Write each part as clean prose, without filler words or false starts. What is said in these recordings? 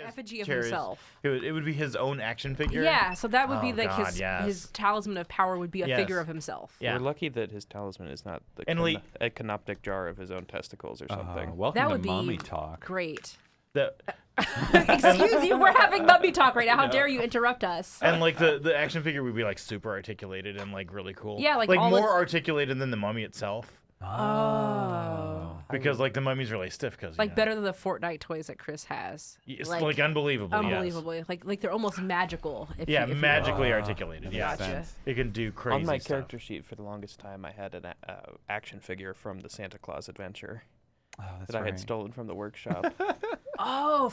effigy of himself. It would be his own action figure. Yeah, so that would be like God, his talisman of power would be a figure of himself. Yeah. We're lucky that his talisman is not the a canoptic jar of his own testicles or something. Welcome that to would Mommy be Talk. Great. Excuse you, we're having mummy talk right now. How dare you interrupt us? And like the action figure would be like super articulated and like really cool. Yeah, like more articulated than the mummy itself. Oh. Because like the mummy's really stiff because like better than the Fortnite toys that Chris has. It's like unbelievably. Unbelievably. Yes. Like they're almost magical. If magically articulated. Yeah, gotcha. It can do crazy On my stuff. character sheet for the longest time, I had an action figure from the Santa Claus Adventure that I had stolen from the workshop. God,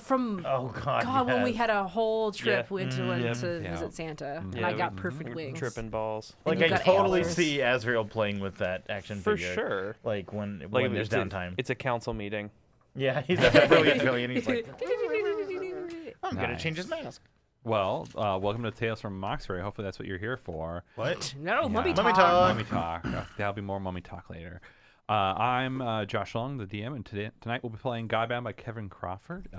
when we had a whole trip, we went to visit Santa, and I got perfect wings. Tripping balls. Like I totally see Azrael playing with that action figure. For sure. Like when there's downtime. It's a council meeting. Yeah, he's at that brilliant billion. He's like, I'm gonna change his mask. Well, welcome to Tales from Mauxferry. Hopefully that's what you're here for. What? No, Mummy Talk. Mummy Talk. There'll be more Mummy Talk later. I'm Josh Long, the DM, and tonight we'll be playing Godbound by Kevin Crawford.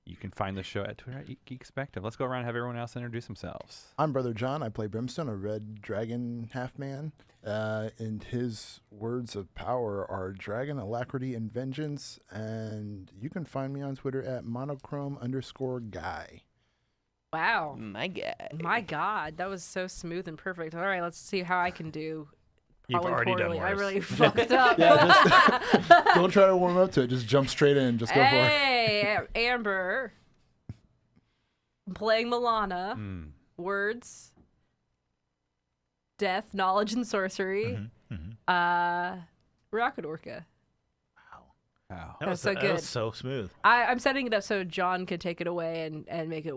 You can find the show at Twitter at Geekspective. Let's go around and have everyone else introduce themselves. I'm Brother John. I play Brimstone, a red dragon half-man. And his words of power are dragon, alacrity, and vengeance. And you can find me on Twitter at monochrome_guy. Wow. My guy. My God, that was so smooth and perfect. All right, let's see how I can do. You've already done worse. I really fucked up. Don't try to warm up to it. Just jump straight in. Just go for it. Hey, Amber. I'm playing Milana. Words. Death, knowledge, and sorcery. Rocket Orca. Wow. That was so good. That was so smooth. I'm setting it up so John could take it away and make it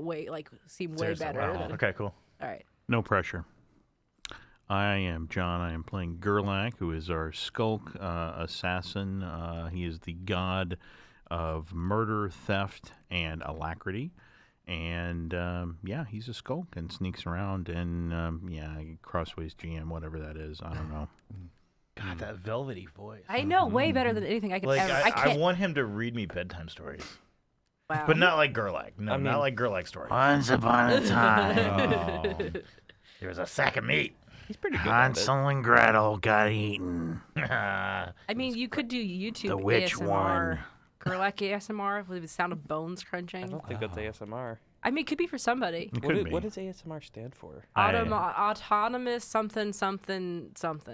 seem way Seriously, better. wow. Okay, cool. All right. No pressure. I am John. I am playing Gerlach, who is our skulk assassin. He is the god of murder, theft, and alacrity. And, he's a skulk and sneaks around and, Crossways GM, whatever that is. I don't know. God, that velvety voice. I know, way better than anything I could ever. I want him to read me bedtime stories. Wow. But not like Gerlach. No, not like Gerlach stories. Once upon a time, there was a sack of meat. He's pretty good. Hansel and Gretel got eaten. I mean, you could do YouTube The witch ASMR. won. Gerlach ASMR with the sound of bones crunching. I don't think that's ASMR. I mean, it could be for somebody. What does ASMR stand for? Autonomous something.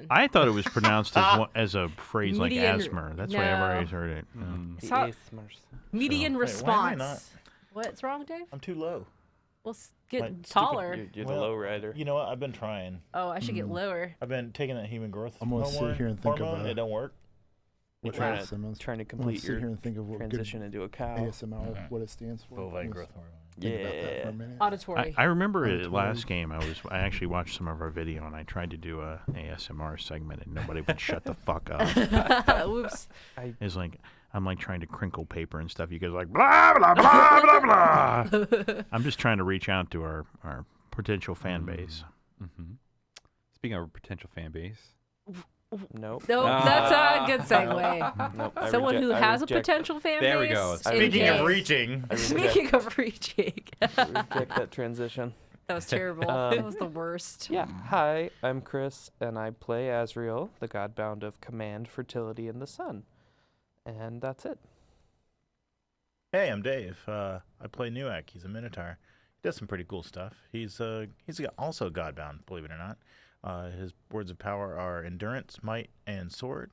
I thought it was pronounced as a phrase like asthma. That's why I've always heard it. Median response. Why am I not? What's wrong, Dave? I'm too low. Well, get taller. You're the low rider. You know what? I've been trying. Oh, I should get lower. I've been taking that human growth I'm gonna sit here and think hormone. of It don't work. You're trying to complete your transition into a cow. ASMR, what it stands for. Bovine growth hormone. Think about that for a minute. Auditory. I remember it last game. I actually watched some of our video and I tried to do a ASMR segment and nobody would shut the fuck up. Oops. It's like I'm like trying to crinkle paper and stuff. You guys are like blah blah blah blah blah. I'm just trying to reach out to our potential fan base. Speaking of a potential fan base. Nope. Nope, that's a good segue. Nope, Someone who has a potential fan base. There we go. Speaking of reaching. Speaking of reaching. I reject that transition. That was terrible. That was the worst. Yeah. Hi, I'm Chris, and I play Azrael, the godbound of command, fertility, and the sun. And that's it. Hey, I'm Dave. I play Newak. He's a Minotaur. He does some pretty cool stuff. He's also godbound, believe it or not. His words of power are endurance, might, and sword.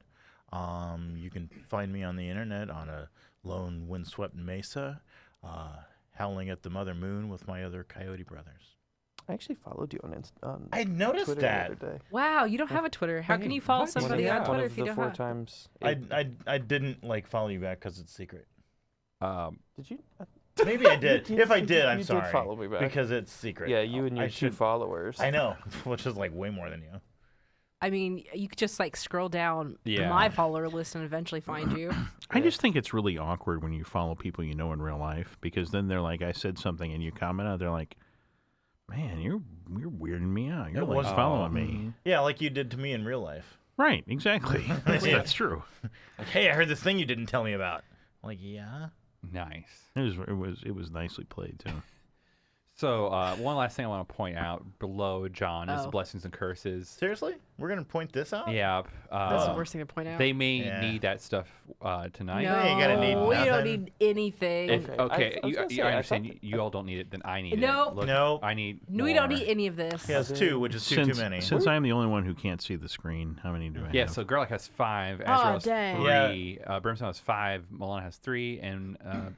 You can find me on the internet on a lone windswept mesa, howling at the mother moon with my other coyote brothers. I actually followed you on I noticed Twitter that. the other day. Wow, you don't have a Twitter. How can you follow somebody on Twitter if you don't One have? of the 4 times. I didn't follow you back because it's secret. Did you? Maybe I did. If I did, I'm sorry. You did follow me back. Because it's secret. Yeah, you and your 2 followers. I know, which is way more than you. I mean, you could just scroll down my follower list and eventually find you. I just think it's really awkward when you follow people you know in real life because then they're like, I said something and you comment on, they're like, man, you're weirding me out. You're following me. Yeah, like you did to me in real life. Right, exactly. That's true. Hey, I heard this thing you didn't tell me about. I'm like, yeah. Nice. It was nicely played too. So one last thing I want to point out below John is the blessings and curses. Seriously? We're going to point this out? Yeah. That's the worst thing to point out. They may need that stuff tonight. No, You gotta need we don't nothing. need anything. Okay. I understand you all don't need it, then I need No. it. Look, No. I need We don't more. need any of this. He has 2, which is too many. Since I'm the only one who can't see the screen, how many do I have? Yeah, so Gerlach has 5, Oh, Azrael has dang. 3, Brimstone has 5, Milana has 3, and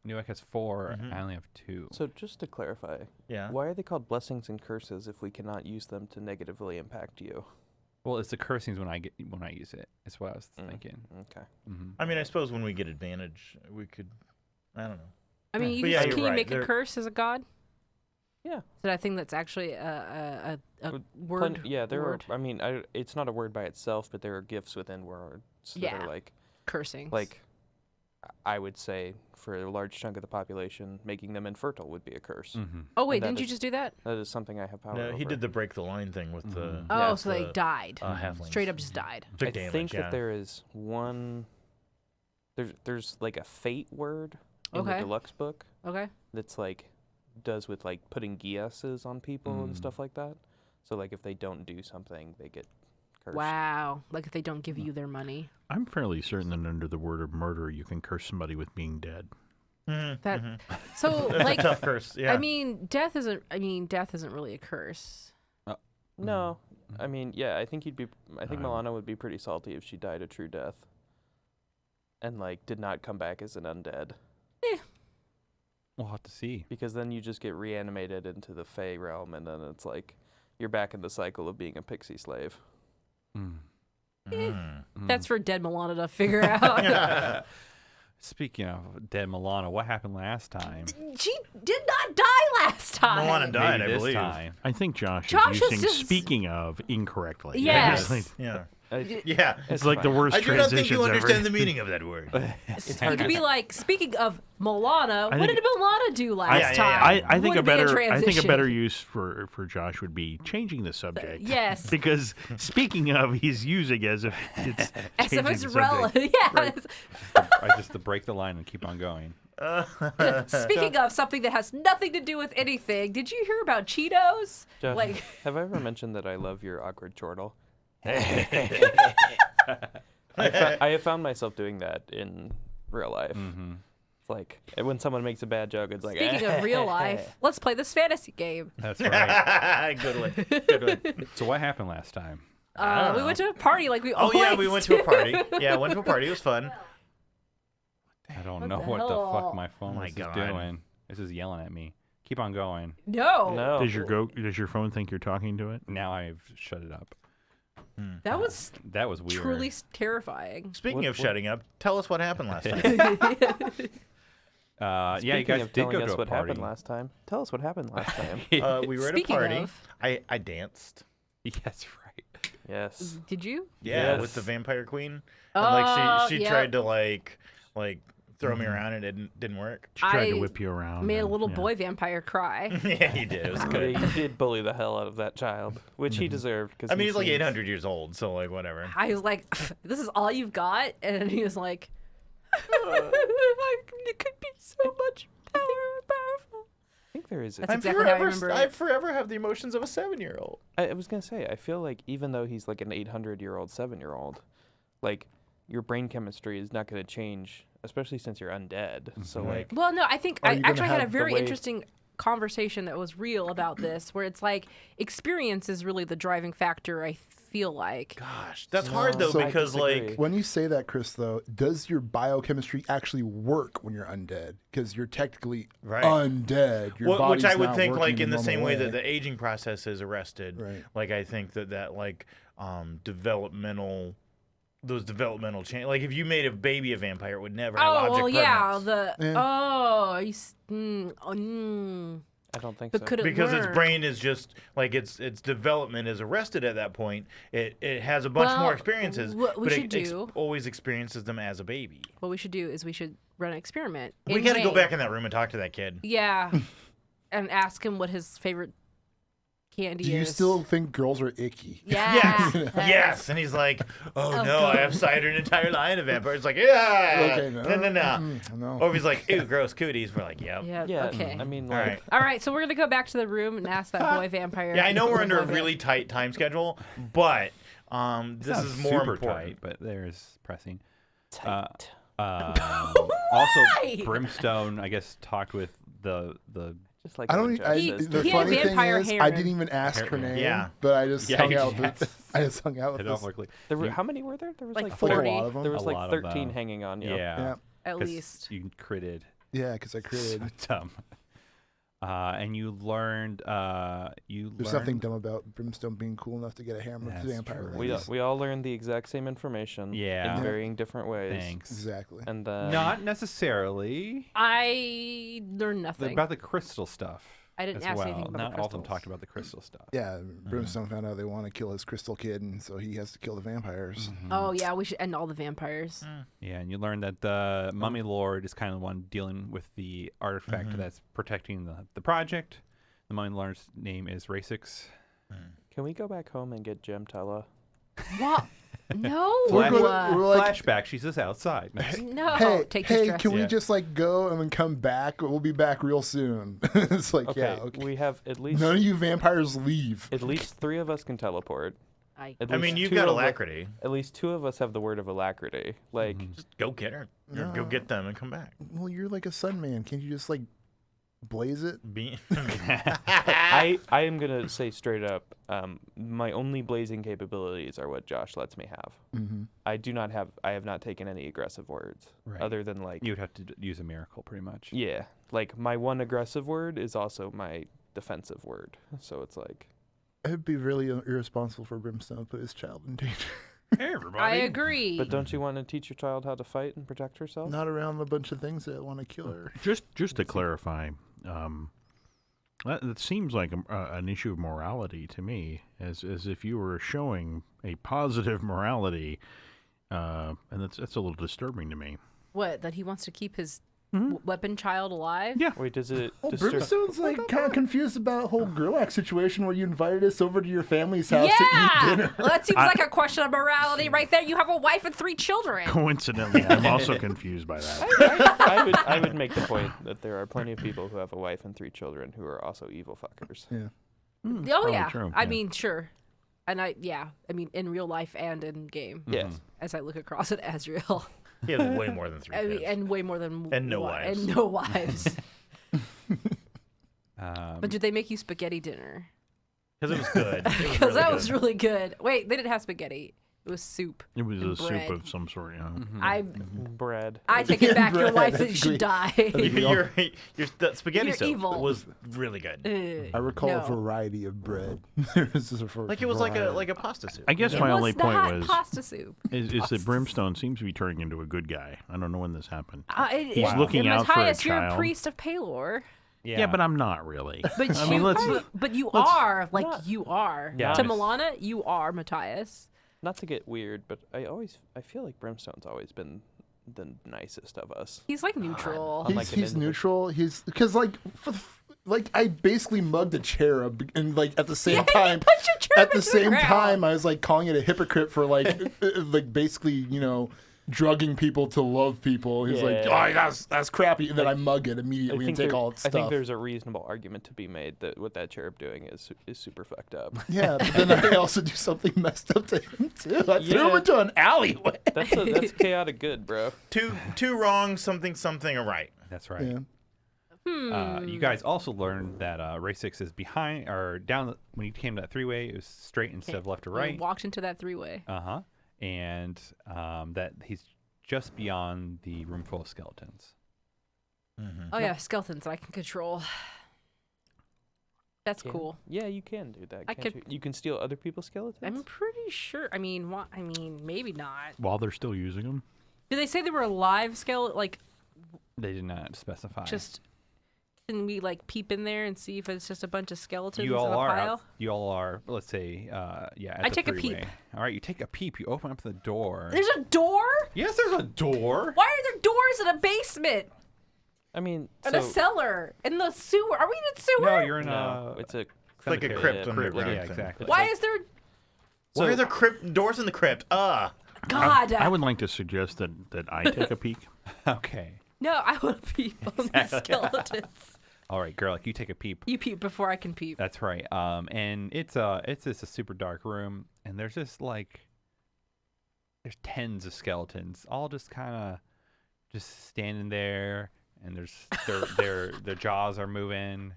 Newek has 4. I only have 2. So just to clarify, Yeah. why are they called blessings and curses if we cannot use them to negatively impact you? Well, it's the cursings when I use it. That's what I was thinking. Okay. I mean, I suppose when we get advantage, we could. I don't know. I mean, But yeah, can you're you right. make a They're- curse as a god? Yeah. Is that a thing that's actually a Plen- word? Yeah, there word? are. I mean, it's not a word by itself, but there are gifts within words that Yeah. are like, Cursing. I would say for a large chunk of the population, making them infertile would be a curse. Oh wait, and that didn't you is- just do that? That is something I have power No, over. he did the break the line thing with the. Oh, so they the, died. halflings. Straight up just died. Took I damage, think yeah. that there is one. There's like a fate word in the Okay. deluxe book Okay. that's like does with like putting guesses on people and stuff like that. So like if they don't do something, they get cursed. Wow. Like if they don't give you their money. I'm fairly certain that under the word of murder, you can curse somebody with being dead. That so That's like a tough curse. Yeah. I mean, death isn't really a curse. No, I mean, yeah, I think I'm- Milana would be pretty salty if she died a true death, and like did not come back as an undead, We'll have to see. because then you just get reanimated into the Fae realm, and then it's like you're back in the cycle of being a pixie slave. That's for dead Milana to figure out. Speaking of dead Milana, what happened last time? She did not die last time. Milana died, Maybe I this believe. time. I think Josh Josh is is using just- "speaking of" incorrectly. Yes. Yeah. I- Yeah. It's like the fine. worst I do not think you transitions understand ever. the meaning of that word. You could be like, speaking of Milana, what think- did Milana do last yeah, time? yeah. I think Would a be better transition. use for Josh would be changing the subject. Yes. Because speaking of, he's using as if it's As if changing it's the subject. relevant. Yeah. I just to break the line and keep on going. Speaking of something that has nothing to do with anything, did you hear about Cheetos? Josh, Like, have I ever mentioned that I love your awkward chortle? I have found myself doing that in real life. It's like when someone makes a bad joke, it's like. speaking of real life, let's play this fantasy game. That's right. Good one. Good one. So what happened last time? We went to a party like we Oh always yeah, we went to a do. party. Yeah, went to a party. It was fun. I don't What know the what the hell? fuck my phone Oh my is God. doing. This is yelling at me. Keep on going. No. No. Does your phone think you're talking to it? Now I've shut it up. That was That was weird. truly terrifying. Speaking of shutting up, tell us what happened last time. Yeah, you Speaking guys of did telling go us to a what party. happened last time. Tell us what happened last time. We were at a Speaking party. of- I danced. That's right. Yes. Did you? Yeah, Yes. with the vampire queen. Oh, And like she yep. tried to like throw me around and it didn't work. She tried to I whip you around. Made a and- little yeah. boy vampire cry. Yeah, he did. It was Yeah, good. you did bully the hell out of that child, which he deserved. Cause I mean, he he's like seems- 800 years old, so like whatever. I was like, "This is all you've got," and he was like, "It could be so much powerful." I think there is. That's exactly how I remember I it. forever have the emotions of a 7-year-old. I was gonna say, I feel like even though he's like an 800-year-old 7-year-old, like your brain chemistry is not gonna change, especially since you're undead. So like, Well, no, I think Are I you gonna actually had a have the very way- interesting conversation that was real about this, where it's like experience is really the driving factor. I feel like. Gosh, that's hard though So- because I disagree. like When you say that, Chris, though, does your biochemistry actually work when you're undead? Because you're technically Right. undead. Your which body's I would not think working like in the normal same way that the aging process is arrested. Right. Like I think that like developmental those developmental change. Like if you made a baby a vampire, it would never have Oh object well, yeah. permanence. I don't think But so. could it Because its learn? brain is just like its development is arrested at that point. It has a bunch more Well, experiences, what we but should do- always experiences them as a baby. What we should do is we should run an experiment. We in got to go May. back in that room and talk to that kid. Yeah, and ask him what his favorite candy Do you is. still think girls are icky? Yeah. Yes. And he's like, oh, no, God. I have cidered an entire line of vampires. It's like, yeah. Okay, No. No. Or if he's like, ew, gross cooties. We're like, yep. Yeah. Yeah. Okay. I mean, All like, right. All right. So we're gonna go back to the room and ask that boy vampire. Yeah, I know we're the under a boy really tight time schedule, but this Not is more super important. tight, but there's pressing. tight. Also, Why? Brimstone, I guess, talked with the Just like I when don't. I, Josh says the he had funny thing vampire is, hair I and- didn't even ask her name. Yeah. But I just Yeah, hung you out. just- With, I just hung out with head this. off quickly. there were, how many were there? There was Like like, 40. A lot of them. There was A like lot of 13 them. hanging on you. Yeah. At 'cause least. You critted. Yeah, because I created. Dumb. And you learned. There's nothing dumb about Brimstone being cool enough to get a hammer with That's vampire true. We, ladies. we all learned the exact same information Yeah. in varying different ways. Thanks. Exactly. And then Not necessarily. I learned nothing. About the crystal stuff. I didn't as ask well. anything about the Not all of them crystals. talked about the crystal stuff. Yeah, Brimstone found out they want to kill his crystal kid, and so he has to kill the vampires. Oh yeah, we should end all the vampires. Yeah, and you learned that the Mummy Lord is kind of the one dealing with the artifact that's protecting the project. The Mummy Lord's name is P.R.O.J.E.C.T. can we go back home and get Gemtella? What? No. Flash- We're like, Flashback, she's just outside. No. hey, Take this dress. can we Yeah. just like go and then come back? We'll be back real soon. It's like, Okay, yeah, okay. we have at least None of you vampires leave. 3 of us can teleport. I At I mean, least you've 2 got of us- alacrity. At least 2 of us have the word of alacrity. Like, Just go get her. Or go get them and come back. Well, you're like a sun man. Can't you just like blaze it? I am gonna say straight up, my only blazing capabilities are what Josh lets me have. Mm-hmm. I have not taken any aggressive words Right. other than like, You would have to use a miracle, pretty much. yeah, like my one aggressive word is also my defensive word. So it's like, It'd be really irresponsible for Brimstone to put his child in danger. Hey, everybody. I agree. but don't you want to teach your child how to fight and protect herself? Not around a bunch of things that want to kill her. Just to clarify, that seems like an issue of morality to me, as if you were showing a positive morality, and that's a little disturbing to me. What? That he wants to keep his weapon child alive? Yeah. Wait, does it Well, disturb? Brimstone's like kind of confused about the whole Gerlach situation where you invited us over to your family's house to eat Yeah. dinner. Well, that seems like a question of morality right there. You have a wife and 3 children. Coincidentally, I'm also confused by that. I would make the point that there are plenty of people who have a wife and 3 children who are also evil fuckers. Yeah. Oh probably yeah. true, I yeah. mean, sure. And I mean in real life and in game. Yes. As I look across at Azrael. He has way more than 3 I kids. mean, and way more than And no one- wives. And no wives. But did they make you spaghetti dinner? Because it was good. Because that was really good. Wait, they didn't have spaghetti. It was soup. It was And a soup bread. of some sort, you know. Bread. I take it back. Your Bread. wife I think should we- die. That spaghetti You're soup evil. was really good. I recall No. a variety of bread. There's just a Like it was like a pasta soup. I guess It my was only the point hot was pasta soup. is that Brimstone seems to be turning into a good guy. I don't know when this happened. He's looking out for a Matthias, you're a child. priest of Palor. Yeah, but I'm not really. But I mean, but you are like Not- you are. Yeah. To Milana, you are Matthias. Not to get weird, but I feel like Brimstone's always been the nicest of us. He's like neutral. Unlike an He's individual. neutral. He's because like I basically mugged a cherub, and like at the same time, Put your cherub at the into the same ground. time, I was like calling it a hypocrite for like like basically drugging people to love people. He's like, Yeah. oh, that's crappy, and then I mug it immediately and take all its I stuff. think there's a reasonable argument to be made that what that cherub doing is super fucked up. Yeah, but then I also do something messed up to him too. I threw him Yeah. into an alleyway. That's chaotic good, bro. Two wrong, something a right. That's right. Yeah. You guys also learned that P.R.O.J.E.C.T is behind or down. When you came to that 3-way, it was straight instead of left to We right. walked into that 3-way. And that he's just beyond the room full of skeletons. Oh yeah, skeletons that I can control. That's Yeah. cool. Yeah, you can do that. I can't could- You can steal other people's skeletons. I'm pretty sure. I mean, maybe not. While they're still using them. Did they say they were alive skeleton? Like, They did not specify. just can we like peep in there and see if it's just a bunch of skeletons you all in a are. pile? You all are. Let's say, At I the take a peep. three-way. All right, you take a peep. You open up the door. There's a door? Yes, there's a door. Why are there doors in a basement? I mean, In a cellar? In the sewer? Are we in the sewer? No, you're in no, a. it's a like a cemetery. crypt Yeah, underground Yeah, thing. exactly. Why is there? Why are there doors in the crypt? God. I would like to suggest that I take a peek. Okay. No, I want to peep on these skeletons. All right, girl, you take a peep. You peep before I can peep. That's right. And it's just a super dark room, and there's just like there's tens of skeletons, all just kind of just standing there, and their jaws are moving.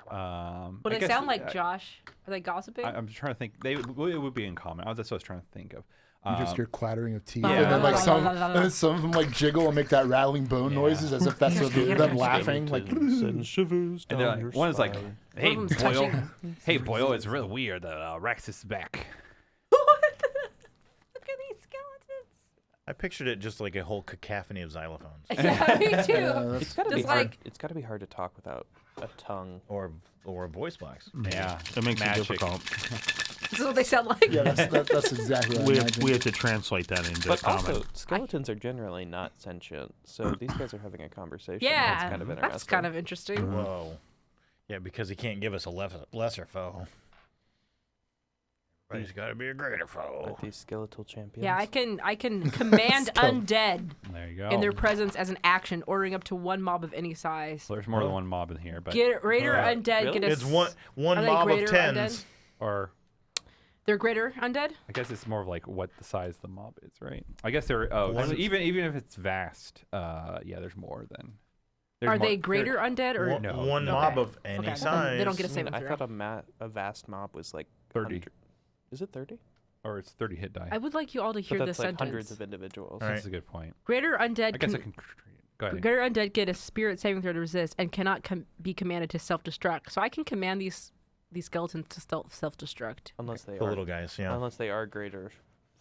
What I do they guess, sound like, Josh? Are they gossiping? I'm just trying to think. It would be in common. That's what I was trying to think of. You just hear clattering of teeth, Yeah. and then like some of them like jiggle and make that rattling bone noises as if that's what them laughing. Like Send shivers And down they're your like, one is like, spine. "Hey One of them's Boyle, touching- hey Boyle, it's really weird that Rex is back." What? Look at these skeletons. I pictured it just like a whole cacophony of xylophones. Yeah, me too. It's gotta be Just hard. like- It's gotta be hard to talk without a tongue. or a voice box. Yeah, It makes magic. it difficult. This is what they sound like. yeah, that's exactly what I imagined. We have to translate that into But common. also, skeletons are generally not sentient, so these guys are having a conversation. Yeah, that's kind of interesting. that's kind of interesting. Whoa. Yeah, because he can't give us a lesser foe. Everybody's got to be a greater foe. Aren't these skeletal champions? Yeah, I can command undead There you go. in their presence as an action, ordering up to one mob of any size. So there's more than one mob in here, but Get greater undead. really? Get a It's one Are they mob of greater tens. undead? or They're greater undead. I guess it's more of like what the size of the mob is, right? I guess they're so One- even if it's vast, yeah, there's more than. Are they greater undead or One, No. one Okay. mob of any Okay. size. They don't get a I saving mean, I throw. thought a vast mob was like 30. 100 Is it 30? or it's 30 hit die. I would like you all to hear But this that's like sentence. hundreds of individuals. All right. That's a good point. Greater I undead guess I can can. Go ahead. greater undead get a spirit saving throw to resist and cannot be commanded to self-destruct. So I can command these skeletons to self-destruct. Unless they The are little guys, yeah. unless they are greater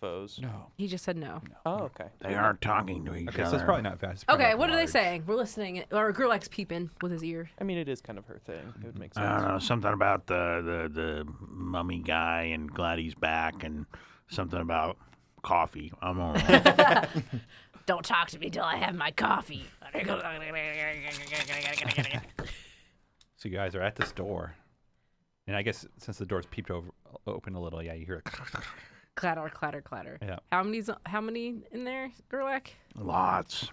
foes. No. He just said no. Oh, okay. They aren't talking to each Okay, other. so it's probably not fast. It's probably Okay, not what are they large. saying? We're listening. Or Gerlach's peeping with his ear. I mean, it is kind of her thing. It would make I don't sense. know, something about the mummy guy and glad he's back, and something about coffee. I'm all right. Don't talk to me till I have my coffee. So you guys are at this door, and I guess since the door's peeped open a little, yeah, you hear it. Clatter, clatter, clatter. Yeah. How many in there, Gerlach? Lots.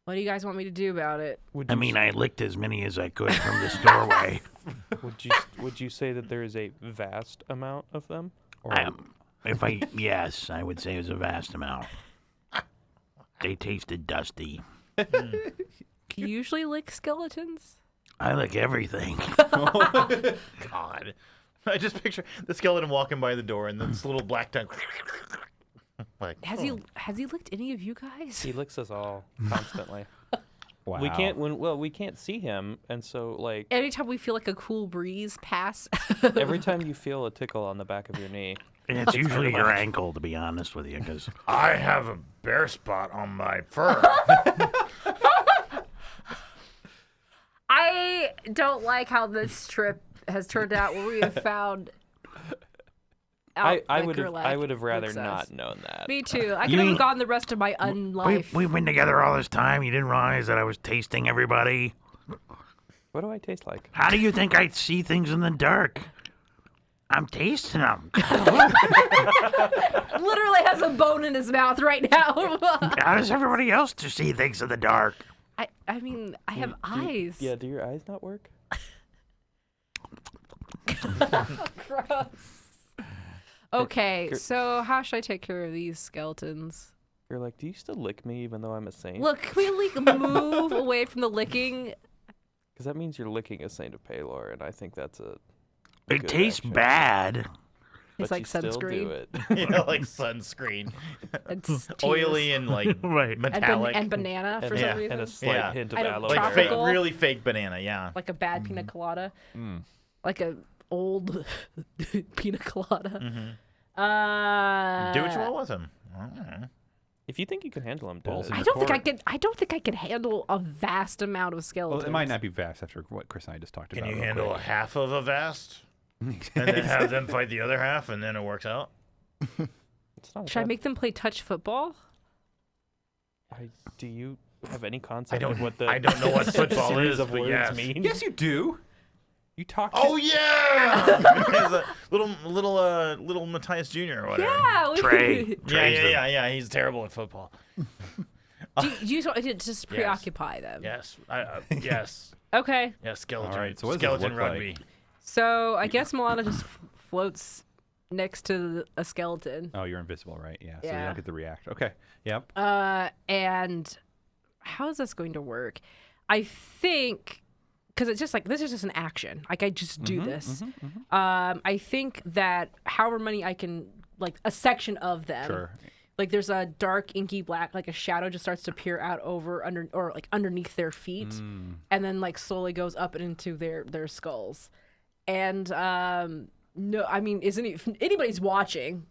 What do you guys want me to do about it? I mean, I licked as many as I could from this doorway. Would you say that there is a vast amount of them? Or Yes, I would say it was a vast amount. They tasted dusty. Do you usually lick skeletons? I lick everything. God. I just picture the skeleton walking by the door and then this little black tongue. Like, Has he licked any of you guys? he licks us all constantly. Wow. We can't see him, and so like Anytime we feel like a cool breeze pass. every time you feel a tickle on the back of your knee, It's usually your ankle, to be honest with you, because I have a bare spot on my fur. I don't like how this trip has turned out where we have found I that would have Gerlach rather licks not us. known that. Me too. I You could have mean- gone the rest of my unlife. we've been together all this time. You didn't realize that I was tasting everybody? What do I taste like? How do you think I'd see things in the dark? I'm tasting them. Literally has a bone in his mouth right now. How does everybody else to see things in the dark? I mean, I have eyes. Yeah, do your eyes not work? Gross. Okay, so how should I take care of these skeletons? You're like, do you still lick me even though I'm a saint? Look, can we move away from the licking? Because that means you're licking a saint of Palor, and I think that's a It good tastes action. bad. It's But like you still do sunscreen. it. Yeah, like sunscreen. It's Oily and like Right. metallic. and banana for and, some yeah, reason. and a slight Yeah. hint of I don't- aloe like vera. fake, tropical. really fake banana, yeah. Like a bad pina colada. Mm. Like a old pina colada. Do what you want with them. I don't know. If you think you can handle them, do Balls it. in I the don't think I court. could. I don't think I could handle a vast amount of skeletons. Well, it might not be vast after what Chris and I just talked Can about. you real handle a quick. half of a vast? And then have them fight the other half and then it works out? It's not Should I bad. make them play touch football? Do you have any I concept don't of what the I don't know what football series is, of but words yes. mean? Yes, you do. You talked. Oh yeah, He's a little Matthias Jr. or whatever. Yeah. Trey. Yeah. He's terrible at football. Do you just want to just preoccupy them? Yes. Yes. Okay. Yes. Skeleton. All right, so what does this skeleton look like? rugby. So I guess Milana just floats next to a skeleton. Oh, you're invisible, right? Yeah. So you Yeah. don't get to react. Okay. Yep. And how is this going to work? I think because it's just like this is just an action. Like I just do this. I think that however many I can, like a section of them. Sure. Like there's a dark inky black, like a shadow just starts to peer out underneath their feet, and then like slowly goes up and into their skulls. And no, I mean, if anybody's watching,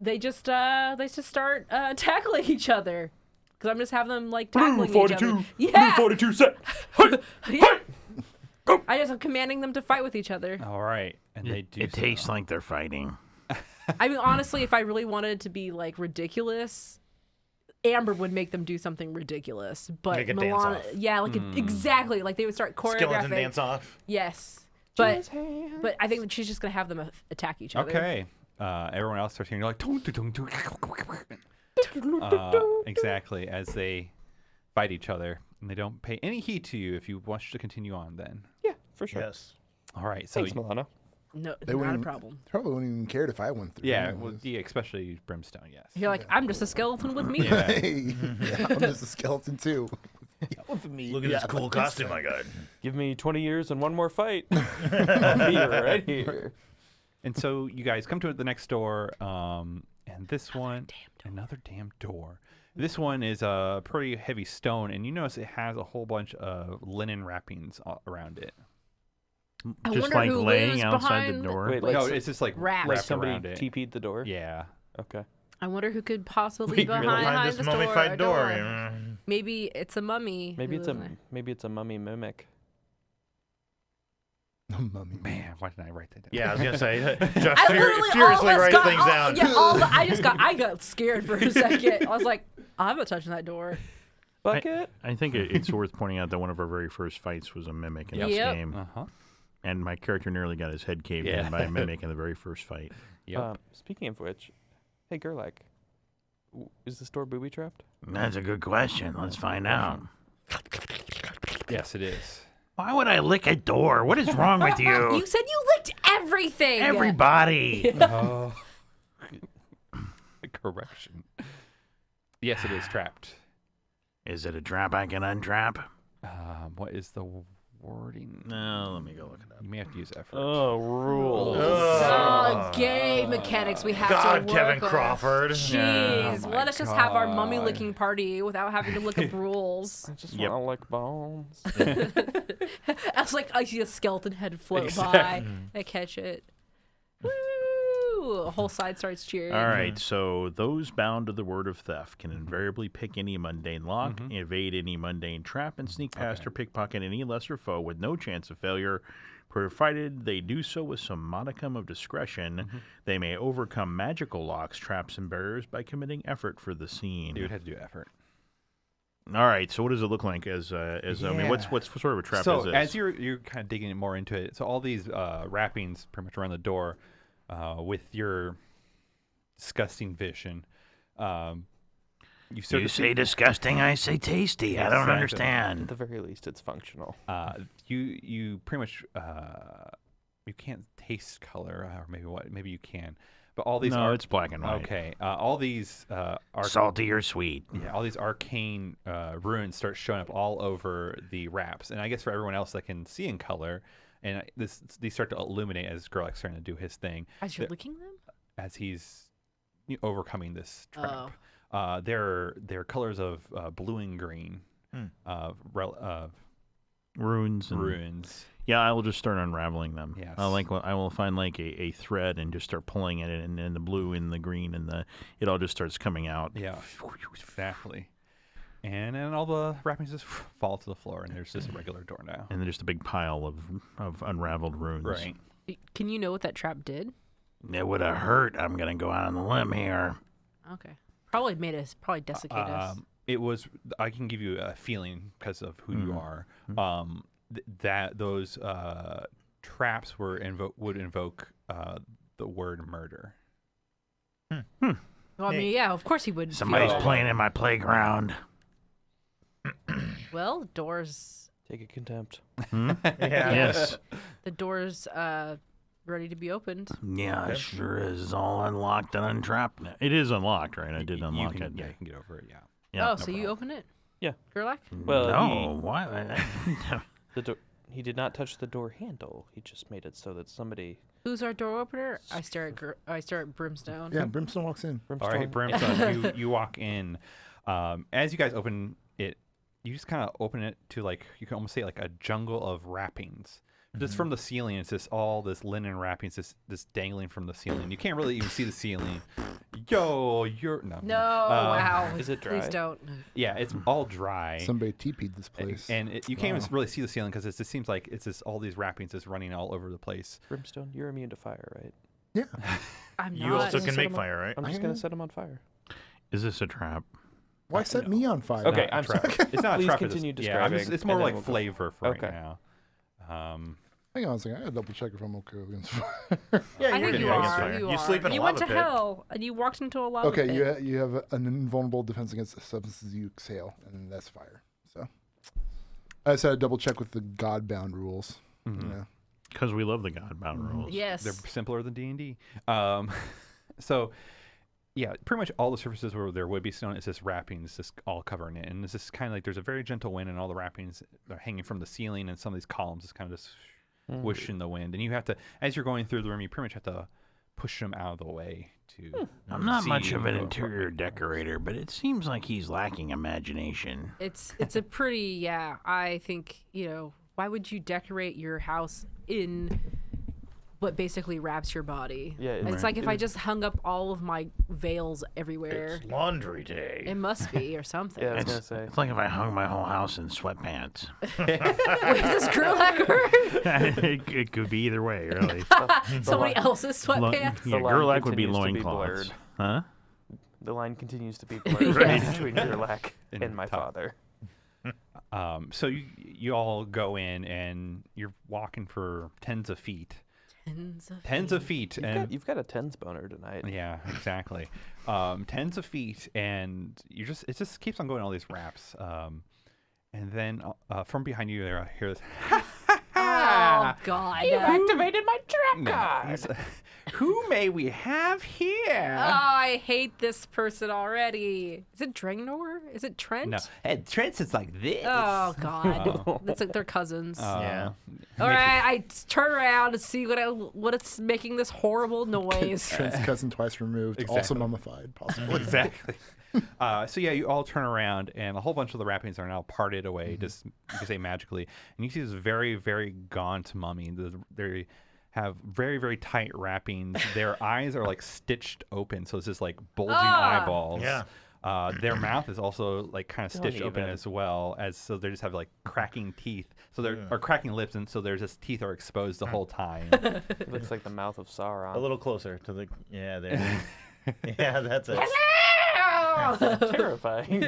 they just start tackling each other. Because I'm just having them like tackling each other. Yeah. 42 set. Yeah. I just am commanding them to fight with each other. All right. And they do. It tastes like they're fighting. I mean, honestly, if I really wanted it to be like ridiculous, Amber would make them do something ridiculous. But Make a dance Milana, off. yeah, like exactly, like they would start choreographing. Skeleton dance off. Yes, but I think that she's just gonna have them attack each other. Okay. Everyone else starts hearing you're like tung, tung, tung, exactly as they fight each other, and they don't pay any heed to you if you want to continue on. Then. Yeah, for sure. Yes. All right. So Thanks, Milana. No, They not a wouldn't- problem. Probably wouldn't even care if I went through. yeah, anyways. well, yeah, especially Brimstone. Yes. You're like, I'm just a skeleton with me. Yeah. Hey, yeah, I'm just a skeleton too. Look at this cool costume I got. Give me 20 years and one more fight. I'll be right here. And so you guys come to the next door, and this one, another damn door. This one is a pretty heavy stone, and you notice it has a whole bunch of linen wrappings around it. I Just wonder like who laying lives outside the behind- door. Wait, like, No, it's just like wrapped. like wrapped somebody around it. TP'd the door? Yeah. Okay. I wonder who could possibly Wait, be really? behind, Behind this this mummified door. Maybe it's a mummy. Maybe who- it's a mummy mimic. Mummy. Man, why didn't I write that down? Yeah, I was gonna say. Josh I literally furiously all of us writes got, things down. Yeah, I got scared for a second. I was like, I'm not touching that door. Bucket? I think it's worth pointing out that one of our very first fights was a mimic in this Yep. game. Uh-huh. And my character nearly got his head caved Yeah. in by a mimic in the very first fight. Yep. Speaking of which, hey, Gerlach, is the store booby trapped? That's a good question. Let's find out. Yes, it is. Why would I lick a door? What is wrong with you? You said you licked everything. Everybody. Oh. Correction. Yes, it is trapped. Is it a trap I can untrap? What is the wording? No, let me go look it up. You may have to use effort. Oh, rules. Oh, gay mechanics we have God, to work Kevin with. Crawford. Jeez, Oh my let us just have our mummy God. licking party without having to look up rules. I just Yep. want to lick bones. I was like, I see a skeleton head float Exactly. by. I catch it. Woo! A whole side starts cheering. All right, so those bound to the word of theft can invariably pick any mundane lock, evade any mundane trap, and sneak past or pickpocket any lesser foe with no chance of failure, provided they do so with some modicum of discretion. They may overcome magical locks, traps, and barriers by committing effort for the scene. You would have to do effort. All right, so what does it look like as I mean, what's sort of a trap So is this? as you're kind of digging more into it, so all these wrappings pretty much around the door, with your disgusting vision, you sort You of say disgusting, I say tasty. I don't Exactly. At understand. the very least, it's functional. you pretty much you can't taste color, or maybe you can, but all these No, it's black and white. okay. All these are Salty or sweet. yeah, all these arcane runes start showing up all over the wraps, and I guess for everyone else that can see in color, and these start to illuminate as Gerlach's starting to do his thing As you're licking them? as he's overcoming this trap. They're colors of blue and green, Runes. And, runes. Yeah, I will just start unraveling them. Yes. I will find like a thread and just start pulling at it, and then the blue and the green and it all just starts coming out. Yeah, exactly. And then all the wrappings just fall to the floor, and there's just a regular door now. And then just a big pile of unraveled runes. Right. Can you know what that trap did? It would have hurt. I'm gonna go out on a limb here. Okay. Probably desiccate us. It was. I can give you a feeling because of who you are. that those traps would invoke the word murder. Well, I mean, yeah, of course he would. Somebody's feel that playing way. in my playground. Well, doors. Take a contempt. Yeah. Yes. The doors ready to be opened. Yeah, it sure is all unlocked and untrapped now. It is unlocked, right? I did You unlock can, it. yeah, you can get over it. Yeah. Yeah, oh, no so you problem. open it? Yeah. Gerlach? Well, No, why? The door. He did not touch the door handle. He just made it so that somebody. Who's our door opener? I stare at Brimstone. Yeah, Brimstone walks in. All right, Brimstone, you walk in. As you guys open it, you just kind of open it to like you can almost say like a jungle of wrappings. Just from the ceiling, it's just all this linen wrappings, just dangling from the ceiling. You can't really even see the ceiling. Yo, you're no. No, wow. Is it Please dry? don't. Yeah, it's all dry. Somebody TP'd this place. And you can't even really see the ceiling because it just seems like it's just all these wrappings just running all over the place. Brimstone, you're immune to fire, right? Yeah. I'm You not. also Set can make him fire, right? I'm just gonna set him on fire. Is this a trap? Why set me on fire? Okay, Not I'm a trap. sorry. It's not Please a trap. continue it's, yeah, describing, it's more and then like we'll go- flavor for Okay. right now. Hang on a second. I gotta double check if I'm okay against fire. Yeah, I you're think good you against are. fire. You You are. sleep in a You went lava to pit. hell and you walked into a lava Okay, pit. you have an invulnerable defense against the substances you exhale, and that's fire. So I just had to double check with the Godbound rules. Mhm. You know. Because we love the Godbound rules. Yes. They're simpler than D&D. So, yeah, pretty much all the surfaces where there would be stone, it's just wrappings just all covering it. And it's just kind of like there's a very gentle wind and all the wrappings are hanging from the ceiling and some of these columns just kind of just whoosh in the wind. And you have to, as you're going through the room, you pretty much have to push them out of the way to I'm not much see of an the- interior decorator, but it seems like he's lacking imagination. It's a pretty, yeah, I think, why would you decorate your house in what basically wraps your body? Yeah, It's like if I just hung up all of my veils everywhere. It's laundry day. It must be or something. Yeah, I was gonna It's, say. it's like if I hung my whole house in sweatpants. Wait, is this Gerlach or it could be either way, really. somebody else's Lo- sweatpants? yeah, line Gerlach would be continues to be loincloths. blurred. Huh? The line continues to be blurred Yes. between Gerlach And and my top. father. So you all go in and you're walking for tens of feet. Tens of feet. And You've got a tens boner tonight. yeah, exactly. Tens of feet, and it just keeps on going all these wraps. And then from behind you there, I hear this. Oh, God. activated my trap No, it's, who may we have here? Oh, I hate this person already. Is it Drangnor? Is it Trent? No, hey, Trent's is like this. Oh, God. That's like they're cousins. Yeah. All right, I turn around to see what it's making this horrible noise. Trent's cousin twice removed, also Exactly. mummified, possibly. Exactly. So yeah, you all turn around, and a whole bunch of the wrappings are now parted away, just you can say magically. And you see this very, very gaunt mummy. They have very, very tight wrappings. Their eyes are like stitched open, so it's just like bulging eyeballs. Yeah. Their mouth is also like kind of Don't stitched open even. as well, so they just have like cracking teeth. So they're or cracking lips, and so their just teeth are exposed the whole time. It looks like the mouth of Sauron. A little closer to the. Yeah, there. Yeah, that's it. Terrifying.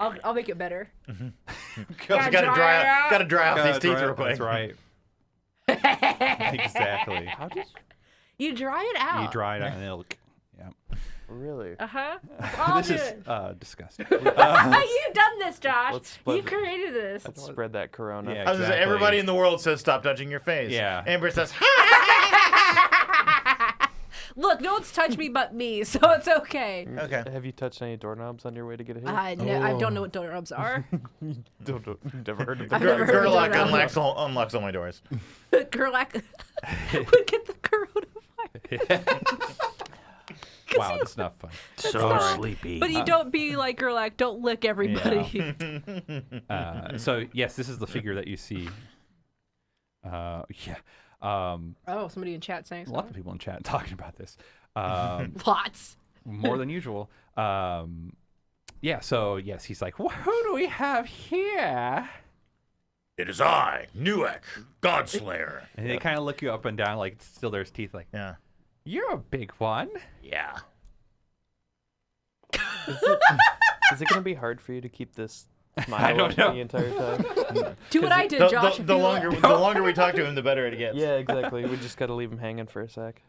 I'll make it better. Gotta dry off these teeth real quick. That's right. Exactly. How did You dry it out. You dry it out, and it'll. Yeah. really? Uh-huh. It's all This good. is disgusting. You've done this, Josh. Let's You split- created this. Let's spread that corona. Yeah. I was gonna say, Exactly. everybody in the world says stop touching your face. Yeah. Amber says, Look, no one's touched me but me, so it's okay. okay. Have you touched any doorknobs on your way to get a hit? I don't know what doorknobs are. Never heard of I've them. never heard of Gerlach doorknob. unlocks all my doors. Gerlach would get the coronavirus. Wow, that's not fun. So sleepy. But you don't be like Gerlach. Don't lick everybody. So yes, this is the figure that you see. Yeah. Oh, somebody in chat saying Lots of something. people in chat talking about this. Lots. More than usual. Yeah. So yes, he's like, "Who do we have here?" It is I, Newek, Godslayer. And they kind of look you up and down, like still there's teeth. Like, Yeah. you're a big one. Yeah. Is it going to be hard for you to keep this smile don't know. the entire time. Do what I did, The, Josh. the, if the you longer let- the longer we talk to him, the better it gets. Yeah, exactly. We just got to leave him hanging for a sec.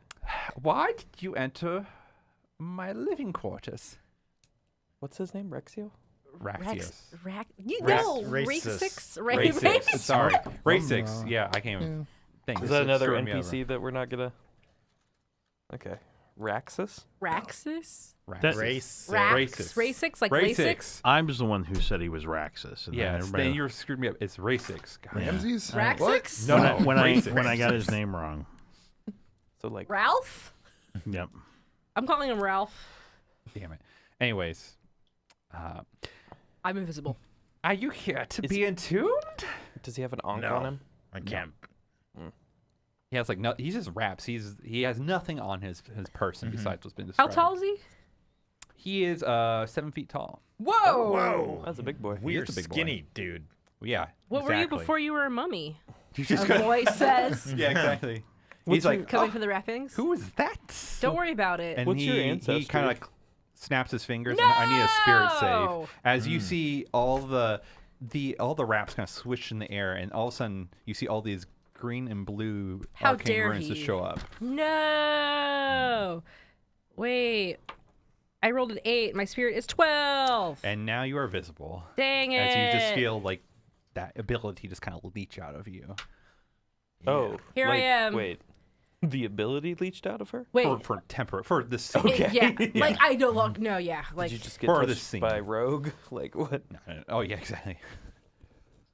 Why did you enter my living quarters? What's his name? Rexio? Raxios. You Rax- know, racist. Racist. Sorry. Something Racist. wrong. Yeah, I can't even think. Is This that another screwing me NPC that we're not gonna? Okay, Raxus. Raxus? over. That- Racist. Racix, like LASIK? Racist. I was the one who said he was Raxus. And then Yes, everybody- then you screwed me up. It's Racix. God. Ramses? Raxix? No, when Racist. I got his name wrong. So like, Ralph? Yep. I'm calling him Ralph. Damn it. Anyways, I'm invisible. are you here to Is- be entombed? does he have an onk No. on him? I can't. He has like no. He just raps. He has nothing on his person besides what's been How described. tall is he? He is 7 feet tall. Whoa! Whoa. That's a big boy. Weird, a big boy. skinny dude. Yeah. What were you exactly. before you were a mummy? You A just got. voice says. Yeah, exactly. What's He's like, your- Coming "Oh, from the wrappings? who is that? Don't worry about it. And What's your he ancestry? kind of like snaps his fingers. And I need a spirit No! save. As you see all the wraps kind of swish in the air, and all of a sudden you see all these green and blue How arcane dare runes to he. show up. No! Wait. I rolled an 8. My spirit is 12. And now you are visible. Dang it. As you just feel like that ability just kind of leech out of you. Oh, Here I like, am. Wait, the ability leached out of her? Wait. For this scene. Yeah. Like, I no longer. No, yeah. Like, Did you just get For this touched scene. by Rogue? Like what? No. Oh yeah, exactly.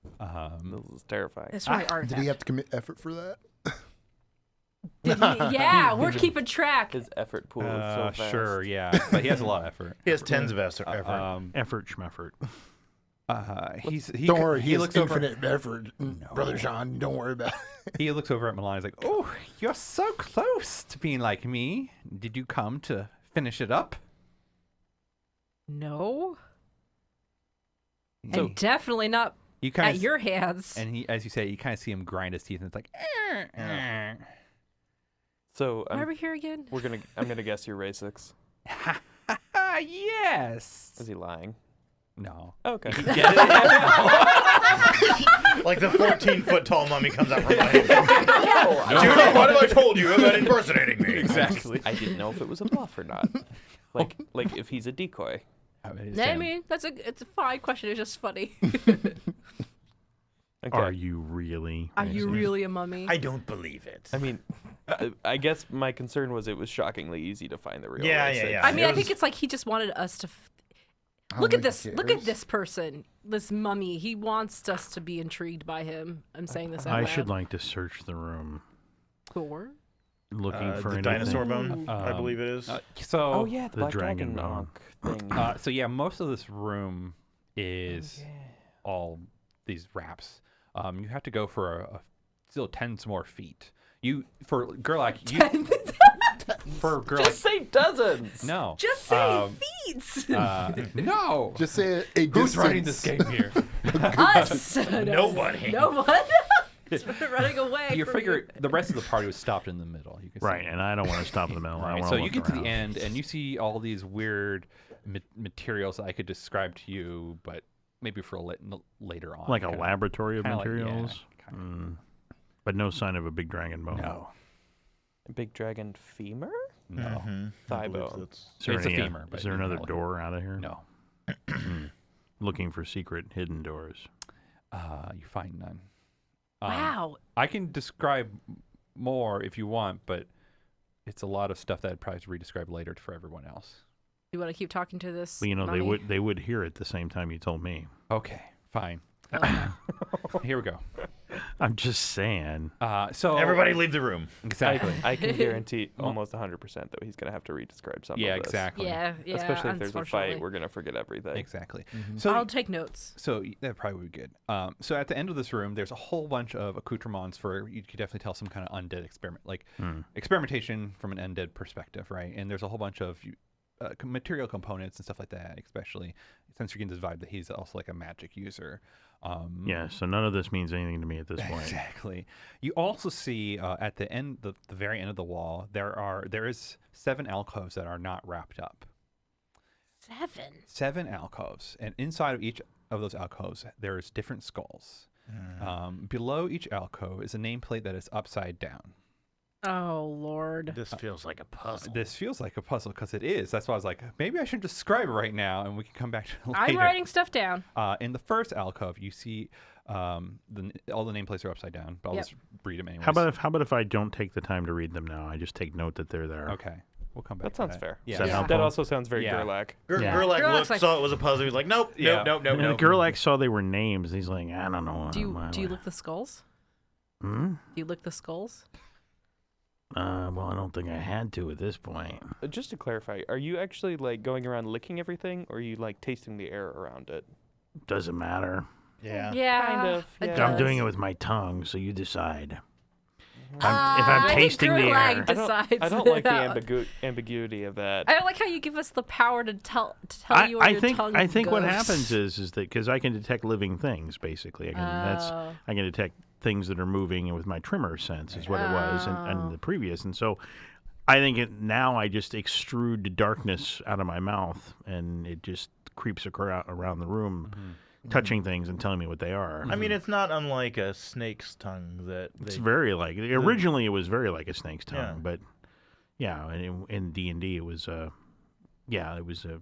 This is terrifying. that's from my Did artifact. he have to commit effort for that? Did he? Yeah, we're keeping track. His effort pool is so fast. Sure, yeah, but he has a lot of effort. He has tens of effort. Effort schmeffort. He Don't worry, he he has looks over. infinite effort, Brother Sean. Don't worry about it. He looks over at Milan. He's like, "Oh, you're so close to being like me. Did you come to finish it up?" No. So And definitely not you kind at of your hands. and he, as you say, you kind of see him grind his teeth, and it's like, So Why are we here again? I'm gonna guess you're Ray-6. yes. Is he lying? No. Okay. Get it? Like the 14-foot tall mummy comes out from behind. Judy, what have I told you about impersonating me? Exactly. I didn't know if it was a bluff or not. Like if he's a decoy. I mean, it's a fine question. It's just funny. Okay. Are you really? Are you really a mummy? I don't believe it. I mean, I guess my concern was it was shockingly easy to find the real Yeah, Ray-6. yeah. I mean, It I think was- it's like he just wanted us to. I don't Look at think this! he Look at cares. this person, this mummy. He wants us to be intrigued by him. I'm saying this out I loud. should like to search the room, Thor. looking for the anything. dinosaur bone, I Um, believe it is. So Oh yeah, the The Black dragon Dragon bone. thing. So yeah, most of this room is all these wraps. You have to go for a still 10 more feet. You for Gerlach, you for Gerlach. Just say dozens. No. Just say feet. No. Just say a Who's running distance. this game here? Us. Nobody. No one. It's running away. You from figure the rest of the party was stopped in the middle. You can see. Right, and I don't want to stop in the middle. I Right, want so to you get to the around. end and you see all these weird materials that I could describe to you, but maybe for later on. Like a kinda- laboratory of kinda like- yeah, materials, kinda. but no sign of a big dragon bone. No. A big dragon femur? No. Mhm. Thigh I believe bone. that's- Is there It's a any, femur, but Is there you another know. door out of here? No. Looking for secret hidden doors. You find none. Wow. I can describe more if you want, but it's a lot of stuff that I'd probably re-describe later for everyone else. You want to keep talking to this? Well, you know, mummy? they would hear it the same time you told me. Okay, fine. Here we go. I'm just saying. So Everybody leave the room. exactly. I can guarantee almost 100% that he's gonna have to re-describe something. Yeah, exactly. Yeah, yeah. Especially if there's a unfortunately. fight, we're gonna forget everything. Exactly. So I'll take notes. So that probably would be good. So at the end of this room, there's a whole bunch of accoutrements for you could definitely tell some kind of undead experiment, like experimentation from an undead perspective, right? And there's a whole bunch of material components and stuff like that, especially since you're getting this vibe that he's also like a magic user. Yeah, so none of this means anything to me at this point. Exactly. You also see at the end, the very end of the wall, there is 7 alcoves that are not wrapped up. 7. 7 alcoves, and inside of each of those alcoves, there's different skulls. Below each alcove is a nameplate that is upside down. Oh, Lord. This feels like a puzzle. This feels like a puzzle because it is. That's why I was like, maybe I should describe it right now, and we can come back to it later. I'm writing stuff down. In the first alcove, you see all the nameplates are upside down, but I'll Yep. just read them anyways. How about if I don't take the time to read them now? I just take note that they're there. Okay, we'll come back. That to sounds fair. Yeah. Is that Yeah. helpful? That also sounds very Yeah. Gerlach. Yeah. Gerlach Gerlach's looked, like- saw it was a puzzle. He was like, nope, Yeah. nope. And Gerlach saw they were names. He's like, I don't know. Do you lick the skulls? Hmm? Do you lick the skulls? Well, I don't think I had to at this point. Just to clarify, are you actually like going around licking everything, or are you like tasting the air around it? Doesn't matter. Yeah. Yeah. Kind of, it yeah. does. I'm doing it with my tongue, so you decide. If I I'm think tasting the Gerlach air. decides I don't like the that. ambiguity of that. I don't like how you give us the power to tell you where I your think tongue I think what goes. happens is that because I can detect living things, basically, I can detect things that are moving, and with my trimmer sense is what it was, and the previous, and so I think now I just extrude the darkness out of my mouth, and it just creeps around the room, touching things and telling me what they are. I mean, it's not unlike a snake's tongue that It's they, very like originally it was very like a snake's tongue, Yeah. but yeah, in D&D it was it was a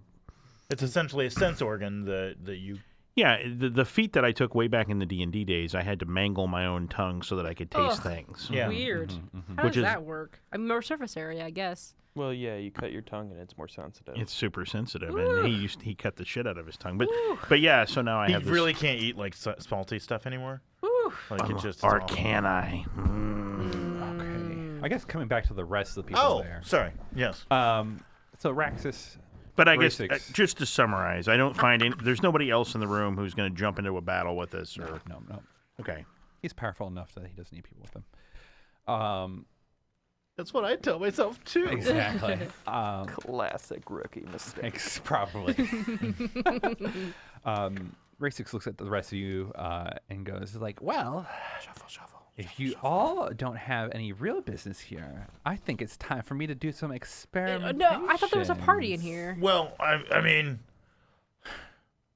it's essentially a sense organ that you. yeah, the feat that I took way back in the D&D days, I had to mangle my own tongue so that I could taste Ugh. things. Yeah. Weird. How Which does is- that work? I'm more surface area, I guess. Well, yeah, you cut your tongue and it's more sensitive. It's super sensitive, and he cut the shit out of his tongue. But yeah, so now I He have this. really can't eat like salty stuff anymore. Whew. Like it's just or awful. can I? Okay. I guess coming back to the rest of the people Oh, there. sorry. Yes. So Raxus. But I guess Basics. just to summarize, I don't find there's nobody else in the room who's going to jump into a battle with us. Or No. okay, He's powerful enough that he doesn't need people with him. That's what I tell myself too. Exactly. Classic rookie mistake. Probably. Ray6 looks at the rest of you and goes like, well, if you all don't have any real business here, I think it's time for me to do some experimentation. No, I thought there was a party in here. Well, I mean,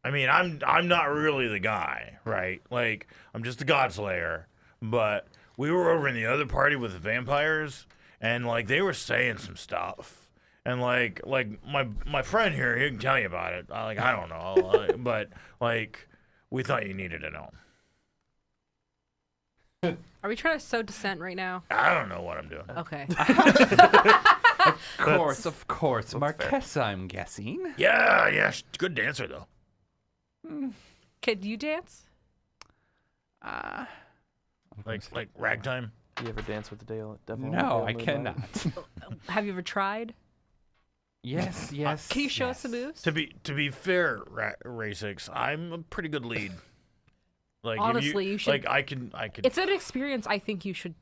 I'm not really the guy, right? Like, I'm just a Godslayer. But we were over in the other party with the vampires, and like they were saying some stuff, and like my friend here, he can tell you about it. I don't know, but like we thought you needed to know. Are we trying to sow dissent right now? I don't know what I'm doing. Okay. Of course. Marquesa, I'm guessing. Yeah, good dancer though. Can you dance? Like ragtime. You ever dance with the devil? No, I cannot. Have you ever tried? Yes. Can you show us some moves? To be fair, Ray6, I'm a pretty good lead. Like Honestly, you should- Like I could. It's an experience I think you should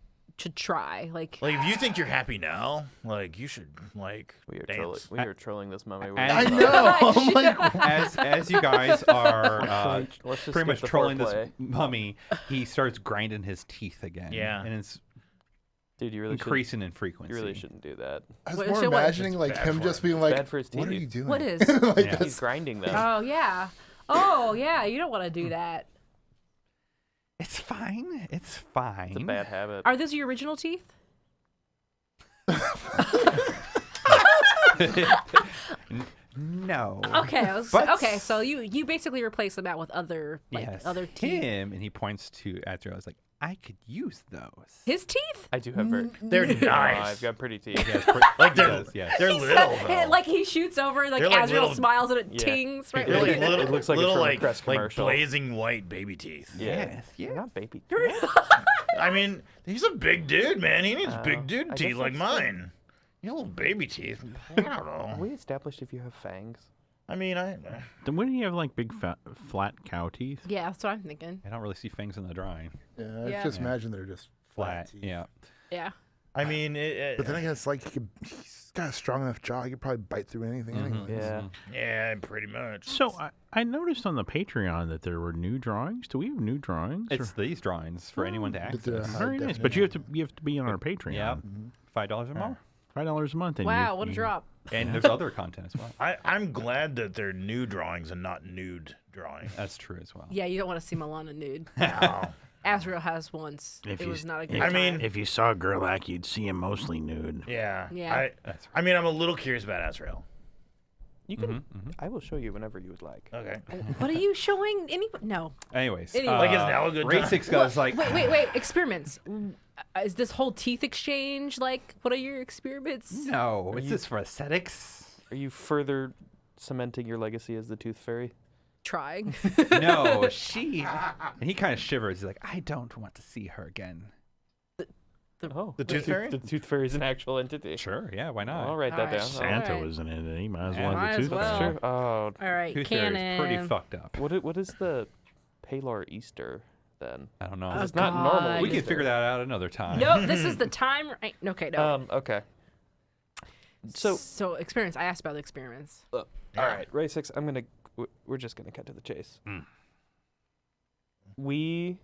try. Like If you think you're happy now, like you should like We are dance. trolling this mummy. I know. I'm like, As you guys are Let's just pretty skip much the trolling foreplay. this mummy, he starts grinding his teeth again. Yeah. And it's Dude, you really increasing in shouldn't, frequency. you really shouldn't do that. I was What- more so what- imagining like bad him for just him. being like, bad for his "What are teeth. you doing?" What is? like Yeah. He's that's, grinding them. Oh yeah. Oh yeah. You don't want to do that. It's fine. It's fine. It's a bad habit. Are those your original teeth? No. Okay. But- Okay. So you basically replace them out with other Yes. other teeth. Him, and he points to Azrael. I was like, I could use those. His teeth? I do have very. They're Oh, nice. I've got pretty teeth. Like He they're does, yes. they're He little said- though. like he shoots over, like They're like Azrael little- smiles and it Yeah. tings right They're like behind little, It looks like a little Sherman like Crest commercial. blazing white baby teeth. Yeah. Yes. Not baby. I mean, he's a big dude, man. He needs big I dude guess teeth like that's mine. You know, little baby teeth. I don't know. We established if you have fangs. I mean, Then wouldn't he have like big flat cow teeth? Yeah, that's what I'm thinking. I don't really see fangs in the drawing. yeah, Yeah. I just imagine they're just flat. teeth. Yeah. Yeah. I mean, But then again, it's like he's got a strong enough jaw. He could probably bite through anything anyway. Yeah. yeah, pretty much. So I noticed on the Patreon that there were new drawings. Do we have new drawings? It's these drawings for anyone to But they're access. high Very nice, but you definition. have to be on our Patreon. Yep. $5 or more. $5 a month. And Wow, what a drop. And there's other content as well. I'm glad that they're new drawings and not nude drawing. That's true as well. Yeah, you don't want to see Milana nude. No. Azrael has once. If It you- was not a good I time. mean- If you saw Gerlach, you'd see him mostly nude. Yeah. Yeah. I mean, I'm a little curious about Azrael. You can. I will show you whenever you would like. Okay. what are you showing? No. Anyways, Anyway. Like, is now a good time? Ray-6 goes like, Wait. Experiments. Is this whole teeth exchange like? What are your experiments? no, is this for aesthetics? Are you further cementing your legacy as the Tooth Fairy? Trying. No, she. And he kind of shivers. He's like, I don't want to see her again. Oh, The Tooth Fairy? The Tooth Fairy is an actual entity. Sure, yeah, why not? I'll write that Alright. down. Santa Alright. was in it. He might as Yeah, well might have as the tooth well. fairy. Sure. Oh, All right, Tooth Fairy is pretty canon. fucked up. what is the Palar Easter then? I don't know. Oh, It's not God. normal. we can Easter. figure that out another time. No, this is the time. Okay, no. Okay. So, So experiments. I asked about the experiments. all right, Ray-6. We're just gonna cut to the chase. We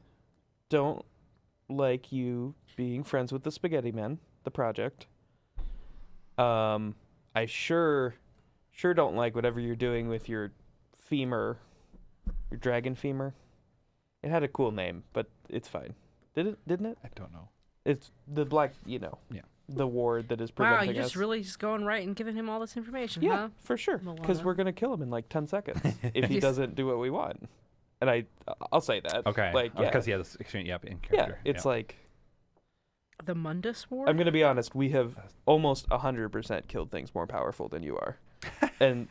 don't like you being friends with the Spaghetti Men, the project. I sure don't like whatever you're doing with your femur, your dragon femur. It had a cool name, but it's fine. Didn't it? I don't know. It's the black, Yeah. the ward that is Wow, preventing you're us. just really just going right and giving him all this information, Yeah, huh? for sure. Because Milana. we're gonna kill him in like 10 seconds if he Yes. doesn't do what we want. And I'll say that. Okay. Like, yeah, Because he has exchange, in yeah. character. It's like The Mundus War. I'm gonna be honest. We have almost 100% killed things more powerful than you are, and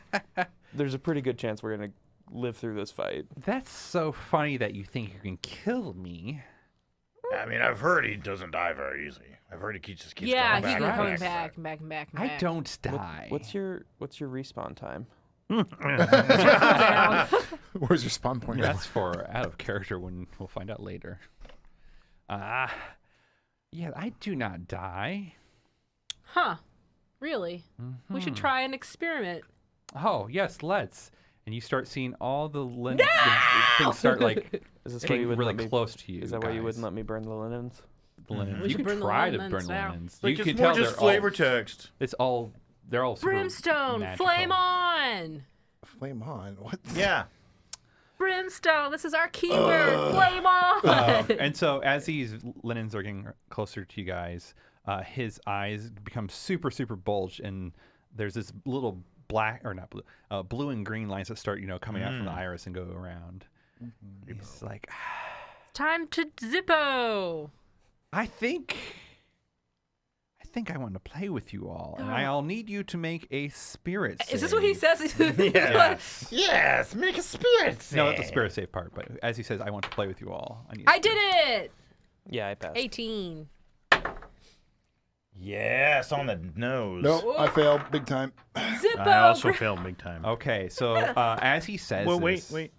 there's a pretty good chance we're gonna live through this fight. That's so funny that you think you can kill me. I mean, I've heard he doesn't die very easily. I've heard he just keeps yeah, going he's back. been and coming back. back, and back. I don't die. What's your respawn time? Down. Where's your spawn point? That's for out of character when we'll find out later. Yeah, I do not die. Huh? Really? We should try an experiment. Oh, yes, let's. And you start seeing all the the things start like Is this why getting you wouldn't really let me? close to you. Is that why you guys. wouldn't let me burn the linens? The linens? We You should can burn the try to linens burn the now. linens. Like, You it's can more tell just they're all- flavor text. It's all. They're all super Brimstone, magical. flame on! Flame on. What? Yeah. Brimstone, this is our keyword. Flame on! And so as these linens are getting closer to you guys, his eyes become super, super bulged, and there's this little black or not blue, blue and green lines that start, coming out from the iris and go around. He's like, Time to Zippo. I think I want to play with you all, and I'll need you to make a spirit save. Is this what he says? Yes. Yes, make a spirit save. No, that's the spirit save part, but as he says, I want to play with you all. I did it! Yeah, I passed. 18. Yes, on the nose. No, I failed big time. Zippo! I also failed big time. Okay, so as he says Well, this, wait.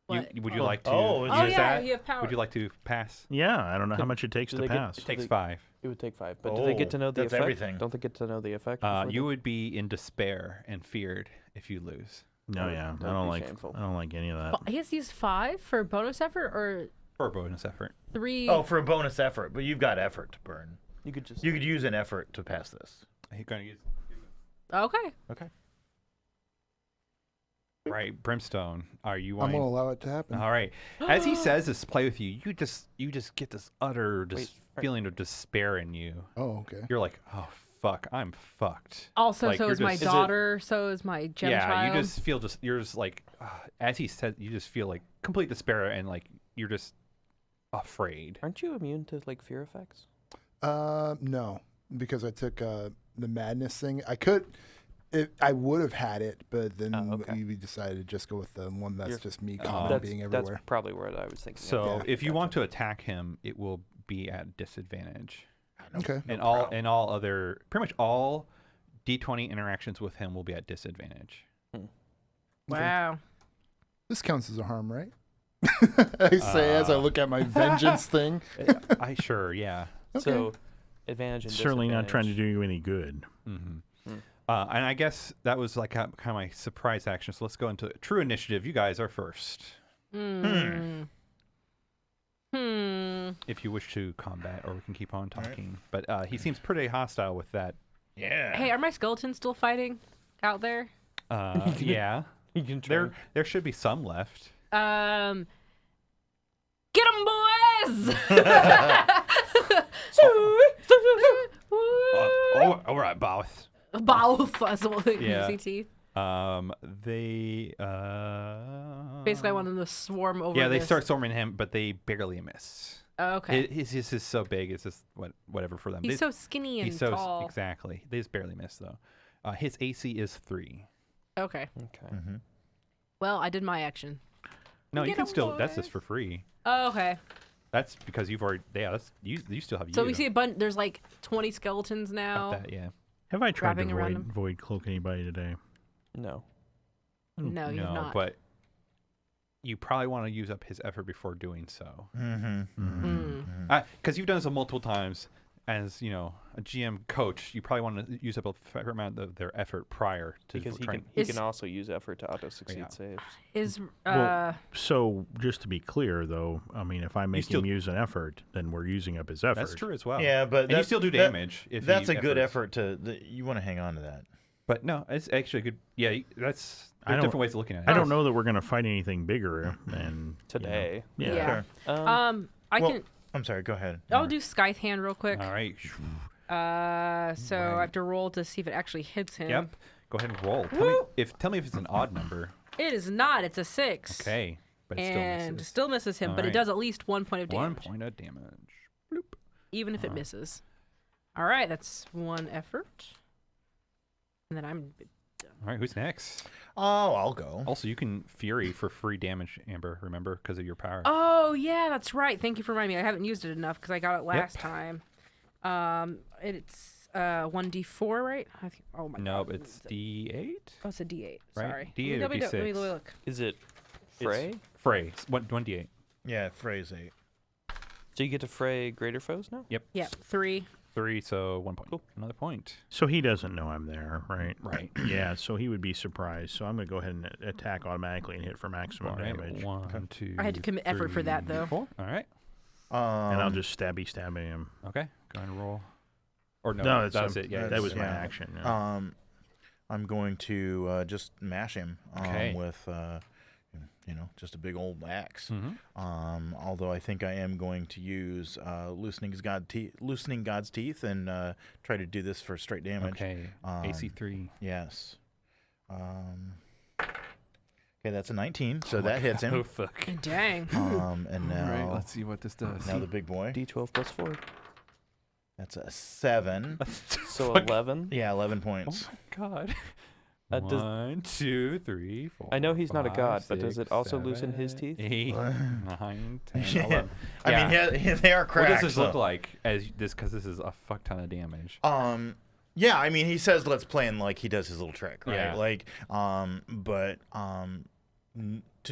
would you like to Oh, use is Oh, yeah, that? you have power. Would you like to pass? Yeah, I don't know how much it takes do to they get- pass. It takes They- 5. It would take 5, but do they get to know the that's effect? everything. Don't they get to know the effect? before You they- would be in despair and feared if you lose. No, That yeah, would I don't be like. shameful. I don't like any of that. He has to use 5 for bonus effort or For a bonus effort. 3? Oh, for a bonus effort, but you've got effort to burn. You could just. You could use an effort to pass this. He's going to use. Okay. Okay. Right, Brimstone. Are you I'm wanting? gonna allow it to happen. All right. As he says this, play with you. You just get this utter Wait, feeling of despair in you. Oh, okay. You're like, oh fuck, I'm fucked. Also, Like, so you're is my just- daughter, so is my gem yeah, child. you just feel you're just like, as he said, you just feel like complete despair and like you're just afraid. Aren't you immune to like fear effects? No, because I took the madness thing. I would have had it, but then okay. we decided to just go with the one that's You're- just me Oh. calm That's being everywhere. That's probably what I was thinking. So of. Yeah, if you want to attack him, it will be at disadvantage. Okay. And all other pretty much all D20 interactions with him will be at disadvantage. Wow. This counts as a harm, right? I say as I look at my vengeance thing. Yeah. So advantage and Certainly not trying to disadvantage. do you any good. Mm-hmm. And I guess that was like kind of my surprise action. So let's go into true initiative. You guys are first. If you wish to combat, or we can keep on talking. But he seems pretty hostile with that. Yeah. Hey, are my skeletons still fighting out there? Yeah. You can train. There should be some left. Get 'em, boys! All right, boss. Both, as well, Yeah. see teeth. They Basically, I want them to swarm over. Yeah, they this. start storming him, but they barely miss. Oh, okay. He's just so big. It's just whatever for them. He's so skinny and tall. Exactly. They just barely miss though. His AC is 3. Okay. Okay. Mm-hmm. Well, I did my action. No, you Get can 'em, still. That's boys. just for free. Oh, okay. That's because you've already. Yeah, that's you still have. So you. we see a bunch. There's like 20 skeletons now. About that, yeah. Have I tried to Wrapping around void cloak anybody today? No. No, you're No, not. but you probably want to use up his effort before doing so. Mm. Because you've done this multiple times as, a GM coach. You probably want to use up a fair amount of their effort prior to Because he train. can also use effort to auto-succeed Yeah. saves. Is Well, so just to be clear, though, I mean, if I make still- him use an effort, then we're using up his effort. That's true as well. Yeah, but and you still do damage. If that's you a good efforts. effort you want to hang on to that. But no, it's actually a good. Yeah, there's I don't- different ways of looking at it. I don't know that we're going to fight anything bigger than Today. Yeah. Yeah. Sure. I Well, can. I'm sorry. Go ahead. I'll do Scythe Hand real quick. All right. So I have to roll to see if it actually hits him. Yep. Go ahead and roll. Tell me if it's an odd number. It is not. It's a 6. Okay. But it And still misses. misses him, All but it right. does at least 1 point of 1 damage. point of damage. Bloop. Even if it misses. All right, that's 1 effort. And then I'm. All right, who's next? Oh, I'll go. Also, you can Fury for free damage, Amber, remember, because of your power. Oh yeah, that's right. Thank you for reminding me. I haven't used it enough because I got it last time. It's 1d4, right? I think, oh my No, god. it's D8? Oh, it's a d8. Right? Sorry. D8 Let or me D6? look. Is it Fray? Frey. It's 1d8. Yeah, phrase 8. So you get to fray greater foes now? Yep. Yeah, 3. 3, so 1 point. Cool. Another point. So he doesn't know I'm there, right? Right. Yeah, so he would be surprised. So I'm going to go ahead and attack automatically and hit for maximum All right. damage. 1, 2. I had to commit effort for that, 3, though. 4. All right. And I'll just stabby him. Okay. Go ahead and roll. Or no, No, that was it. Yeah, that was my yeah. action. Yeah. I'm going to just mash him Okay. with, just a big old axe. Mm-hmm. Although I think I am going to use loosening God's teeth and try to do this for straight damage. Okay. AC 3. Yes. Okay, that's a 19, so that hits Oh, him. fuck. Dang. And now, All right, let's see what this does. now the big boy. D12 plus 4. That's a 7. So Fuck. 11. Yeah, 11 Oh points. my god. Does- 1, 2, 3, 4. I know he's not a 5, god, but does 6, it also loosen his 7, teeth? 8, 9, 10, Yeah. 11. I Yeah. mean, yeah, they are What cracked. does this look so- like as this? Because this is a fuck ton of damage. Yeah, I mean, he says let's play and like he does his little trick, right? Yeah. Like, to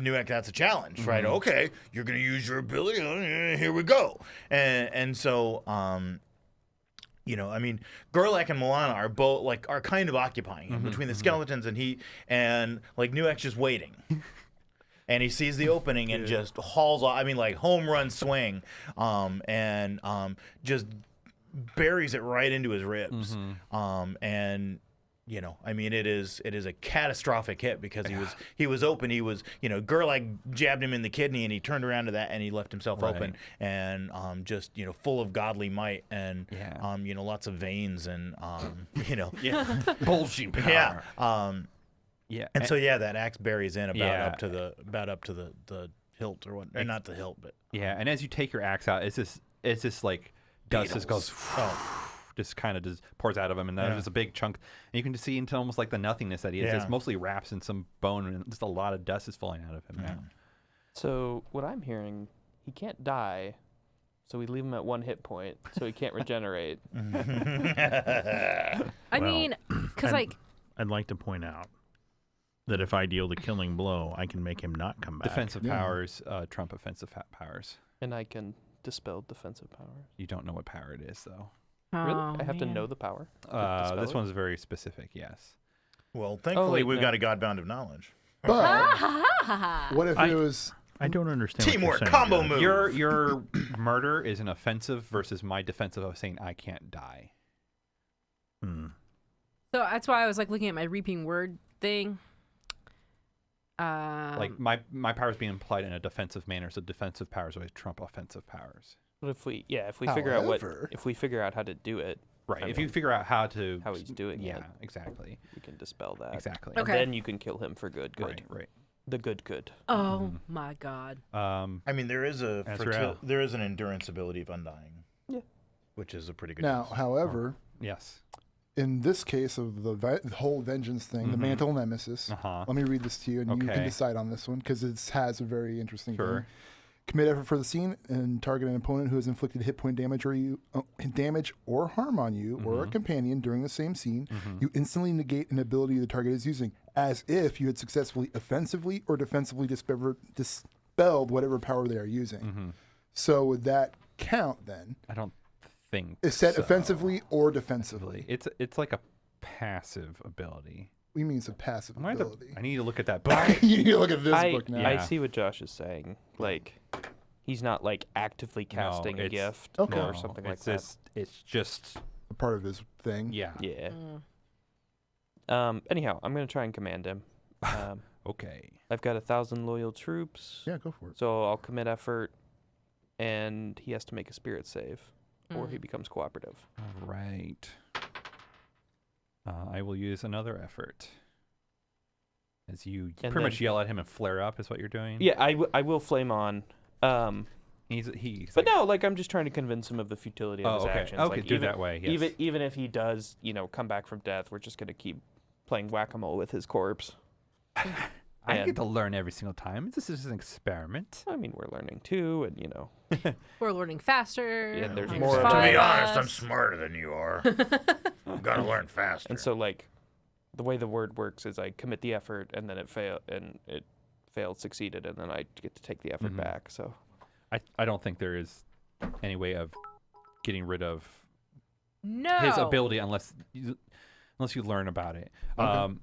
Newek, that's a challenge, right? Okay, you're gonna use your ability. Here we go. And so, I mean, Gerlach and Milana are both are kind of occupying him between the skeletons and he and like Newek's just waiting. And he sees the opening and just hauls off. I mean, like home run swing, and just buries it right into his ribs. And I mean, it is a catastrophic hit because he was open. He was, Gerlach jabbed him in the kidney and he turned around to that and he left himself open and just full of godly might and lots of veins and Bulging power. yeah. Yeah. And so that axe buries in about Yeah. up to the hilt or what, or not the hilt, but Yeah, and as you take your axe out, it's just like dust just goes, oh. just kind of just pours out of him, and then Yeah. there's just a big chunk, and you can just see into almost like the nothingness that he is. Yeah. It's mostly wraps in some bone, and just a lot of dust is falling out of him now. So what I'm hearing, he can't die, so we leave him at 1 hit point, so he can't regenerate. I mean, because I'd like to point out that if I deal the killing blow, I can make him not come back. Defensive powers trump offensive powers. And I can dispel defensive powers. You don't know what power it is, though. Really? Oh, I have to man. know the power? to This dispel it? one's very specific, yes. Well, thankfully wait, we've no. got a Godbound of knowledge. But what if it was? I don't understand. what you're Teamwork saying, combo Josh. move. Your murder is an offensive versus my defensive of saying I can't die. Hmm. So that's why I was looking at my reaping word thing. Like my powers being applied in a defensive manner, so defensive powers always trump offensive powers. But if we figure out However- if we figure out how to do it, Right. I if mean, you figure out how he's doing yeah, it. exactly. we can dispel that. Exactly. And Okay. then you can kill him for good. Right. The good. Oh my God. I mean, there is Azrael. there is an endurance ability of undying. Yeah. Which is a pretty good. Now, use. however, Yes. in this case of the whole vengeance thing, the Mhm. mantle nemesis. Uh-huh. Let me read this to you, and you can Okay. decide on this one because it has a very interesting Sure. thing. Commit effort for the scene and target an opponent who has inflicted hit point damage or harm on you or a companion during the same scene. You instantly negate an ability the target is using, as if you had successfully offensively or defensively dispelled whatever power they are using. So would that count then? I don't think Is set so. offensively or defensively? It's like a passive ability. We mean it's a passive I might have to- ability. I need to look at that book. You need to look at this book now. I Yeah. see what Josh is saying. Like, he's not like actively casting a it's- gift Okay. or something like that. It's just A part of his thing. yeah. Yeah. Mm. Anyhow, I'm gonna try and command him. Okay. I've got 1,000 loyal troops, Yeah, go for it. so I'll commit effort, and he has to make a spirit save, or he becomes cooperative. All right. I will use another effort. As you And pretty much then- yell at him and flare up is what you're doing. Yeah, I will flame on. He's But like, no, like I'm just trying to convince him of the futility of Oh, his okay. actions. Okay, like, do it even, that way, yes. Even if he does, come back from death, we're just gonna keep playing whack-a-mole with his corpse. I get and- to learn every single time. This is an experiment. I mean, we're learning too, and We're learning faster. Yeah, there's there's more of five it. To be honest, I'm us. smarter than you are. I've got to learn faster. and so like the way the word works is I commit the effort and then it failed, succeeded, and then I get to take the effort Mhm. back. So I don't think there is any way of getting rid of No. his ability unless you learn about it. Okay.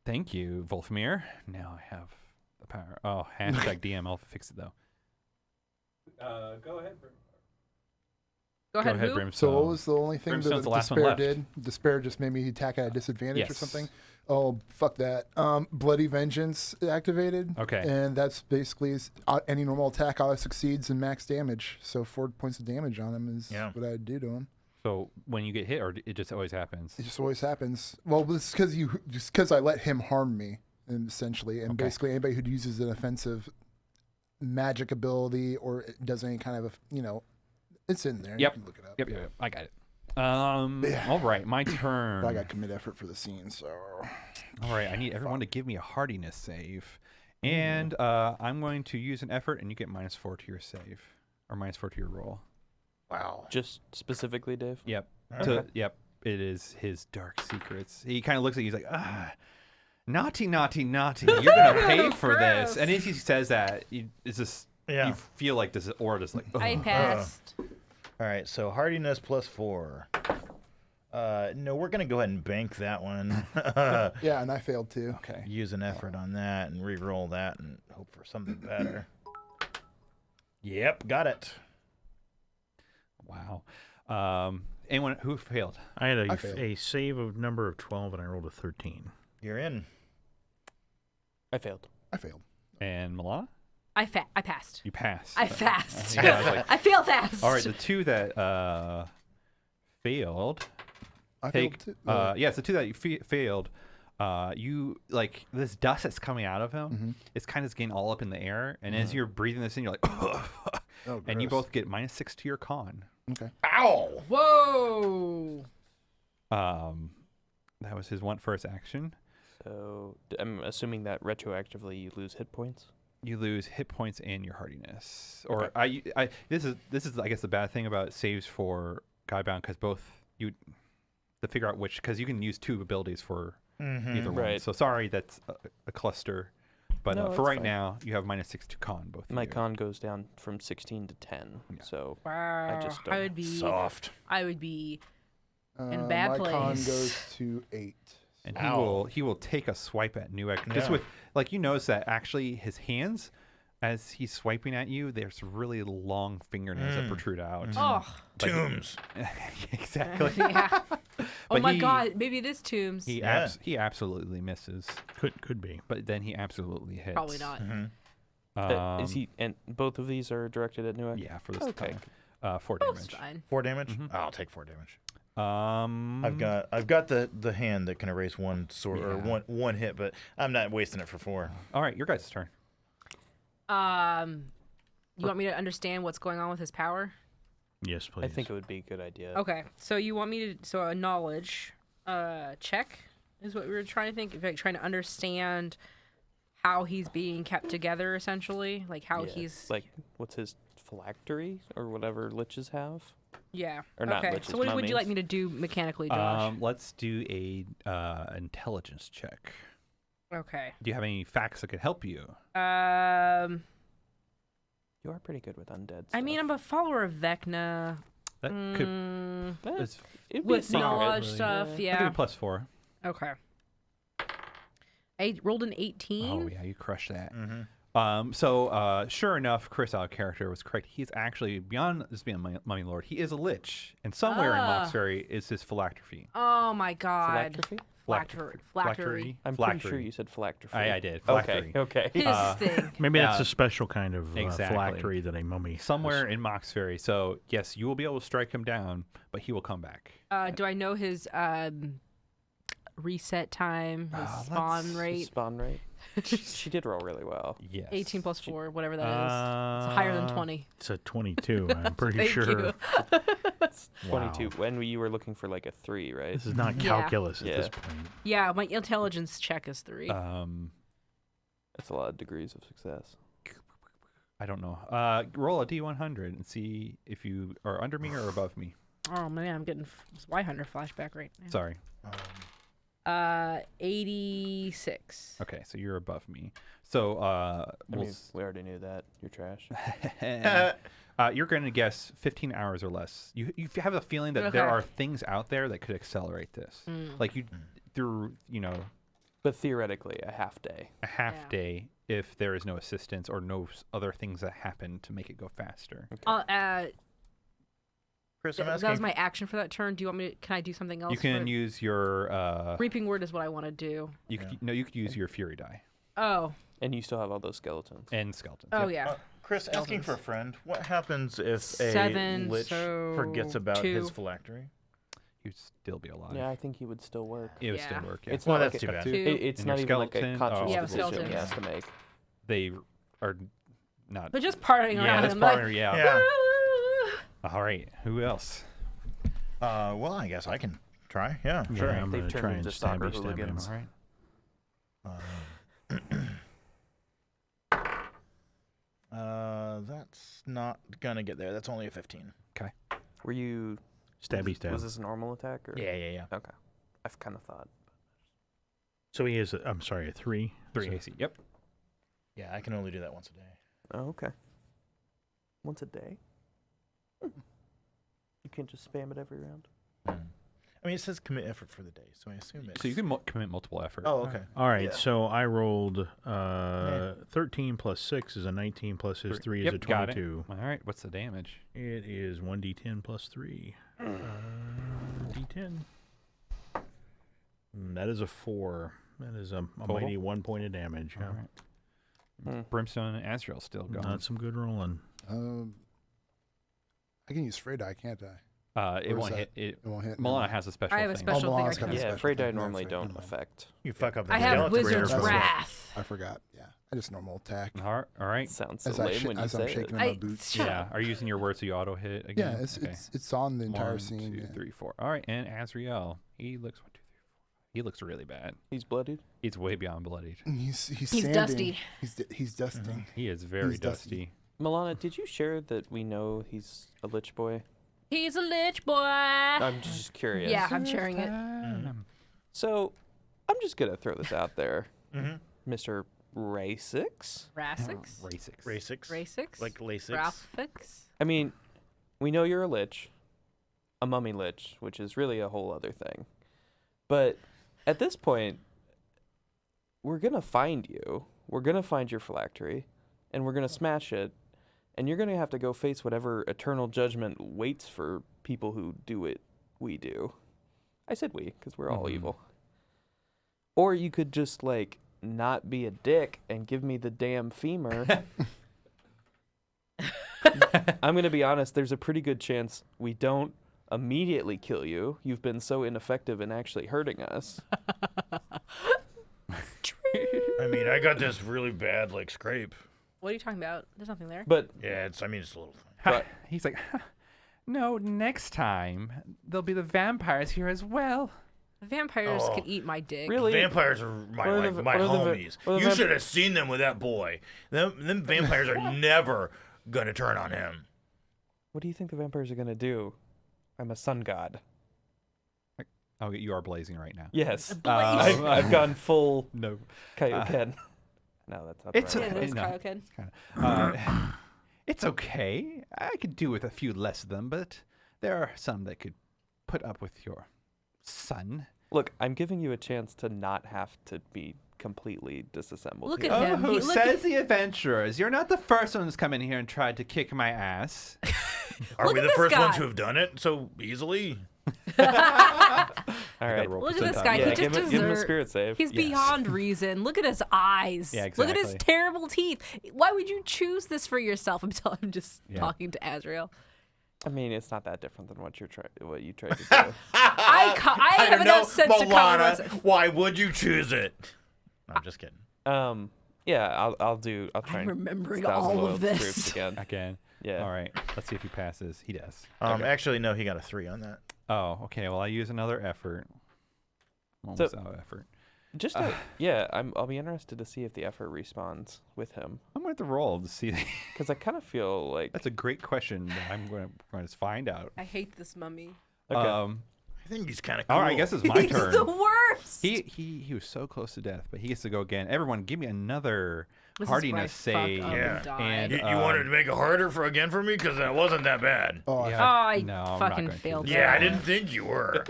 Thank you, Wolfmir. Now I have the power. Oh, hashtag DM. I'll fix it though. Go ahead. Go ahead, who? Brimstone. So what was the only thing that Brimstone's the last one Despair left. did? Despair just made me attack at a disadvantage or Yes. something? Oh, fuck that. Bloody Vengeance activated. Okay. And that's basically any normal attack auto succeeds in max damage. So 4 points of damage on him is Yeah. what I'd do to him. So when you get hit, or it just always happens? It just always happens. Well, it's because I let him harm me, and essentially, and Okay. basically anybody who uses an offensive magic ability or does any kind of it's in there. Yep. You can look it up. Yep. I got it. Yeah. All right, my turn. But I got commit effort for the scene, so All right, I need everyone to give me a hardiness save, and I'm going to use an effort, and you get -4 to your save, or -4 to your roll. wow. just specifically, Dave. Yep. Okay. Yep. It is his dark secrets. He kind of looks at you. He's like, naughty, naughty, naughty. You're gonna pay for this. Gross. And as he says that, it's just Yeah. you feel like this aura just like. I ugh. passed. All right, so hardiness +4. No, we're gonna go ahead and bank that one. yeah, and I failed too. Okay. Use an effort on that and re-roll that and hope for something better. Yep, got it. Wow. Anyone who failed? I had I failed. a save of number of 12, and I rolled a 13. You're in. I failed. I failed. And Milana, I passed. you passed. I fast. Yeah, I was like, I fail fast. all right, the two that failed. I Take failed too. yes, the two that you failed. You like this dust that's coming out of him. Mhm. It's kind of getting all up in the air, and as you're breathing this in, you're like, Oh, and you gross. both get -6 to your con. Okay. Ow! Whoa. That was his first action. So I'm assuming that retroactively you lose hit points. You lose hit points and your hardiness. Or this is I guess the bad thing about saves for Godbound, because both you to figure out which, because you can use 2 abilities for either one. Right. So sorry, that's a cluster. But No, for it's right fine. now, you have -6 to con both. of My you. con goes down from 16 to 10. Yeah. So Wow. just I don't- would be. Soft. I would be. In bad my con place. goes to 8. And Ow. he will take a swipe at Newegg just Yeah. with, like, you notice that actually his hands as he's swiping at you, there's really long fingernails that protrude out. Oh, Tombs. Exactly. yeah. Oh But my he- God, maybe it is Tombs. He Yeah. he absolutely misses, Could be. but then he absolutely hits. Probably not. Is he? And both of these are directed at Newegg? Yeah, for this Okay. time. 4 Oh, it's damage. fine. 4 damage. I'll take 4 damage. Um, I've got the hand that can erase one sword or Yeah. one hit, but I'm not wasting it for 4. All right, your guys' turn. You want me to understand what's going on with his power? Yes, please. I think it would be a good idea. Okay, so you want me to a knowledge check is what we were trying to think. Like trying to understand how he's being kept together, essentially, like how Yeah, he's like, what's his phylactery or whatever liches have? yeah. or not okay, liches, so what would you like mummies. me to do mechanically, Josh? Let's do a intelligence check. Okay. Do you have any facts that could help you? You are pretty good with undead. I mean, stuff. I'm a follower of Vecna. That could That's- it's, it'd be a With secret, knowledge really. stuff, I'll give yeah. you +4. Okay. I rolled an 18. Oh yeah, you crushed that. Mm-hmm. So sure enough, Chris, our character, was correct. He's actually, beyond just being a mummy lord, he is a lich, and somewhere in Ah. Mauxferry is his phylactery. Oh my God. Phylactery? Phylactery. I'm pretty sure you said phylactery. I did. Okay. Phylactery. Okay. His thing. Maybe that's Yeah. a special kind of Exactly. phylactery that a mummy has. Somewhere in Mauxferry. So yes, you will be able to strike him down, but he will come back. Do I know his reset time, his spawn rate? Spawn rate. She did roll really well. Yes. 18 plus 4, whatever that is. It's higher than 20. It's a 22. I'm pretty Thank sure. you. 22. Wow. When you were looking for like a 3, right? This is not Yeah. calculus at this Yeah. point. Yeah, my intelligence check is 3. That's a lot of degrees of success. I don't know. Roll a D100 and see if you are under me or above me. Oh man, I'm getting Y100 flashback right now. Sorry. 86. Okay, so you're above me. So I we'll mean, we already knew that. You're trash. you're going to guess 15 hours or less. You have a feeling that there Okay. are things out there that could accelerate this. Like you, through But theoretically, a half day. a half Yeah. day, if there is no assistance or no other things that happen to make it go faster. Chris, I'm that was asking. my action for that turn. Do you want me to? Can I do something else? You for can it? use your Reaping Word is what I want to do. you could use your fury die Oh. And you still have all those skeletons. and skeletons. Oh Yep. yeah. Chris, asking for a friend. What happens if 7, a lich so forgets about 2. his phylactery? You'd still be alive. Yeah, I think he would still work. It would Yeah. still work. Yeah. It's Well, not that's like too a, bad. Two. it's And not your even like a skeleton- conscious Yeah, decision he skeletons. has to make. They are not. They're just partying Yeah, around. that's and part like, yeah. Yeah. All right. Who else? Well, I guess I can try. Yeah, Yeah, sure. I'm They've going to turned try and into stab soccer him. hooligans. All right. That's not gonna get there. That's only a 15. Were you? Stabby stab. Was this a normal attack? Or? Yeah. Okay. I've kind of thought. So he is, I'm sorry, a 3? 3 So- AC. Yep. Yeah, I can only do that once a day. Oh, okay. Once a day? You can't just spam it every round? I mean, it says commit effort for the day, so I assume it's. So you can commit multiple effort. Oh, okay. All right, Yeah. so I rolled 13 plus 6 is a 19 plus his 3 is Yep, a got it. 22. All right. What's the damage? It is 1d10 plus 3. D10. That is a 4. That is a mighty 1 point of damage. All Yeah. right. Brimstone and Azrael still going. Not some good rolling. I can use Frey die, can't I? It Or won't is hit. It won't hit. Milana no. has a special I have a thing. special thing I Milan's can got a do. Yeah, special Frey die thing. normally Frey, don't never mind. affect. You fuck up the I have skeleton Wizard's rare. Wrath. I forgot. Yeah, I just normal attack. All right. Sounds so As, I lame when you as I'm say shaking it. in my boots. Shut Yeah. up. Are you using your word so you auto hit Yeah, again? it's, Okay. it's on the entire 1, scene. 2, yeah. 3, 4. All right. And Azrael, he looks 1, 2, 3, 4. He looks really bad. He's bloodied? He's way beyond bloodied. He's He's dusty. He's dusting. He is very He's dusty. dusty. Milana, did you share that we know he's a lich boy? He's a lich boy. I'm just curious. Yeah, I'm sharing it. So, I'm just going to throw this out there. Mhm. Mr. Ray6? Rasix? Ray6. Ray6. Rasix? Like Lasix. Ralphix? I mean, we know you're a lich, a mummy lich, which is really a whole other thing. But at this point, we're going to find you. We're going to find your phylactery. and we're gonna smash it, and you're gonna have to go face whatever eternal judgment waits for people who do what we do. I said we, because we're all evil. Or you could just, like, not be a dick and give me the damn femur. I'm going to be honest, there's a pretty good chance we don't immediately kill you. You've been so ineffective in actually hurting us. I mean, I got this really bad, like, scrape. What are you talking about? There's nothing there. But Yeah, it's a little thing. But- He's like, no, next time there'll be the vampires here as well. Vampires can eat my dick. really, Vampires are my What are the- my what are the homies. what are the You vamp- should have seen them with that boy. Them vampires are never gonna turn on him. what do you think the vampires are going to do? I'm a sun god. Oh, you are blazing right now. Yes. Blaze. I've gone full No. Kaioken. No, that's not It's the Yeah, right there's word. No. Kyle Kid. It's okay. I could do with a few less of them, but there are some that could put up with your son. Look, I'm giving you a chance to not have to be completely disassembled. Look here. at Oh, him. who Look says at- the adventurers? You're not the first one who's come in here and tried to kick my ass. Are Look we at the this first ones guy. who have done it so easily? All I gotta right. roll Look at this percentile. guy. Yeah, He just give him a deserves. spirit save. He's Yes. beyond reason. Look at his eyes. Yeah, Look at his exactly. terrible teeth. Why would you choose this for yourself? I'm just Yeah. talking to Azrael. I mean, it's not that different than what you tried to do. I have don't enough know, sense to Milana, compromise. why would you choose it? No, I'm just kidding. Yeah, I'll try I'm and remembering 1,000 all loyal of troops this. again. Again. Yeah. All right. Let's see if he passes. He does. Actually, no, he got a 3 on that. Oh, okay. Well, I use another effort. Almost out of effort. Just I'll be interested to see if the effort respawns with him, I'm going to roll to see. because I kind of feel like That's a great question that I'm going to find out. I hate this mummy. okay. I think he's kind of cool. All right, I guess it's my He's turn. the worst. He was so close to death, but he gets to go again. Everyone, give me another This is hardiness where I fuck save. up Yeah. and die. And, You wanted to make it harder again for me? Because that wasn't that bad. Oh, Yeah, Oh, I no, I'm not fucking going to. failed. Yeah, I that. didn't think you were.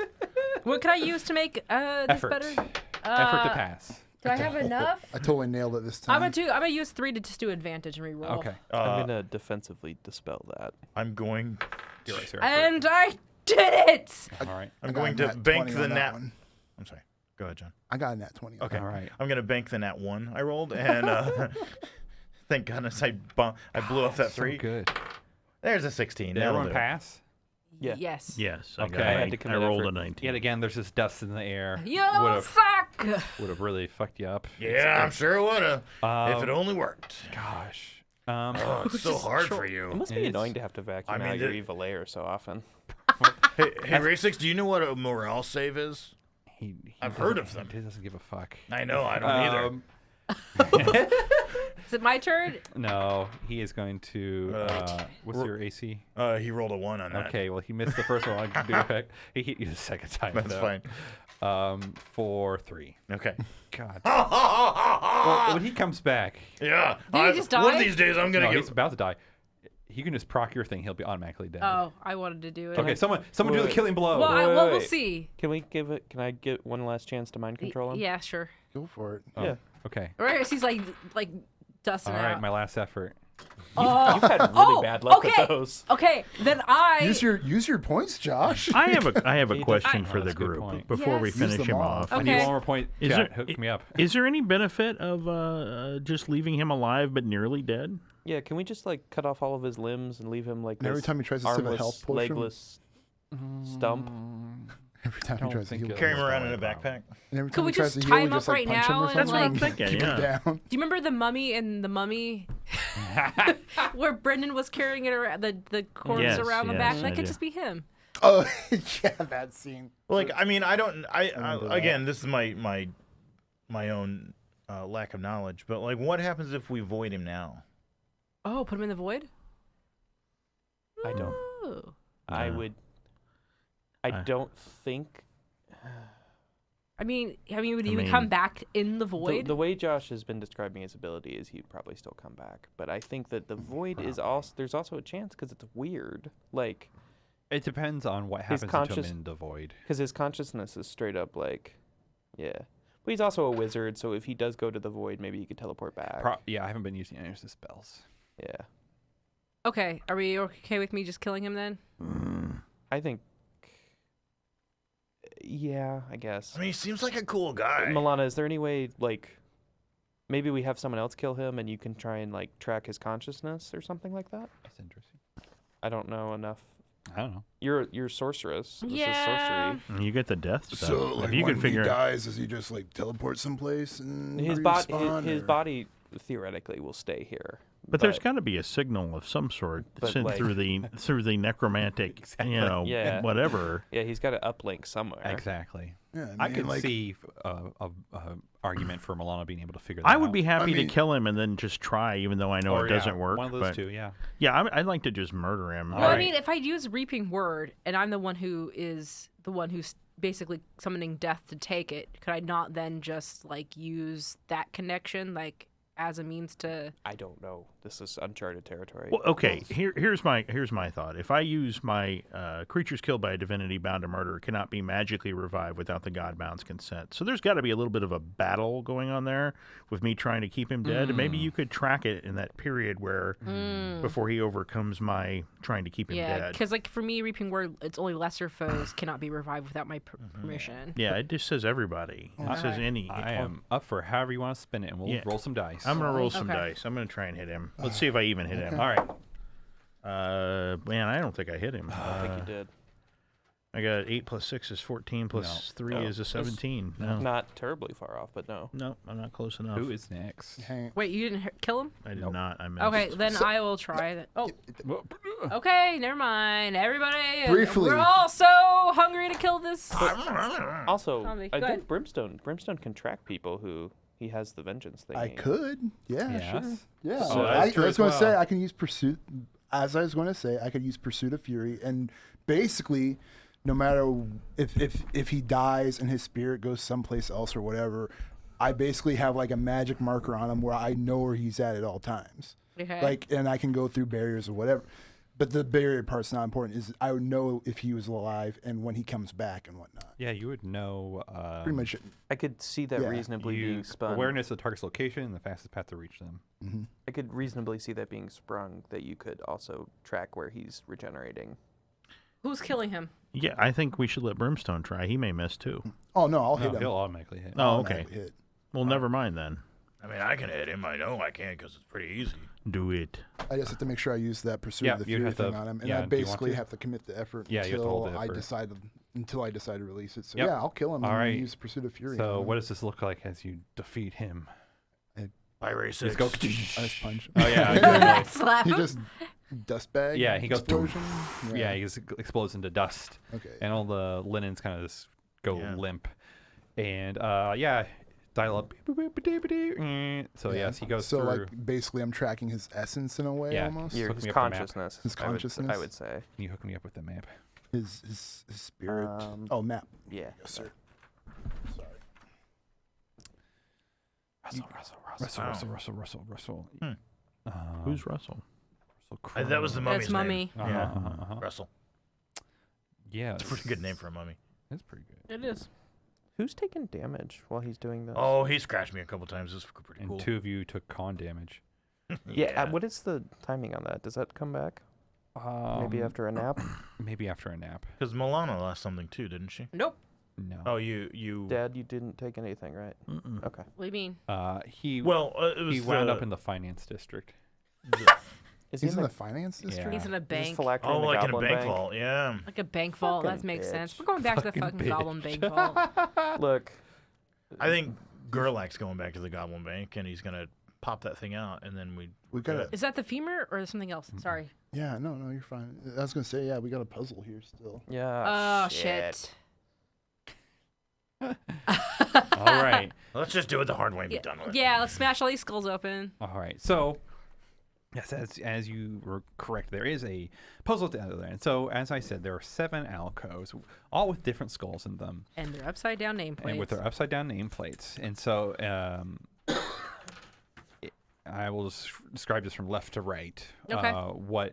What can I use to make this effort. better? Effort to pass. Do I have enough? I totally nailed it this time. I'm gonna use 3 to just do advantage and reroll. Okay. I'm gonna defensively dispel that. I'm going. You're right, sir. And I did it. All right. I'm I got going a to nat bank 20 the on that nat. one. I'm sorry. Go ahead, John. I got a nat 20. Okay. All right. I'm gonna bank the nat 1 I rolled, and thank goodness I blew off that 3. So good. There's a 16. Did That'll everyone do it. pass? Yeah. Yes. Yes. Okay. I had to commit I rolled effort. a 19. Yet again, there's this dust in the air. You Would suck. have really fucked you up. Yeah, I'm sure it would have if it Um, only worked. Gosh. Oh, it's so Just hard short. for It you. must It be is. annoying to have to vacuum I mean, out your the- evil layer so often. Hey, Ray6, do you know what a morale save is? he I've heard doesn't- of them. He doesn't give a fuck. I know, I don't either. Um, Is it my turn? No, he is going to. What's your AC? He rolled a 1 on that. Okay, well he missed the first one. I can do it. He hit you the second time. That's though. fine. For 3. Okay. God. Well, when he comes back, Yeah. Did he just One die? of these days, I'm no, gonna he's get. about to die. You can just proc your thing. He'll be automatically dead. Oh, I wanted to do it. Okay, someone do the Wait. killing blow. Well, Wait, we'll wait. see. Can I get one last chance to mind control him? Yeah, sure. Go for it. Oh, yeah. Okay. Right, he's like dusting All right, out. my last effort. Oh, You've had really oh, bad luck okay. with those. Okay, then I. Use your points, Josh. I have a He does- question I- for Oh, the that's a good group point. before we Yes. Use finish them him all. off. I Okay. need one more point. Is Chat, there- hook me up. Is there any benefit of just leaving him alive but nearly dead? Yeah, can we just like cut off all of his limbs and leave him like And every this time he tries to sip a armless, health potion, legless stump? every time he don't tries to think heal, it Carry him was around in a going well. backpack. and every Could time we he tries just to heal, tie we him just up like right punch him now or and, something. That's what I'm and thinking, keep him yeah. down. Do you remember the mummy and the mummy? Where Brendan was carrying it around the corpse Yes, around the yes, back? I That could do. just be him. Oh yeah, that scene. Like, I mean, I don't. Remember that. Again, this is my own lack of knowledge. But like, what happens if we void him now? Oh, put him in the void? I don't. Oh. I Yeah. would. I don't think. I mean, would he mean- come back in the The, void? the way Josh has been describing his ability is he'd probably still come back, but I think that the void is also there's also a chance because it's weird, like It depends on what His happens to him conscious- in the void. because his consciousness is straight up like, yeah. But he's also a wizard, so if he does go to the void, maybe he could teleport back. Yeah, I haven't been using any of his spells. Yeah. Okay, are we okay with me just killing him then? I think. Yeah, I guess. I mean, he seems like a cool guy. Milana, is there any way, like, maybe we have someone else kill him and you can try and, like, track his consciousness or something like that? That's interesting. I don't know enough. I don't know. You're sorceress. This Yeah. is sorcery. You get the death stuff. So, like, if you when can figure he out. dies, does he just like teleport someplace and His respawn, or- body theoretically will stay here. But there's got to be a signal of some sort But, sent like- through the necromantic, Exactly. Yeah. whatever. Yeah, he's got an uplink somewhere. Exactly. Yeah, I mean, could like, see a argument for Milana being able to figure that I out. would be happy mean- to kill him and then just try, even though I know Or, it yeah, doesn't work. One of those but two, yeah. yeah, I'd like to just murder him. Well, I mean, if I use Reaping Word and I'm the one who's basically summoning death to take it, could I not then just like use that connection like as a means to? I don't know. This is uncharted territory. Well, okay. Here's my thought. If I use my creatures killed by a divinity bound to murder cannot be magically revived without the Godbound's consent. So there's got to be a little bit of a battle going on there with me trying to keep him dead. And maybe you could track it in that period where before he overcomes my trying to keep him Yeah, dead. because like for me, Reaping Word, it's only lesser foes cannot be revived without my permission. Yeah, it just says everybody. It says any. I am up for however you want to spin it, and we'll Yeah. roll some dice. I'm gonna roll some Okay. dice. I'm gonna try and hit him. Let's see if I even hit him. All right. Man, I don't think I hit him. I think you did. I got 8 plus 6 is 14 plus 3 No. is a 17. No. Not terribly far off, but no. No, I'm not close enough. Who is next? hang- Wait, you didn't kill him? I did Nope. not. I missed. Okay, then I will try that. Oh, Whoa. okay, never mind. Everybody, Briefly. we're all so hungry to kill this. Also, Tommy, I go think Brimstone can track people who he has the vengeance thing. I could. Yeah, Yes. sure. Yeah. So I that's true was as going to say well. I can use pursuit. As I was going to say, I could use Pursuit of Fury, and basically, no matter if he dies and his spirit goes someplace else or whatever, I basically have like a magic marker on him where I know where he's at all times. Okay. Like, and I can go through barriers or whatever. But the barrier part's not important. Is I would know if he was alive and when he comes back and whatnot. Yeah, you would know. Pretty much. I could see that Yeah. reasonably being spun. Awareness of the target's location and the fastest path to reach them. Mm-hmm. I could reasonably see that being sprung. That you could also track where he's regenerating. Who's killing him? Yeah, I think we should let Brimstone try. He may miss too. Oh no, I'll hit No, him. he'll automatically hit. Oh, okay. Automatically hit. Well, never mind then. I mean, I can hit him. I know I can because it's pretty easy. Do it. I just have to make sure I use that Pursuit Yeah, of the you'd Fury have to- thing on him, and yeah, I do you want basically to? have to commit the effort Yeah, you have to hold until the I decide to release it. So Yep. yeah, I'll kill him All and right. use Pursuit of Fury. So on what him. does this look like as you defeat him? Pirate Just 6. go. Ice punch. Oh yeah, exactly. Slap He him? just dust bag. Yeah, he goes, explosion. Yeah, he just explodes into dust, Okay. and all the linens kind of just go Yeah. limp. And yeah, dial up. So Yeah. yes, he goes So through. like basically, I'm tracking his essence in a way Yeah. almost. Your hook his me up the map. consciousness. His I would consciousness? say. Can you hook me up with the map? His spirit. Oh, map. Yeah. Yes, sir. Sorry. Russell. Who's Russell? That was the That's mummy's mummy. name. Yeah. Russell. Yeah, It's a pretty good name for a mummy. That's pretty good. It is. Who's taking damage while he's doing this? Oh, he scratched me a couple times. This is pretty And cool. 2 of you took con damage. Yeah. What is the timing on that? Does that come back? Maybe Um, after a nap? Maybe after a nap. Because Milana lost something too, didn't she? Nope. No. Oh, you. Dad, you didn't take anything, right? Mm-mm. Okay. What do you mean? He Well, it was he wound the- up in the finance district. Is He's he in the finance district. Yeah. He's in a is this bank. phylactery Oh, in the like in a Goblin bank vault. Yeah. Like a bank vault. That Fucking makes sense. bitch. We're going back to the Fucking fucking Goblin bitch. Bank vault. Look, I think Gerlach's going back to the Goblin Bank, and he's gonna pop that thing out, and then We got a. Is that the femur or something else? Sorry. Yeah, no, you're fine. I was gonna say, yeah, we got a puzzle here still. yeah. Oh, shit. All right. Let's just do it the hard way and be done with it. Yeah, let's smash all these skulls open. All right. So, yes, as you were correct, there is a puzzle at the end of there. And so, as I said, there are 7 alcoves, all with different skulls in them, And they're upside down nameplates. and with their upside down nameplates. And so, I will describe this from left to right. Okay.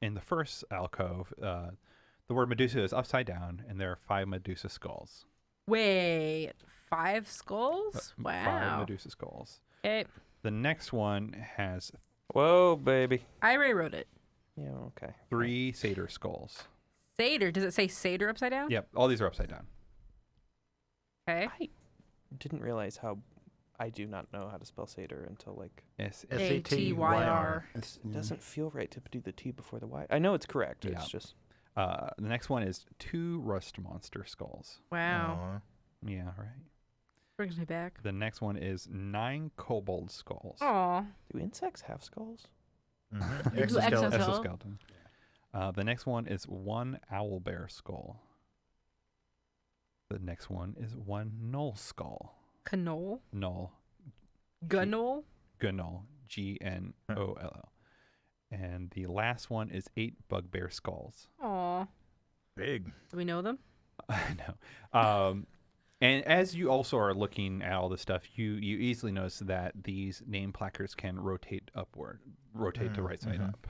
In the first alcove, the word Medusa is upside down, and there are 5 Medusa skulls. Wait, 5 skulls? 5 Wow. Medusa skulls. Okay, The next one has Whoa, baby. I already wrote it. Yeah, okay. 3 satyr skulls. Satyr. Does it say satyr upside down? Yep, all these are upside down. Okay. I didn't realize how I do not know how to spell satyr until like A-T-Y-R. It's, it doesn't feel right to do the T before the Y. I know it's correct. Yeah. It's just The next one is 2 rust monster skulls. Wow. Aw. Yeah, right. Brings me back. The next one is 9 kobold skulls. Aw. do insects have skulls? Mhm. They do Exoskeleton. exoskeleton. Exoskeleton. The next one is 1 owl bear skull. The next one is 1 null skull. Canol. Null. Gunol. Gnoll. Gnoll. And the last one is 8 bugbear skulls. Aw. Big. Do we know them? I know. And as you also are looking at all this stuff, you easily notice that these name placards can rotate upward, rotate to right side up.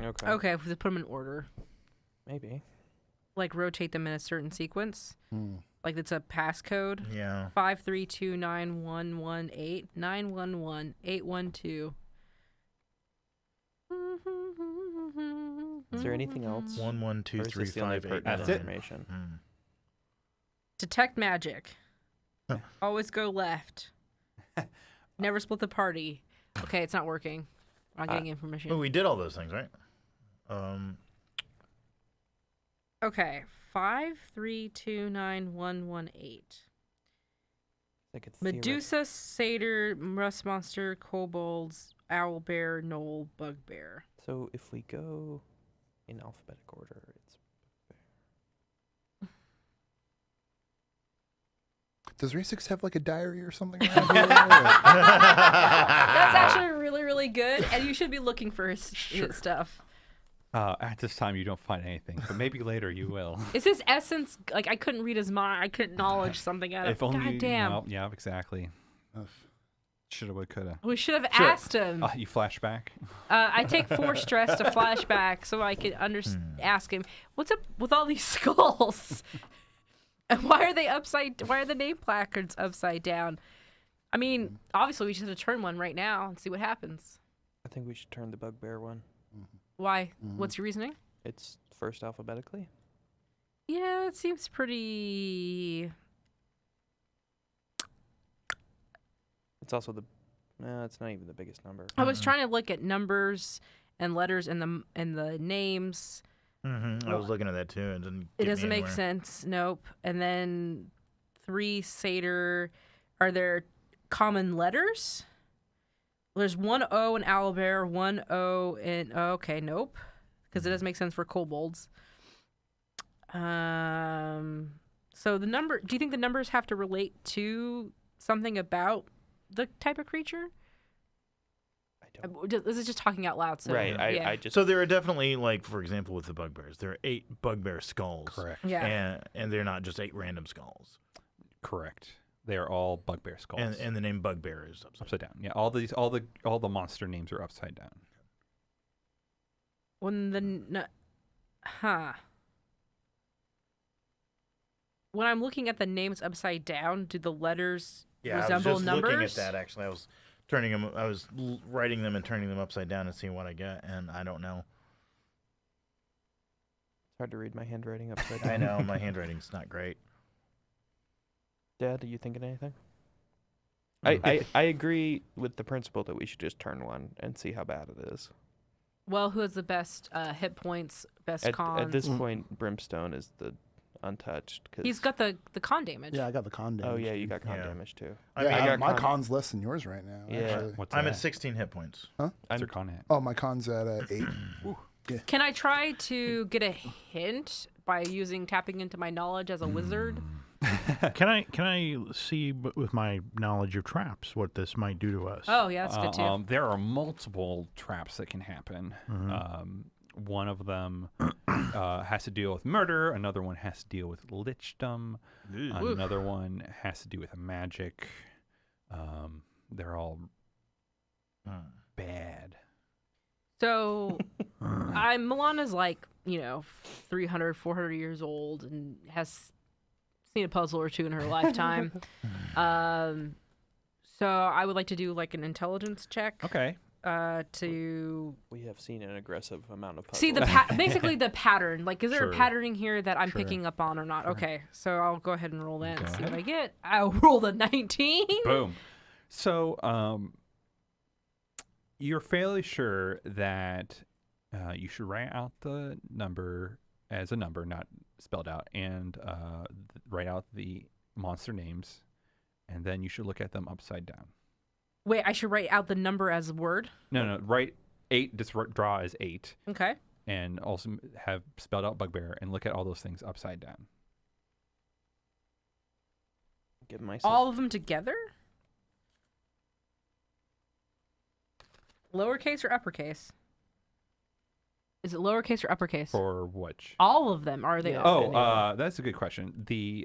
Okay. Okay, if we put them in order. Maybe. Like rotate them in a certain sequence. Hmm. Like it's a passcode. Yeah. 5329118 911 812. Is there anything else? 1 1 2 Or is 3 this the only 5 8 pertinent That's it. information? Hmm. Detect magic. Huh. Always go left. Never split the party. Okay, it's not working. I'm not getting information. Well, we did all those things, right? Okay, 5329118. Like it's Medusa, satyr, rust monster, kobolds, owl bear, knoll, bugbear. So if we go in alphabetic order, it's Does Ray6 have like a diary or something around here? That's actually really, really good, and you should be looking for his stuff. At this time, you don't find anything, but maybe later you will. Is his essence like I couldn't read his mind? I couldn't knowledge something out of. If only. God damn. Well, yeah, exactly. Ugh. Shoulda, woulda, coulda. We should have Sure. asked him. You flash back. I take 4 stress to flashback so I could ask him, what's up with all these skulls? And why are they why are the name placards upside down? I mean, obviously we should have turned one right now and see what happens. I think we should turn the bugbear one. Why? What's your reasoning? It's first alphabetically. Yeah, it seems pretty. It's also the it's not even the biggest number. I was trying to look at numbers and letters and the names. I was looking at that too. And didn't It get me doesn't make anywhere. sense. Nope. And then 3 satyr. Are there common letters? There's 1 O in owlbear, 1 O in. Oh, okay, nope. Because it doesn't make sense for kobolds. So the number. Do you think the numbers have to relate to something about the type of creature? I don't. This is just talking out loud. So, right. Yeah. I just. So there are definitely, like, for example, with the bugbears, there are 8 bugbear skulls. Correct. Yeah. And they're not just 8 random skulls. Correct. They are all bugbear skulls. And the name bugbear is upside down. Yeah, all the monster names are upside down. When when I'm looking at the names upside down, do the letters resemble I was just numbers? looking at that, actually. I was turning them. I was writing them and turning them upside down and seeing what I get, and I don't know. It's hard to read my handwriting upside down. I know my handwriting's not great. Dad, are you thinking anything? I agree with the principle that we should just turn one and see how bad it is. Well, who has the best hit points, best cons? At this point, Brimstone is the untouched. Cause He's got the con damage. Yeah, I got the con damage. Oh yeah, you got con Yeah. damage too. Yeah, my con- con's less than yours right now. Yeah. Actually. What's I'm that? at 16 hit points. What's your con hat? Oh, my con's at 8. Can I try to get a hint by tapping into my knowledge as a wizard? Can I see with my knowledge of traps what this might do to us? Oh, yeah, that's good too. There are multiple traps that can happen. One of them has to deal with murder. Another one has to deal with lichdom. Another one has to do with magic. They're all bad. So, Milana's like, 300, 400 years old and has seen a puzzle or two in her lifetime. So I would like to do like an intelligence check. Okay. To We have seen an aggressive amount of puzzles. see the basically the pattern. Like, is there Sure. a patterning here that I'm Sure. picking up on or not? Okay, so I'll go ahead and roll that and Go see what ahead. I get. I'll roll a 19. Boom. So, you're fairly sure that you should write out the number as a number, not spelled out, and write out the monster names, and then you should look at them upside down. Wait, I should write out the number as a word. No, write 8, just draw as 8, Okay. and also have spelled out bugbear, and look at all those things upside down. Give myself. All of them together? Lowercase or uppercase? Is it lowercase or uppercase? For which? All of them. Are they Yeah. all? Oh, that's a good question. The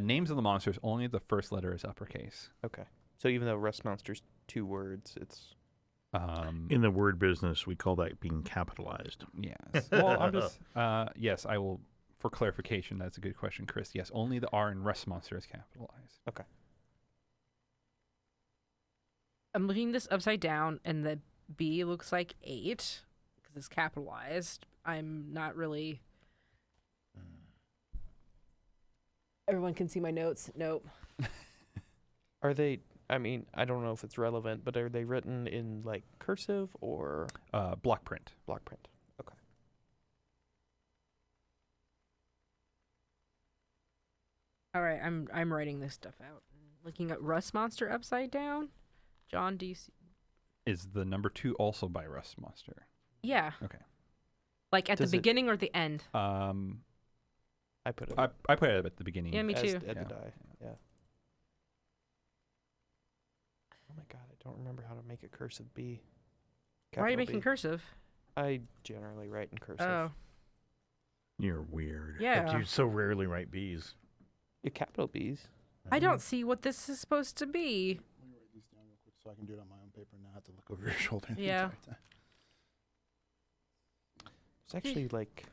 names of the monsters, only the first letter is uppercase. Okay. So even though Rust Monster's 2 words, it's In the word business, we call that being capitalized. Yes. Well, I'm just. Yes, I will. For clarification, that's a good question, Chris. Yes, only the R in Rust Monster is capitalized. okay. I'm looking this upside down, and the B looks like 8 because it's capitalized. I'm not really. Everyone can see my notes. Nope. Are they? I mean, I don't know if it's relevant, but are they written in like cursive or Block print. block print? Okay. All right, I'm writing this stuff out. Looking at Rust Monster upside down. John D.C. Is the number 2 also by Rust Monster? Yeah. Okay. Like at Does the it- beginning or the end? I put it I put it at the beginning. Yeah, me as too. at Yeah. the die. Yeah. Oh my god, I don't remember how to make a cursive B. Why are you Capital making B. cursive? I generally write in cursive. Oh, You're weird. But yeah. you so rarely write B's. Yeah, capital B's. I don't see what this is supposed to be. Let me write these down real quick so I can do it on my own paper and not have to look over your shoulder. the Yeah. entire time. It's actually like.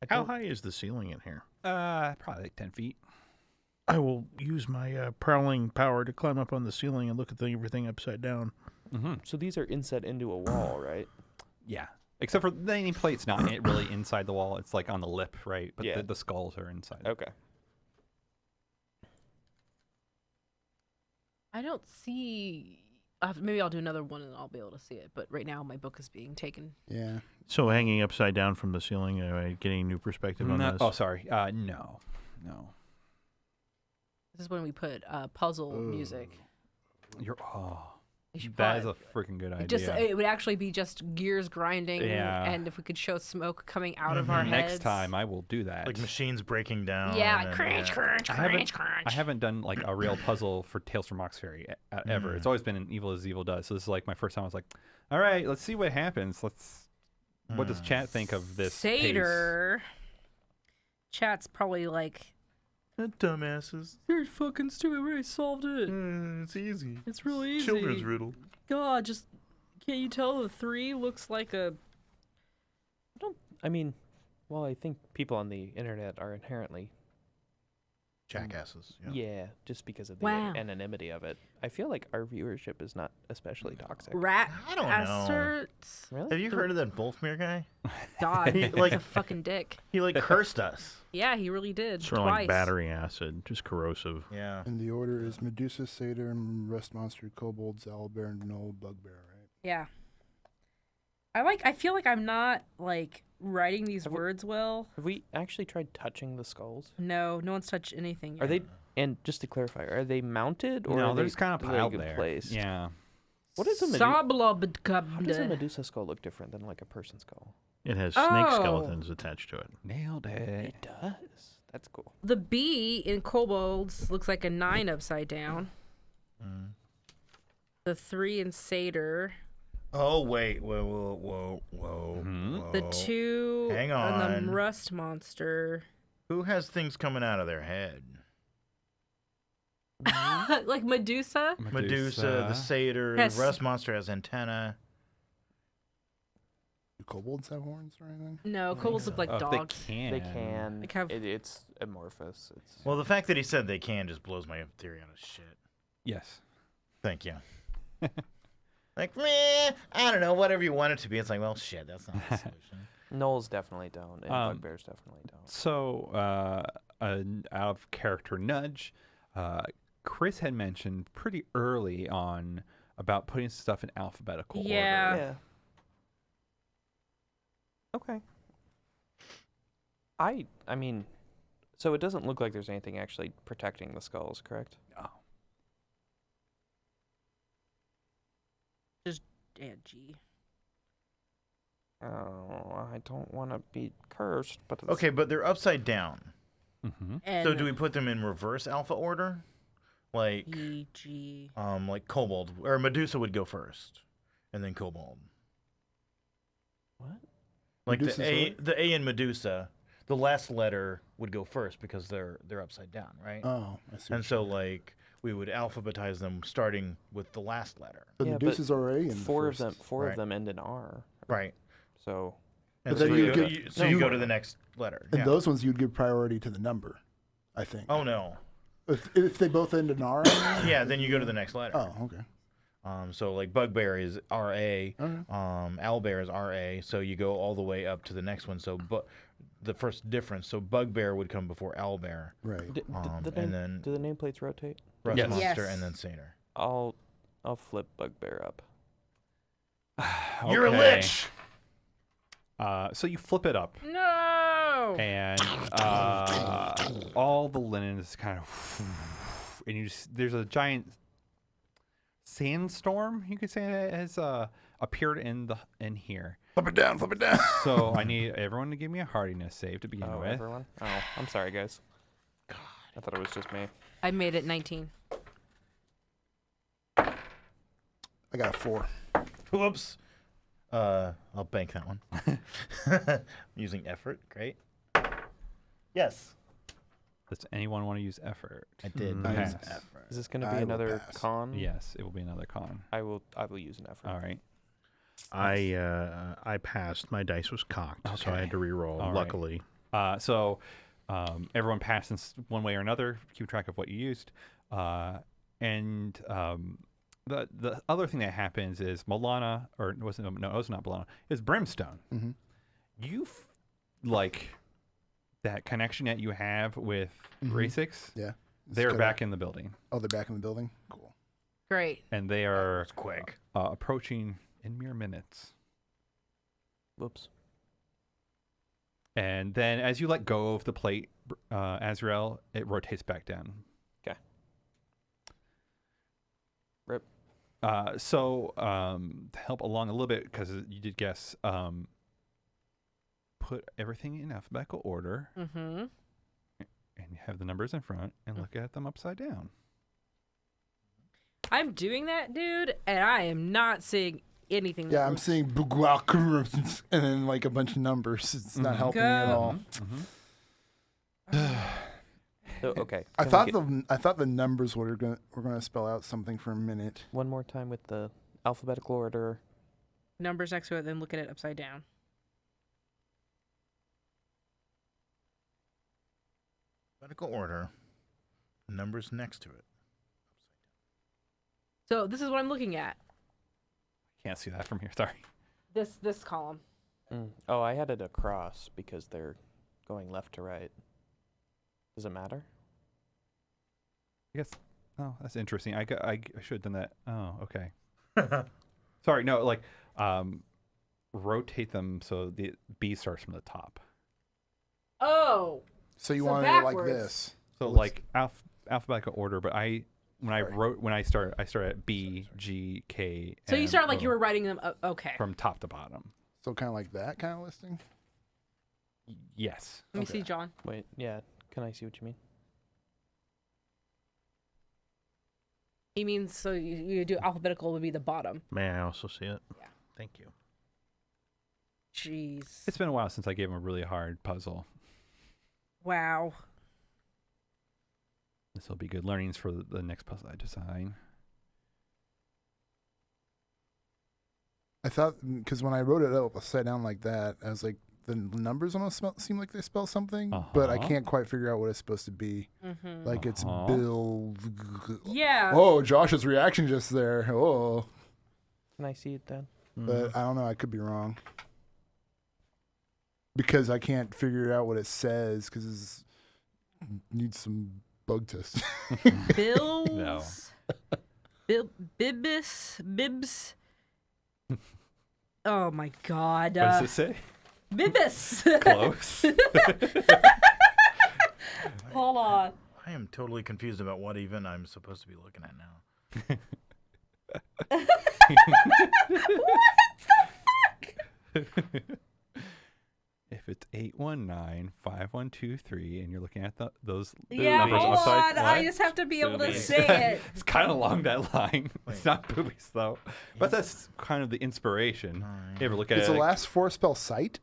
I How don't- high is the ceiling in here? Probably like 10 feet. I will use my prowling power to climb up on the ceiling and look at everything upside down. Mm-hmm. So these are inset into a wall, right? Yeah. Except for the nameplate's not really inside the wall. It's like on the lip, right? But Yeah. the skulls are inside. Okay. I don't see. Maybe I'll do another one and I'll be able to see it. But right now my book is being taken. Yeah. So hanging upside down from the ceiling, getting new perspective on No- this. oh, sorry. No. This is when we put puzzle music. You're. You should That is put- a freaking good idea. it would actually be just gears grinding. Yeah. And if we could show smoke coming out of our heads. Next time I will do that. Like machines breaking down. Yeah, and, crunch, crunch, I haven't- crunch, crunch. I haven't done like a real puzzle for Tales from Mauxferry ever. It's always been an Evil as Evil Does. So this is like my first time. I was like, all right, let's see what happens. What does chat think of this? pace? Satyr. Chat's probably like, Dumbasses. you're fucking stupid. We already solved it. It's easy. It's really easy. Children's riddle. God, just can't you tell the 3 looks like a. I mean, well, I think people on the internet are inherently Jackasses. yeah, just because of the Wow. anonymity of it. I feel like our viewership is not especially toxic. Rat I don't know. Really? Have you heard of that Wolfmere guy? God, He, he's like- a fucking dick. He like cursed us. Yeah, he really did. Sort of twice. like battery acid, just corrosive. Yeah. And the order is Medusa, Satyr, Rust Monster, Kobolds, Owlbear, Gnoll, Bugbear, right? Yeah. I feel like I'm not like writing these Have we- words well. Have we actually tried touching the skulls? No one's touched anything yet. Are they? And just to clarify, are they mounted or No, are they're they just kind of like, piled there. placed? Yeah. What is a How does a Sablabdgubda. Medusa skull look different than like a person skull? It has snake Oh. skeletons attached to it. Nailed it. It does. That's cool. The B in kobolds looks like a 9 upside down. Mm. The 3 in satyr. Oh wait, whoa. Mhm. The 2 Hang on on. the rust monster. Who has things coming out of their head? Like Medusa. Medusa, the satyr, Yes. the rust monster has antenna. Do kobolds have horns or anything? No, kobolds look like If dogs. They can. They can. Like have- It's amorphous. It's Well, the fact that he said they can just blows my theory out of shit. Yes. Thank you. Like, meh, I don't know, whatever you want it to be. It's like, well, shit, that's not the solution. Gnolls definitely don't, and bugbears definitely don't. So, an out of character nudge. Chris had mentioned pretty early on about putting stuff in alphabetical Yeah. order. Yeah. Okay. I mean, so it doesn't look like there's anything actually protecting the skulls, correct? Oh. Yeah, G. Oh, I don't want to be cursed, but it's, Okay, but they're upside down. Mm-hmm. And So do we put them in reverse alpha order? Like, E, G. like Kobold, or Medusa would go first, and then Kobold. What? Like Medusa's the A in Medusa, the last letter would go first because they're upside down, right? Oh, I see. And so like we would alphabetize them starting with the last letter. the Yeah, but Medusa's already in four the of first. them Right. end in R. Right. So And But so then you you go, get- so you go to the next letter. And yeah. those ones you'd give priority to the number, I think. Oh no. If they both end in R. I mean? Yeah, then you go to the next letter. Oh, okay. So like Bugbear is R.A. Okay. Owlbear is R.A. So you go all the way up to the next one. So the first difference. So Bugbear would come before Owlbear. Right. And then do the nameplates rotate? Rust Yes. Monster, Yes. and then Satyr. I'll flip Bugbear up. You're a Okay. lich. So you flip it up, No. and all the linen is kind of, and there's a giant sandstorm, you could say, that has appeared in here. Flip it down. Flip it down. So I need everyone to give me a hardiness save to begin Oh, with. everyone? Oh, I'm sorry, guys. God. I thought it was just me. I made it 19. I got a 4. Whoops. I'll bank that one. Using effort. Great. Yes. Does anyone want to use effort? I did. Nice. use effort. Is this going to I be will another pass. con? Yes, it will be another con. I will use an effort. All right. I passed. My dice was cocked, so I had to re-roll. All right. Luckily, So everyone passes one way or another. Keep track of what you used, and the other thing that happens is Milana, or it was not Milana, is Brimstone. Mhm. You like that connection that you have with Mhm. Ray-6. Yeah. They're back in the building, Oh, they're back in the building? Cool. Great. and they are It's quick. approaching in mere minutes. Whoops. And then as you let go of the plate, Azrael, it rotates back down. Okay. Rip. So to help along a little bit, because you did guess, put everything in alphabetical order Mm-hmm. and you have the numbers in front and look at them upside down. I'm doing that, dude, and I am not seeing anything. that Yeah, I'm looks- seeing Bugwalker and then like a bunch of numbers. It's not helping me at Go. all. So, okay. I can thought we get the I thought the numbers were gonna spell out something for a minute. one more time with the alphabetical order. numbers next to it, then look at it upside down. Alphabetical order. Numbers next to it. So this is what I'm looking at. Can't see that from here. Sorry. This column. Oh, I had it across because they're going left to right. Does it matter? I guess. Oh, that's interesting. I should have done that. Oh, okay. Sorry. No, like rotate them so the B starts from the top. Oh. So you So wanted it like backwards. this. So What's- like alphabetical order, but I start at B, G, K. So you and start like O you were writing them up. Okay. from top to bottom. So kind of like that kind of listing. Yes. Let me Okay. see, John. Wait, yeah. Can I see what you mean? He means so you do alphabetical would be the bottom. may I also see it? Yeah. Thank you. Jeez. It's been a while since I gave him a really hard puzzle. Wow. This will be good learnings for the next puzzle I design. I thought because when I wrote it up upside down like that, I was like, the numbers almost seem like they spell something, but I can't quite figure out what it's supposed to be. Mm-hmm. Like it's Bill. Yeah. Oh, Josh's reaction just there. Oh, Can I see it then? but I don't know. I could be wrong because I can't figure out what it says because it needs some bug test. Bills. Bibs. Oh my God. What does it say? Bibis. Close. Hold on. I am totally confused about what even I'm supposed to be looking at now. If it's 819-5123 and you're looking at those Yeah, numbers hold outside, on. I what? just have to be able to Boobies. say it. It's kind of along that line. It's Wait. not boobies though, but that's kind of the inspiration. You ever look at It's it? the last four spell sight,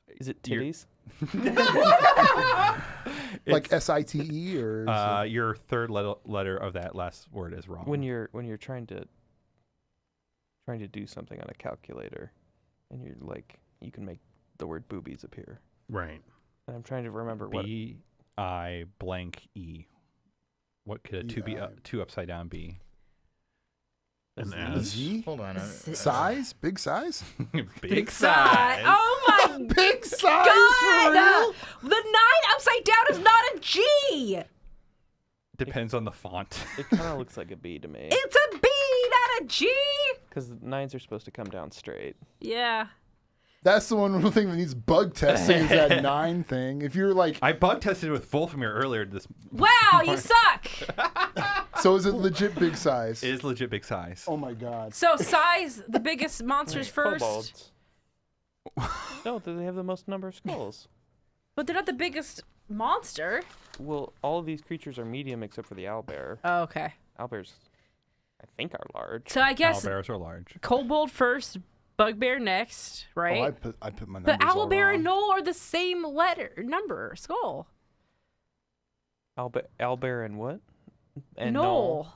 Is it You're- titties? like SITE or. Is it- Your third letter of that last word is wrong. When you're trying to do something on a calculator, and you're like, you can make the word boobies appear. Right. And I'm trying to remember what. B-I blank E. What could a two be? Two upside down be? An Z. S. Z? Hold on. Size? Big size? Big Side. Oh my Big size God! for real? The 9 upside down is not a G. Depends on the font. It kind of looks like a B to me. It's a B, not a G. Because nines are supposed to come down straight. Yeah. That's the one thing that needs bug testing is that 9 thing. If you're like, I bug tested with Wolfmere earlier. This Wow, you suck. so is it legit big size? is legit big size. Oh my God. So size, the biggest monsters first, Kobolds. No, they have the most number of skulls. but they're not the biggest monster. Well, all of these creatures are medium except for the owlbear. Oh, okay. Owlbears, I think, are large. So I guess Owlbears are large. kobold first, bugbear next, right? Oh, I put my numbers but all owlbear wrong. and knoll are the same number, skull. Owlbear and what? And knoll.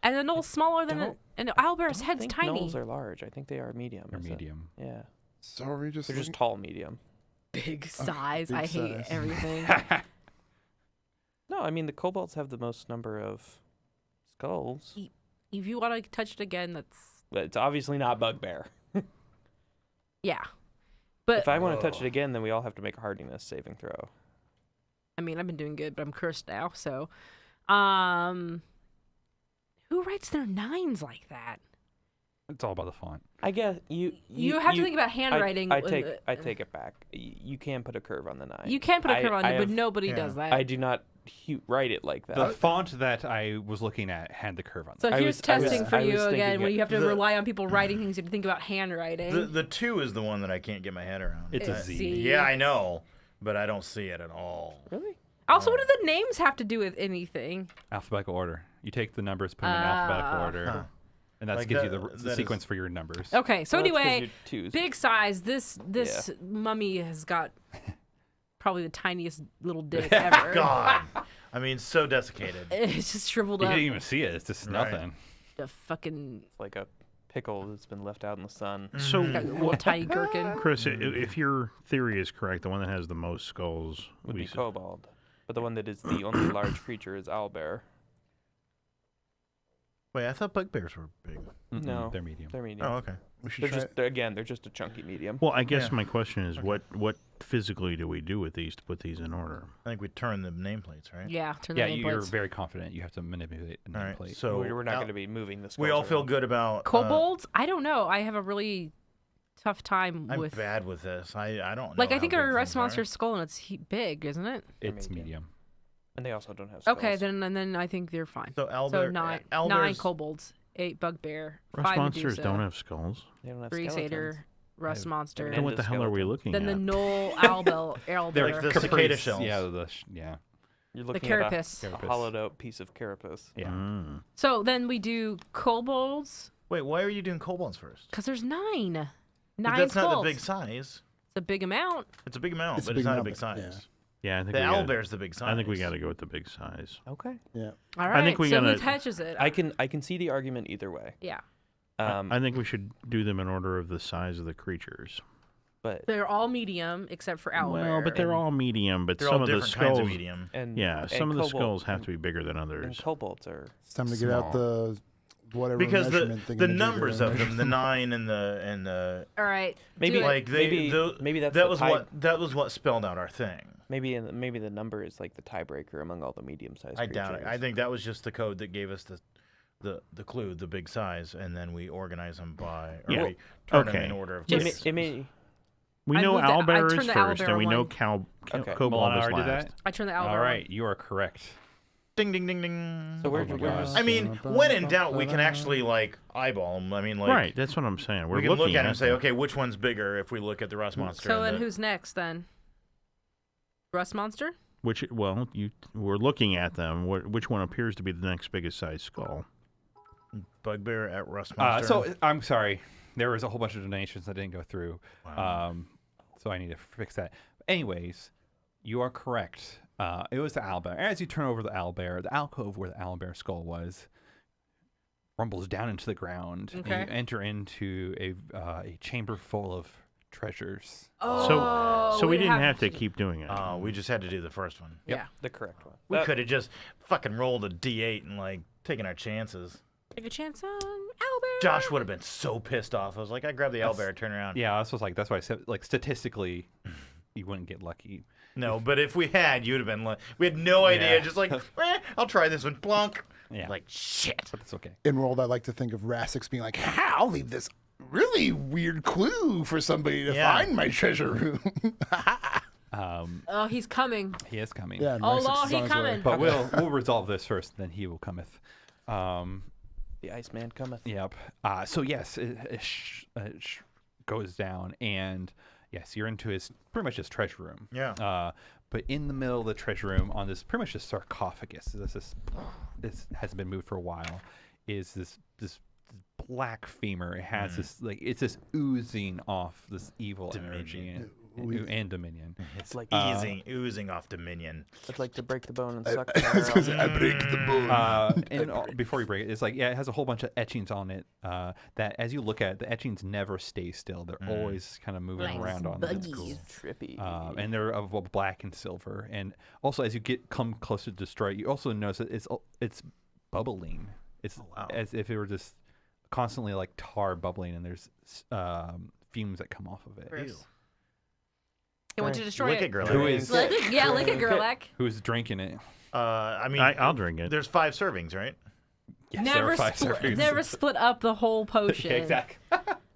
And the knoll's smaller than don't- and the owlbear's I head's think tiny. Knolls are large. I think they are medium. Or is it? medium. Yeah. So are we just They're just looking- tall medium. Big size. big I hate size. everything. No, I mean, the kobolds have the most number of skulls. If you want to touch it again, that's But it's obviously not bugbear. yeah. But If I want to touch it again, then we all have to make a hardiness saving throw. I mean, I've been doing good, but I'm cursed now. So, who writes their 9s like that? It's all about the font. I guess you have to think about handwriting. I take it back. You can put a curve on the 9. You can put a curve on it, but have- nobody yeah. does that. I do not write it like that. The font that I was looking at had the curve on it. So I here's was- I was- testing for I was you again. thinking When it- you have to the- rely on people writing things, you have to think about handwriting. The 2 is the one that I can't get my head around. It's a It's Z. Z. Yeah, I know, but I don't see it at all. Really? Also, what do the names have to do with anything? Alphabetical order. You take the numbers, put them in alphabetical order, Huh. and that Like gives that- you the that sequence is- for your numbers. Okay, so Well, that's 'cause anyway, you're twos. big size. This mummy has got probably the tiniest little dick ever. God, I mean, so desiccated. It's just shriveled You up. didn't even see it. It's just Right. nothing. The fucking It's like a pickle that's been left out in the sun. So, got a little tiny gherkin. Chris, if your theory is correct, the one that has the most skulls Would be s- kobold. But the one that is the only large creature is owlbear. Wait, I thought bugbears were big. Mm-mm, No. they're medium. They're medium. Oh, okay. We should They're try. just they're just a chunky medium. Well, I guess Yeah. my question is, what physically do we do with these to put these in order? I think we turn the nameplates, right? Yeah, turn Yeah, the you're nameplates. very confident. You have to manipulate a All right. nameplate. So We're not Al- going to be moving this. we all feel good about Kobolds? I don't know. I have a really tough time I'm with. bad with this. I don't know. Like I how think big a things rest are. monster's skull and it's big, isn't it? It's medium. medium. And they also don't have skulls. Okay, then I think they're fine. So So Albert, 9 Albert's- kobolds, 8 bugbear, Rust 5 monsters Medusa, don't have skulls. They don't have 3 skeletons. satyr, rust have- monster, And Then what the hell are we skeleton. looking then the at? knoll owlbear, They're Like the owlbear, cicada caprice. shells. Yeah, yeah. You're the looking carapace. at a hollowed out piece of carapace. Yeah. Mm. So then we do kobolds Wait, why are you doing kobolds first? because there's 9. 9 But that's skulls. not the big size. It's a big amount. It's a big amount, It's a but big it's not a amount, big but- size. Yeah, I think The we gotta, owlbear's the big size. I think we got to go with the big size. Okay. Yeah. All right. think we so gotta- who touches it? I can see the argument either way. Yeah. Um, I think we should do them in order of the size of the creatures. but They're all medium except for owlbear. Well, but they're all medium. But They're some all of the different kinds skulls, of medium. and yeah, and some of the kobold- skulls have and- to be bigger than And others. kobolds are It's time to get out small. the whatever Because measurement the thingamajigger numbers and of them, the measure- 9 and the All right. Maybe do it. like they maybe the, maybe that's that the was tie- what spelled out our thing. maybe the number is like the tiebreaker among all the medium-sized I creatures. doubt it. I think that was just the code that gave us the clue, the big size, and then we organize them by or Yeah. we turn them Okay. in order of It may, Just- it may We I know moved the- I owlbear turned is the first, and we owlbear know Okay. kobold Milana is already did last. that? I turned the owlbear All on. right, you are correct. ding ding ding ding. So we're my we're God. just I mean, when in doubt, we can actually like eyeball them. I mean, like Right, that's what I'm saying. We're we can look looking at them and say, them. okay, which one's bigger? If we look at the rust monster. So and then the- who's next then? Rust monster? We're looking at them. Which one appears to be the next biggest size skull? bugbear at rust monster? So I'm sorry. There was a whole bunch of donations that didn't go through. Wow. So I need to fix that. Anyways, you are correct. It was the owlbear. As you turn over the owlbear, the alcove where the owlbear skull was rumbles down into the ground. Okay. And you enter into a chamber full of treasures. Oh, So we we'd didn't have to keep doing it. We just had to do the first one. Yeah. the correct one. We could have just fucking rolled a d8 and like taken our chances. Take a chance on owlbear. Josh would have been so pissed off. I was like, I grabbed the owlbear, turn around. Yeah, that's why I said, like, statistically, you wouldn't get lucky. No, but if we had, you'd have been like, we had no idea. Yeah. Just like, I'll try this one. Plunk. Yeah. Like, shit. But that's okay. In World, I like to think of Rasix being like, I'll leave this really weird clue for somebody to Yeah. find my treasure room. Oh, he's coming. He is coming. Yeah, and Oh, Rasix Lord, is he on his way. coming. But we'll resolve this first, then he will cometh. The Iceman cometh. Yep. So yes, it goes down, and yes, you're into pretty much his treasure room. Yeah. But in the middle of the treasure room, on this pretty much this sarcophagus, this hasn't been moved for a while, is this black femur. It has this it's this oozing off this evil energy and dominion. It's like- like oozing off dominion. I'd like to break the bone and I suck was the gonna say, marrow. I break the bone. And before you break it, it's like, it has a whole bunch of etchings on it that as you look at it, the etchings never stay still. They're always kind of moving Like around on it. buggies. Trippy. And they're of black and silver. And also, as you come closer to destroy it, you also notice that it's bubbling. It's wow. as if it were just constantly like tar bubbling, and there's fumes that come off of it. Gross. I want you to destroy Look it. at girl. Who is- Lick it, Gerlach. Who's drinking it? I mean, I'll drink it. there's 5 servings, right? Yes, there Never are 5 split, servings. never split up the whole potion. Exactly.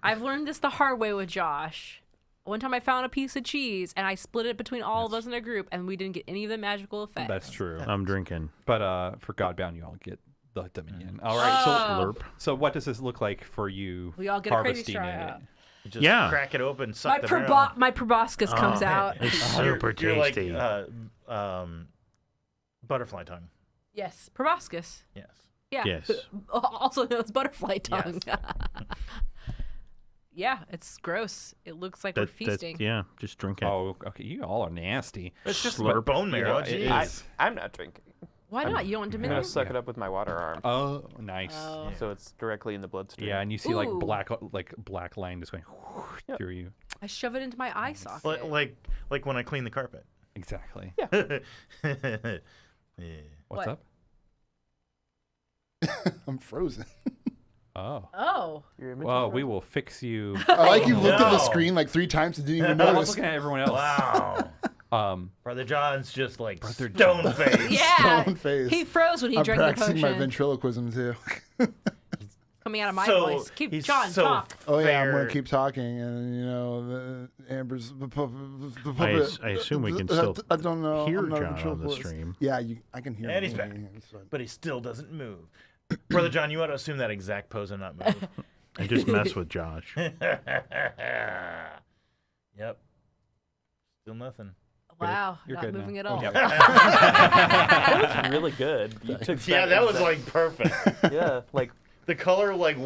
I've learned this the hard way with Josh. One time I found a piece of cheese and I split it between all of us in a group, and we didn't get any of the magical effects. That's true. I'm drinking. But for Godbound, you all get the Dominion. All right. Oh. So what does this look like for you? We all get a crazy harvesting straw it? out. You just Yeah. crack it open, suck the marrow. My proboscis comes out. It's super You're like tasty. butterfly tongue. Yes, proboscis. Yes. Yeah. Yes. Also known as butterfly tongue. Yes. Yeah, it's gross. It looks like we're feasting. Yeah, just drink it. Oh, okay. You all are nasty. It's just Slurp. bone marrow. Yeah, it jeez. is. I'm not drinking. Why not? You don't I'm diminish? gonna suck it up with my water arm, Oh, nice. Oh. so it's directly in the bloodstream. Yeah, and you see like Ooh. black line just going through you. I shove it into my eye socket. Like when I clean the carpet. Exactly. Yeah. What's What? up? I'm frozen. Oh. Oh. Your image Well, is we right. will fix you. I like you've looked at the No. screen like 3 times and didn't even I was notice. looking at everyone else. Wow. Brother John's just like Brother stone faced. Yeah. Stone face. He froze when he I'm drank the practicing my potion. ventriloquism too. Coming out of my So voice. Keep he's John, so talk. Oh yeah, I'm fair. gonna keep talking, and you know, the Amber's. I assume we can still I don't know. hear I'm not a John on the ventriloquist. stream. Yeah, I can hear. And him. he's back. It's fine. But he still doesn't move. Brother John, you ought to assume that exact pose and not move. And just mess with Josh. Yep. Still nothing. Wow, You're not good now. moving at all. Yep. That was really good. You took Yeah, that was exact- like perfect. yeah, like The color like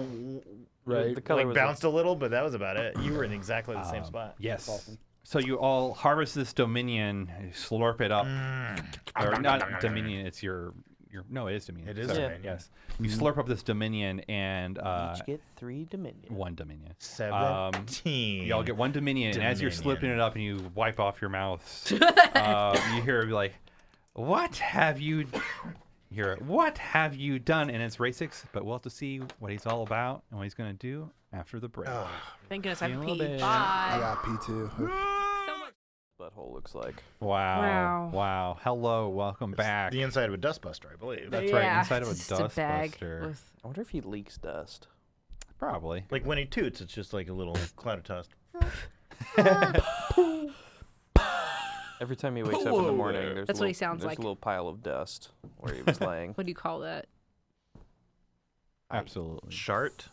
Right. the color like was bounced a little, but that was about it. You were in exactly the same spot. Yes. So you all harvest this Dominion, you slurp it up. Or not Dominion, it's your No, it is Dominion. It is Sorry. Dominion. Yes. You slurp up this Dominion and Each get 3 Dominion. 1 Dominion. 17. Y'all get 1 Dominion, and as you're slipping Dominion. it up and you wipe off your mouths, you hear it be like, "What have you?" You hear it, "What have you done?" And it's Ray 6, but we'll have to see what he's all about and what he's gonna do after the break. Thank goodness I See you have in a pee. little bit. I Bye. got P2. So much. Butthole looks like. Wow. Wow. Hello, welcome back. The inside of a dustbuster, I believe. That's right, Yeah, inside of a it's just bag dustbuster. with- I wonder if he leaks dust. Probably. Like when he toots, it's just like a little cloud of dust. Every time he wakes up in the morning, there's That's a what little, he sounds there's like. a little pile of dust where he was laying. What do you call that? Absolutely. Shart?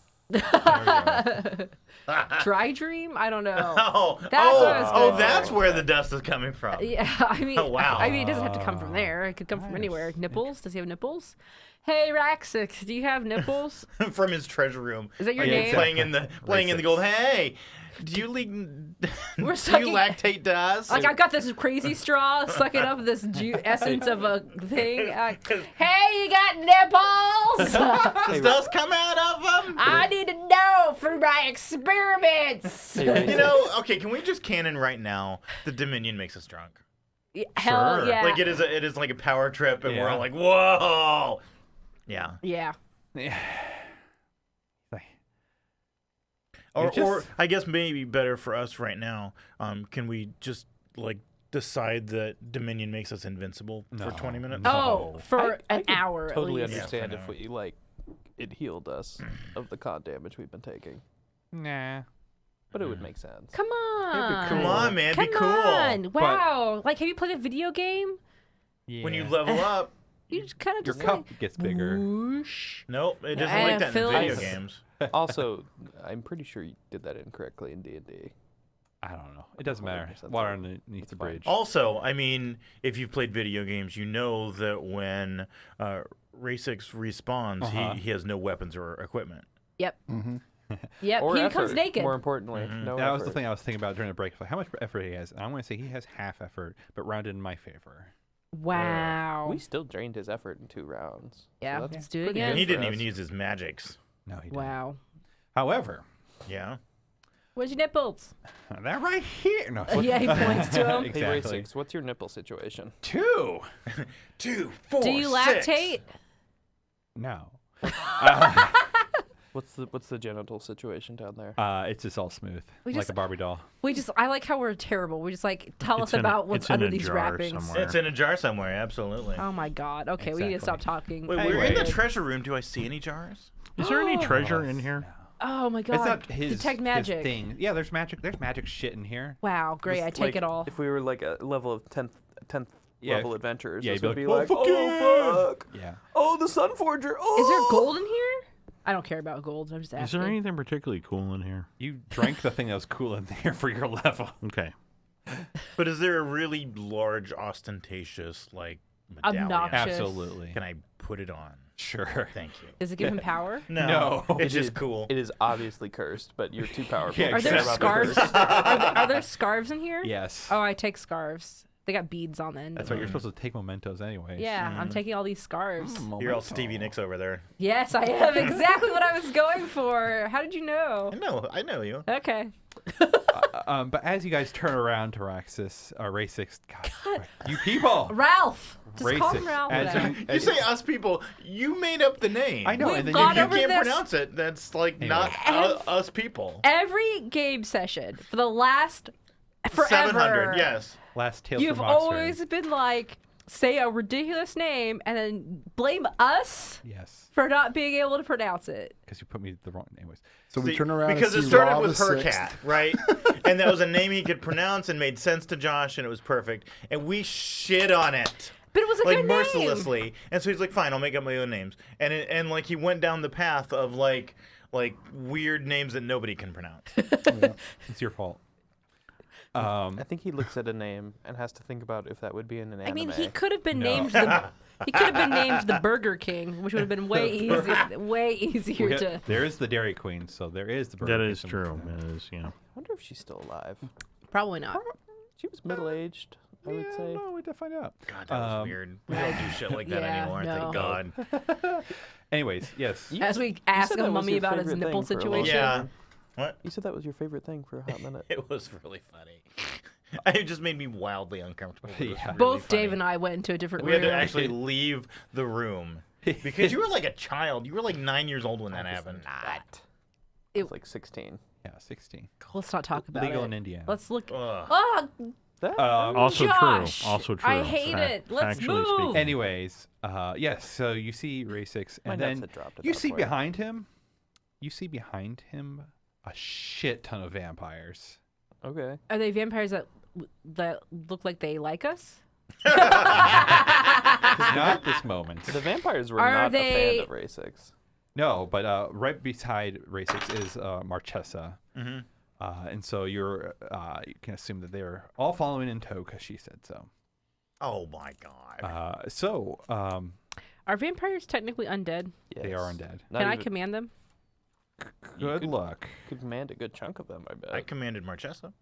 Dry dream? I don't know. Oh, That's what I was going that's for. where the dust is coming from. Yeah, I mean, Oh, wow. I mean, it doesn't have to come from there. It could come from anywhere. Nipples? Does he have nipples? Hey, Raxix, do you have nipples? From his treasure room. Is that your Like, name? Playing in the gold. Hey, do you leak? We're do sucking- you lactate dust? Like, I've got this crazy straw sucking up this essence of a thing. Hey, you got nipples? Does dust come out of them? I need to know for my experiments. Hey, Ray, You know, okay. Can we just canon right now? The Dominion makes us drunk. Hell Sure. yeah. Like it is like a power trip, and we're Yeah. all like, whoa. Yeah. Yeah. Yeah. Or I guess maybe better for us right now. Can we just like decide that Dominion makes us invincible for 20 minutes? Oh, No. for I an could hour totally at least. understand Yeah, if for we like it healed us of the con damage we've been taking, Nah. but it would make sense. Come on. Come on, man, Come be cool. on. Wow. Like, have you played a video game? Yeah. When you level up, You just kind of your just cup like, gets bigger. whoosh. nope, it doesn't Yeah, like that in Phil- video I- games. Also, I'm pretty sure you did that incorrectly in D&D. I don't know. It doesn't matter. 100% Water fine. underneath It's the fine. bridge. Also, I mean, if you've played video games, you know that when Ray 6 respawns, Uh-huh. he has no weapons or equipment. Yep. Mm-hmm. Yep. Or he effort, becomes naked. More importantly, no That was the effort. thing I was thinking about during the break. Like how much effort he has. And I'm going to say he has half effort, but rounded in my favor. Wow. We still drained his effort in 2 rounds. Yeah, so that's let's do it pretty again. And good he for didn't us. even use his magics. No, he didn't. Wow. However, Yeah. Where's your nipples? they're right here. No. Yeah, he points to him. Hey, Ray Exactly. 6, what's your nipple situation? 2. 2, 4, Do you 6. lactate? No. What's the genital situation down there? It's just all smooth, We like just- a Barbie doll. I like how we're terrible. We just like tell us It's in a- about what's it's in under a these jar wapings. somewhere. It's in a jar somewhere, absolutely. Oh my god. Okay, we need to stop talking. Wait, we're in the Anyway. treasure room. Do I see any jars? Is there any Oh. treasure in here? Oh my god. It's not his, Detect his magic. thing. Yeah, there's magic. There's magic shit in here. Wow, great. Just I take like, it all. If we were like a level of 10th Yeah, level adventurers, yeah, this you'd would be be like, like, oh, fuck. Yeah. Oh, the Sun Forger. Oh! Is there gold in here? I don't care about gold. I'm just asking. Is there anything particularly cool in here? You drank the thing that was cool in there for your level. Okay. But is there a really large, ostentatious, like, medallion? Obnoxious. Absolutely. Can I put it on? Sure. Thank you. Does it give him power? No. It's It just is- cool. It is obviously cursed, but you're too powerful. Yeah, to Are there care about the scarves? curse. are there scarves in here? Yes. Oh, I take scarves. They got beads on the end. That's of right. You're them. supposed to take mementos anyways. Yeah, I'm taking all these scarves. You're all Stevie Nicks over there. Yes, I am exactly what I was going for. How did you know? I know you. Okay. But as you guys turn around to Ray 6, God, you people. Ralph. Just Ray call 6. him Ralph. As then. You say us people. You made up the name. I know, We've and then gone If you over can't this pronounce it, that's like Anyway. not us people. Every game session for the last forever. 700, yes. last Tales You've from Mauxferry. always been like, say a ridiculous name and then blame us Yes, for not being able to pronounce it. because you put me the wrong. Anyways, So we See, turn around because and it see started Rob with the her Sixth. cat, right? And that was a name he could pronounce and made sense to Josh, and it was perfect. And we shit on it. But it was a Like good mercilessly, name. and so he's like, "Fine, I'll make up my own names." And like he went down the path of like weird names that nobody can pronounce. it's your fault. I think he looks at a name and has to think about if that would be in an anime. I mean, he could have been No. named the Burger King, which would have been way easier to. There is the Dairy Queen, so there is the. Burger That King is somewhere. true. That is, I wonder if she's still alive. Probably not. She was middle-aged. I would say. No, we have to find out. God, that was weird. We don't do shit like that Yeah, anymore. no. Thank God. Anyways, yes. As we ask said a that was mummy your about his favorite nipple thing for a long situation. Yeah. What? You said that was your favorite thing for a hot minute. It was really funny. It just made me wildly uncomfortable. But it was Yeah. really Both funny. Dave and I went into a different We room. had to actually leave the room because you were like a child. You were like 9 years old when that happened. It was like 16. Yeah, 16. Let's not talk about Legal it. in Indiana. Let's look. Ugh. Oh, Also Josh, true. Also true. I hate it. Let's Factually move. speaking. Anyways, yes. So you see Ray 6, My and nuts then had dropped at you that see point. behind him. You see behind him a shit ton of vampires. Okay. Are they vampires that look like they like us? Not at this moment. The vampires were Are not a they- fan of Ray 6. No, but right beside Ray 6 is Marchesa. Mhm. And so you can assume that they're all following in tow because she said so. Oh my God. Are vampires technically undead? They are Yes. undead. Not Can I even- command them? you Good could- luck. Could command a good chunk of them, I bet. I commanded Marchesa.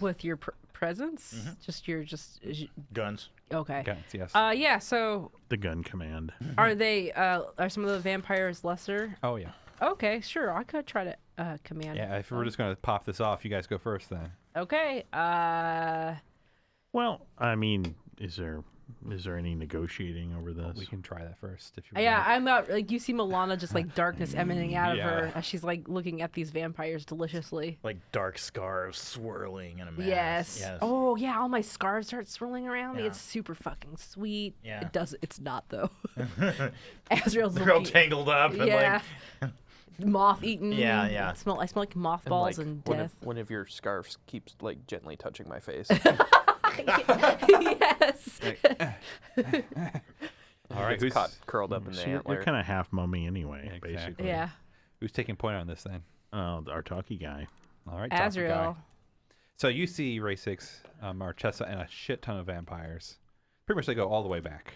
With your presence? Mhm. Guns. Okay. Guns, yes. Yeah. So The gun command. are they? Are some of the vampires lesser? Oh yeah. Okay, sure. I could try to command. Yeah. If we're just gonna pop this off, you guys go first then. Okay. Well, I mean, is there any negotiating over this? We can try that first if you. Yeah, want. I'm not like you see Milana just like darkness emanating out of her Yeah. as she's like looking at these vampires deliciously. Like dark scarves swirling in a mass. Yes. Oh yeah, all my scarves start swirling around me. Yeah. It's super fucking sweet. Yeah. It does. It's not though. Azrael's They're all looking. tangled up. And Yeah. Moth eaten. Yeah, yeah. I smell like And, mothballs like, and one death. of your scarves keeps like gently touching my face. Yes. All right. It's Who's caught curled up in the So you're antler. kind of half mummy anyway, Exactly. basically. Yeah. who's taking point on this then? Our talkie guy. All right. talker Azrael. guy. So you see Ray 6, Marchesa, and a shit ton of vampires. Pretty much they go all the way back.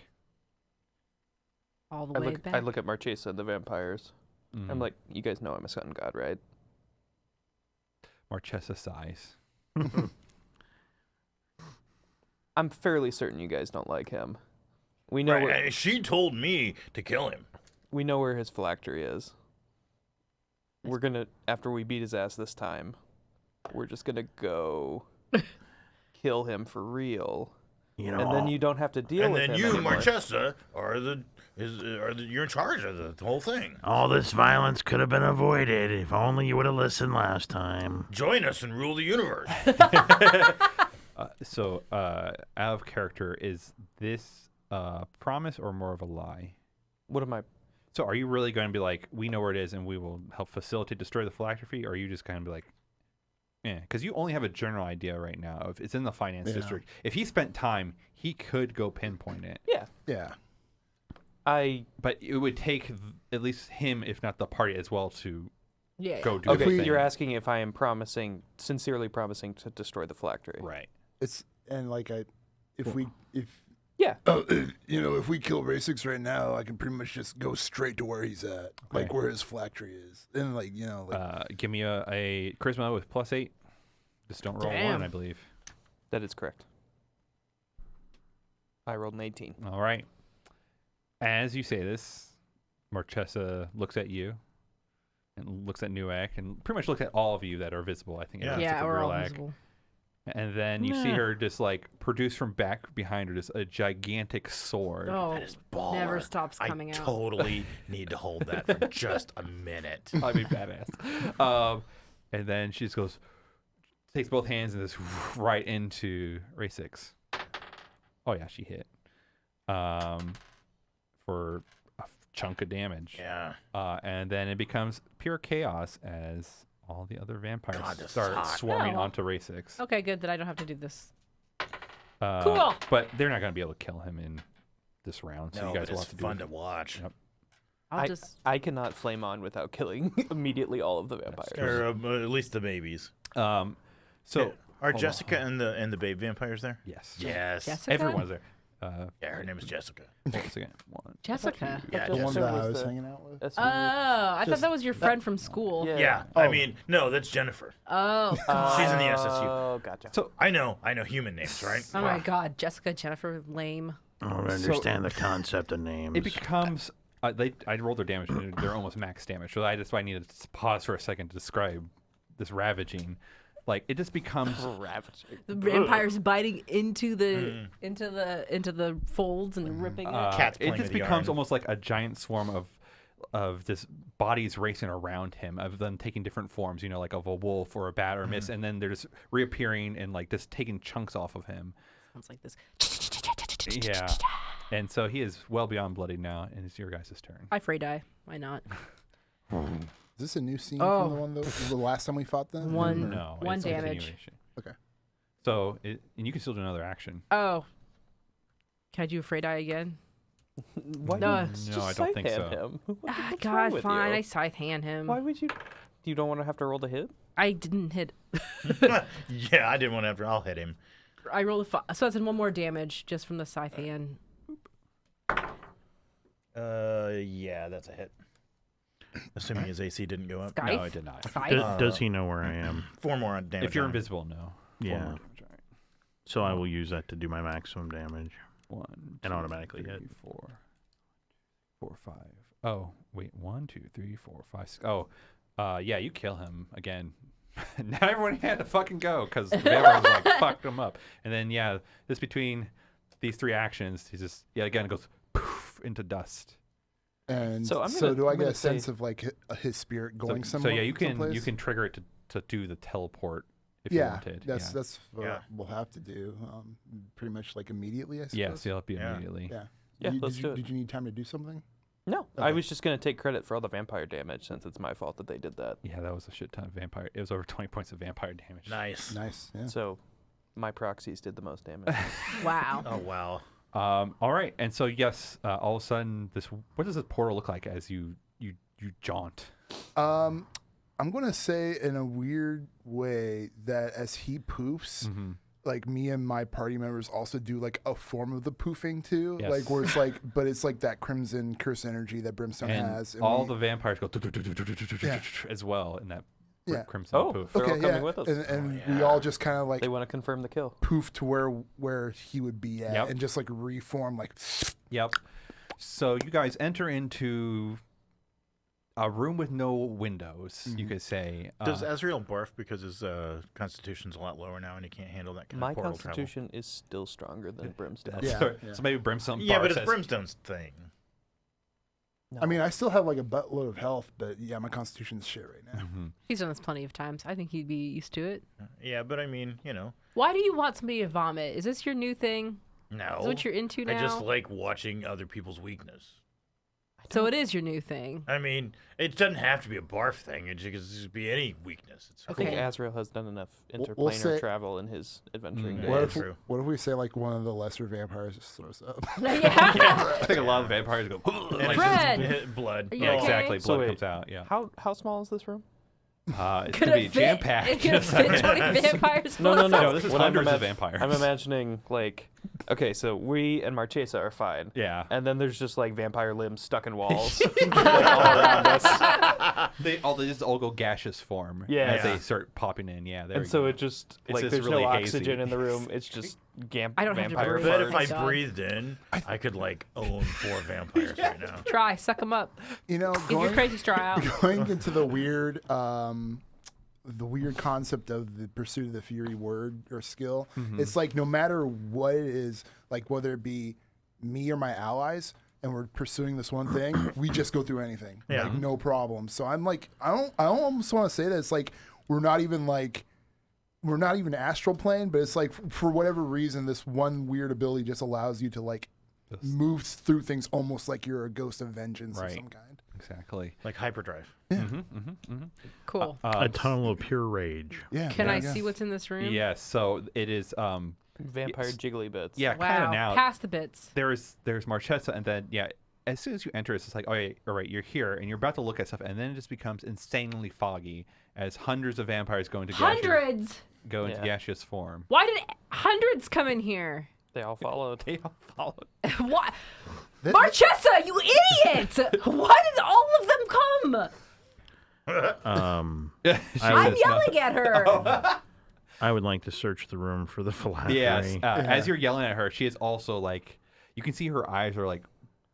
All the way back. I look at Marchesa and the vampires. Mhm. I'm like, you guys know I'm a sun god, right? Marchesa sighs. I'm fairly certain you guys don't like him. We know Right, she told me to kill him. we know where his phylactery is. We're gonna, after we beat his ass this time, we're just gonna go kill him for real, You know, and then you don't have to deal And with then him you, anymore. Marchesa, you're in charge of the whole thing. all this violence could have been avoided if only you would have listened last time. Join us and rule the universe. So, out of character, is this a promise or more of a lie? What am I? So, are you really going to be like, we know where it is and we will help facilitate, destroy the phylactery? Or are you just going to be like, yeah? Because you only have a general idea right now of it's in the finance Yeah. district. If he spent time, he could go pinpoint it. Yeah, Yeah. But it would take at least him, if not the party as well, to Yeah. go do Okay, the we- thing. you're asking if I am sincerely promising to destroy the phylactery. Right. It's and like if Yeah. if we kill Ray6 right now, I can pretty much just go straight to where he's at, like Okay. where his phylactery is, and Give me a charisma with +8. Just don't roll Damn. 1, I believe. That is correct. I rolled an 18. All right. As you say this, Marchesa looks at you and looks at Newak and pretty much looks at all of you that are visible, I think. Yeah. except Yeah, for we're all Gerlach. visible. And then you see Nah. her just like produce from back behind her just a gigantic sword. Oh, That is baller. never stops coming I out. totally need to hold that for just a minute. I mean, badass. And then she just goes, takes both hands and just right into Ray 6. Oh yeah, she hit. For a chunk of damage. Yeah. And then it becomes pure chaos as all the other vampires God, this is start hot. swarming Oh. onto Ray 6. Okay, good that I don't have to do this. Cool. But they're not going to be able to kill him in this round, so No, you but guys will it's have to do fun it. to watch. Yep. I cannot flame on without killing immediately all of the vampires. Or at least the babies. So Are hold Jessica on. and the babe vampires there? yes, Yes. Jessica? everyone's there. Yeah, her name is Jessica. What was it again? One. Jessica. Yeah, The one Jessica that I was was the- hanging out with. That's Oh, I thought Just that was your friend from school. Yeah, Oh. I mean, no, that's Jennifer. Oh. She's in the SSU. Oh, gotcha. So I know human names, right? Oh my God, Jessica, Jennifer, lame. I don't understand the concept of names. it becomes. I rolled their damage, and they're almost max damage. So that's why I needed to pause for a second to describe this ravaging. Like it just becomes. Ravaging. The vampires biting into the folds and ripping it. Cat's It playing just with becomes yarn. almost like a giant swarm of this bodies racing around him, of them taking different forms, like of a wolf or a bat or a mist, and then they're just reappearing and like just taking chunks off of him. Sounds like this. Yeah. And so he is well beyond bloody now, and it's your guys' turn. I fray die. Why not? Is this a new scene Oh. from the last time we fought them? One- No, One it's a damage. continuation. Okay. So, and you can still do another action. Oh. Can I do a fray die again? Why No. would you just No, I don't think scythe so. hand him? Ah, What's wrong God, with fine. you? I scythe hand him. Why would you? You don't want to have to roll to hit? I didn't hit. Yeah, I didn't want to have to. I'll hit him. I rolled a 5. So that's in 1 more damage just from the scythe hand. Yeah, that's a hit. Assuming his AC didn't go up. Scythe? No, it did not. Scythe? Does he know where I am? 4 more on damage. If you're on him. invisible, no. Yeah. 4 more damage, all right. So I will use that to do my maximum damage. 1, And 2, automatically 3, hit. 4, 5. Oh, wait. 1, 2, 3, 4, 5, 6. Oh, yeah, you kill him again. Now everyone had to fucking go because the vampires like fucked him up. And then this between these 3 actions, he just again goes poof into dust. And So so, I'm do I gonna get a say- sense of like his spirit going So somewhere? yeah, you can someplace? trigger it to do the teleport if you Yeah, wanted. that's what Yeah. we'll have to do. Pretty much like immediately, I suppose. Yeah, so you'll be Yeah. immediately. Yeah. Yeah, Did let's you, do it. Did you need time to do something? No, I Okay. was just gonna take credit for all the vampire damage since it's my fault that they did that. Yeah, that was a shit ton of vampire. It was over 20 points of vampire damage. Nice. Nice. Yeah. So, my proxies did the most damage. Wow. Oh wow. All right, and so yes, all of a sudden, what does this portal look like as you jaunt? I'm gonna say in a weird way that as he poofs, Mm-hmm. like me and my party members also do like a form of the poofing too, Yes. like where it's like, but it's like that crimson curse energy that Brimstone And has. And all we- the vampires go Yeah. as well in that Yeah. crimson Oh. poof. They're all okay, coming yeah, with us. and we all just kind of like They want to confirm the kill. poof to where he would be at, Yep. and just like reform like. Yep. So you guys enter into a room with no windows, you could say. Does Azrael barf because his constitution's a lot lower now and he can't handle that kind My of portal constitution is still stronger than Brimstone. That's Yeah, right. yeah. So maybe Brimstone travel? Yeah, but barfs it's as- Brimstone's thing. No. I mean, I still have like a buttload of health, but yeah, my constitution's shit right now. Mhm. He's done this plenty of times. I think he'd be used to it. Yeah, but I mean, Why do you want somebody to vomit? Is this your new thing? no. Is this what you're into now? I just like watching other people's weakness. So it is your new thing. I mean, it doesn't have to be a barf thing. It could just be any weakness. It's I cool. think Okay. Azrael has done enough We'll interplanar say- travel in his adventuring Mm. days. What Yeah, if true. what if we say like one of the lesser vampires just throws up? Yeah. I think a lot of vampires go And it's Fred! just blood. Are you Yeah, okay? exactly. So Blood wait, comes out. Yeah. How small is this room? It's Could gonna be it jam fit? packed. It could fit 20 vampires. No, full no, of no. No, this is What I'm hundreds of imag- vampires. I'm imagining like, okay, so we and Marchesa are fine. Yeah. And then there's just like vampire limbs stuck in walls like, all around us. They just all go gaseous form Yeah. as Yeah. they start popping in. Yeah. There And we so go. it just It's like just there's really no hazy. oxygen in the room. It's just I don't have to vampire breathe. But farts. if I God. breathed in, I could like own 4 vampires right now. Try, suck them up. You know, Get your crazy straw out. going into the weird concept of the pursuit of the fury word or skill. It's like no matter what it is, like whether it be me or my allies, and we're pursuing this one thing, we just go through anything, Yeah. like no problem. So I'm like, I almost want to say that it's like we're not even astral plane, but it's like for whatever reason, this one weird ability just allows you to like Just- move through things almost like you're a ghost of vengeance of Right. some kind. Exactly. Like hyperdrive. Cool. A tunnel of pure rage. Yeah. Can yeah, I yeah. see what's in this room? Yes. So it is. vampire Yes. jiggly bits. Yeah. Kind Wow. of now. Pass the bits. There's Marchesa, and then as soon as you enter, it's just like, oh, yeah, all right, you're here, and you're about to look at stuff, and then it just becomes insanely foggy as hundreds of vampires go into Hundreds. gaseous Yeah. gaseous form. Why did hundreds come in here? They all followed. They all followed. What? Th- Marchesa, you idiot! Why did all of them come? I'm yelling at her. I would like to search the room for the phylactery. Yes. As you're yelling at her, she is also like, you can see her eyes are like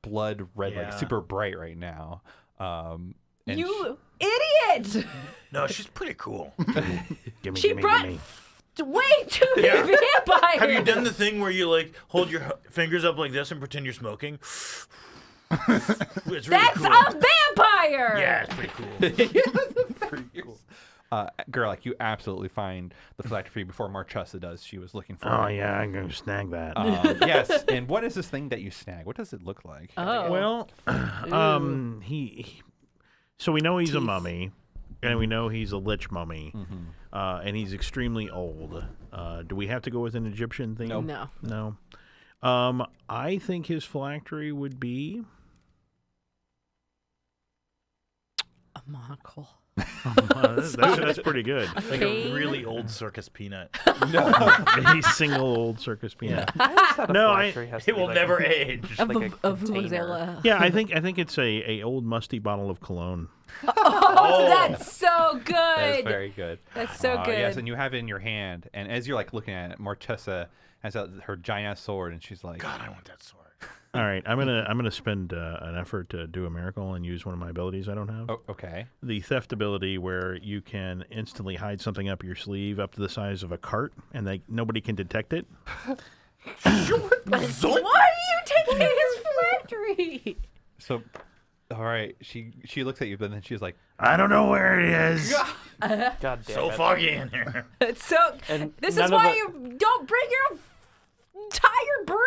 blood red, like Yeah. super bright right now. And You idiot! No, she's pretty cool. Gimme, She gimme, brought gimme. way too many vampires. Have you done the thing where you like hold your fingers up like this and pretend you're smoking? It's really That's cool. a vampire! Yeah, it's pretty cool. pretty cool. Girl, like you absolutely find the phylactery before Marchesa does. She was looking for Oh, it. yeah, I'm going to snag that. Yes. And what is this thing that you snag? What does it look like? Oh. Well, so we know he's a mummy, and we know he's a lich mummy, and he's extremely old. Do we have to go with an Egyptian theme? No. No. I think his phylactery would be... A monocle. That's pretty good. Like Cane? a really old circus peanut. A single old circus peanut. No, It will never age. Of, like a of container. Mozilla. Yeah, I think it's a old musty bottle of cologne. Oh, that's so good. That's very good. That's so good. Yes, and you have it in your hand, and as you're like looking at it, Marchesa has out her giant sword, and she's like, God, I want that sword. All right, I'm gonna spend an effort to do a miracle and use one of my abilities I don't have. "Oh, okay." The theft ability, where you can instantly hide something up your sleeve up to the size of a cart, and nobody can detect it. Why are you taking his phylactery? So, all right, she looks at you, but then she's like, I don't know where it is. God damn So it. foggy in here. It's so. And This none is of why it- you don't bring your entire brood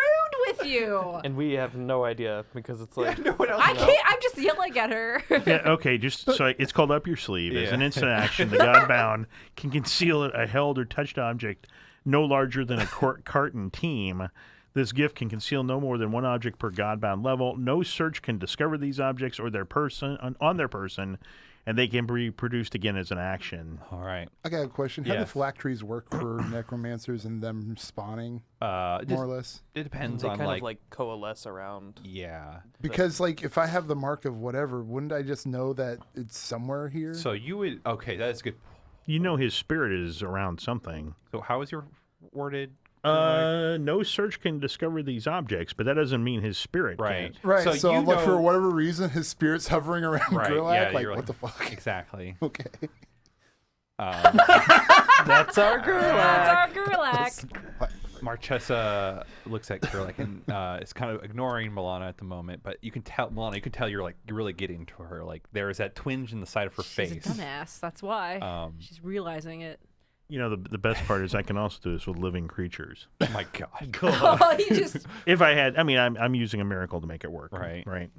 with you. And we have no idea because it's like "No one else." I can't. I'm just yelling at her. Yeah, okay, just so it's called up your sleeve. As an Yeah. instant action, the Godbound can conceal a held or touched object no larger than a carton team. This gift can conceal no more than one object per Godbound level. No search can discover these objects or their person on their person, and they can be produced again as an action. All right. I got a question. How Yeah. do phylacteries work for necromancers and them spawning, more or less? It depends they on kind like, of like coalesce around. yeah. Because, like, if I have the mark of whatever, wouldn't I just know that it's somewhere here? So you would that's good. You know his spirit is around something. So how is your worded? No search can discover these objects, but that doesn't mean his spirit Right. can't. Right, so you I'm like, for know- whatever reason, his spirit's hovering around Right, Gerlach. yeah, like, you're what like- the fuck? Exactly. Okay. That's our girl. That's our Gerlach. Marchesa looks at Gerlach and is kind of ignoring Milana at the moment, but you can tell Milana, you're really getting to her. Like there is that twinge in the side of her She's face. a dumbass. That's why. She's realizing it. You know, the best part is I can also do this with living creatures. Oh my god. Oh, he just. If I had, I mean, I'm using a miracle to make it work. Right. Right.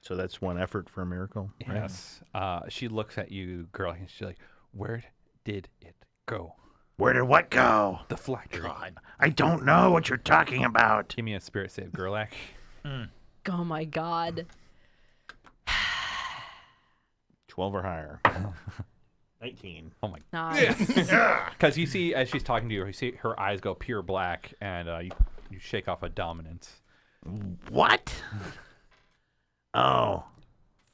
So that's one effort for a miracle. Right? Yes. She looks at you, Gerlach, and she's like, "Where did it go? Where did what go? The phylactery." God. I don't know what you're talking about. Give me a spirit save, Gerlach. Oh my god. 12 or higher. 19. Oh my. Nice. Because you see, as she's talking to you see her eyes go pure black, and you shake off a dominance. What? Oh,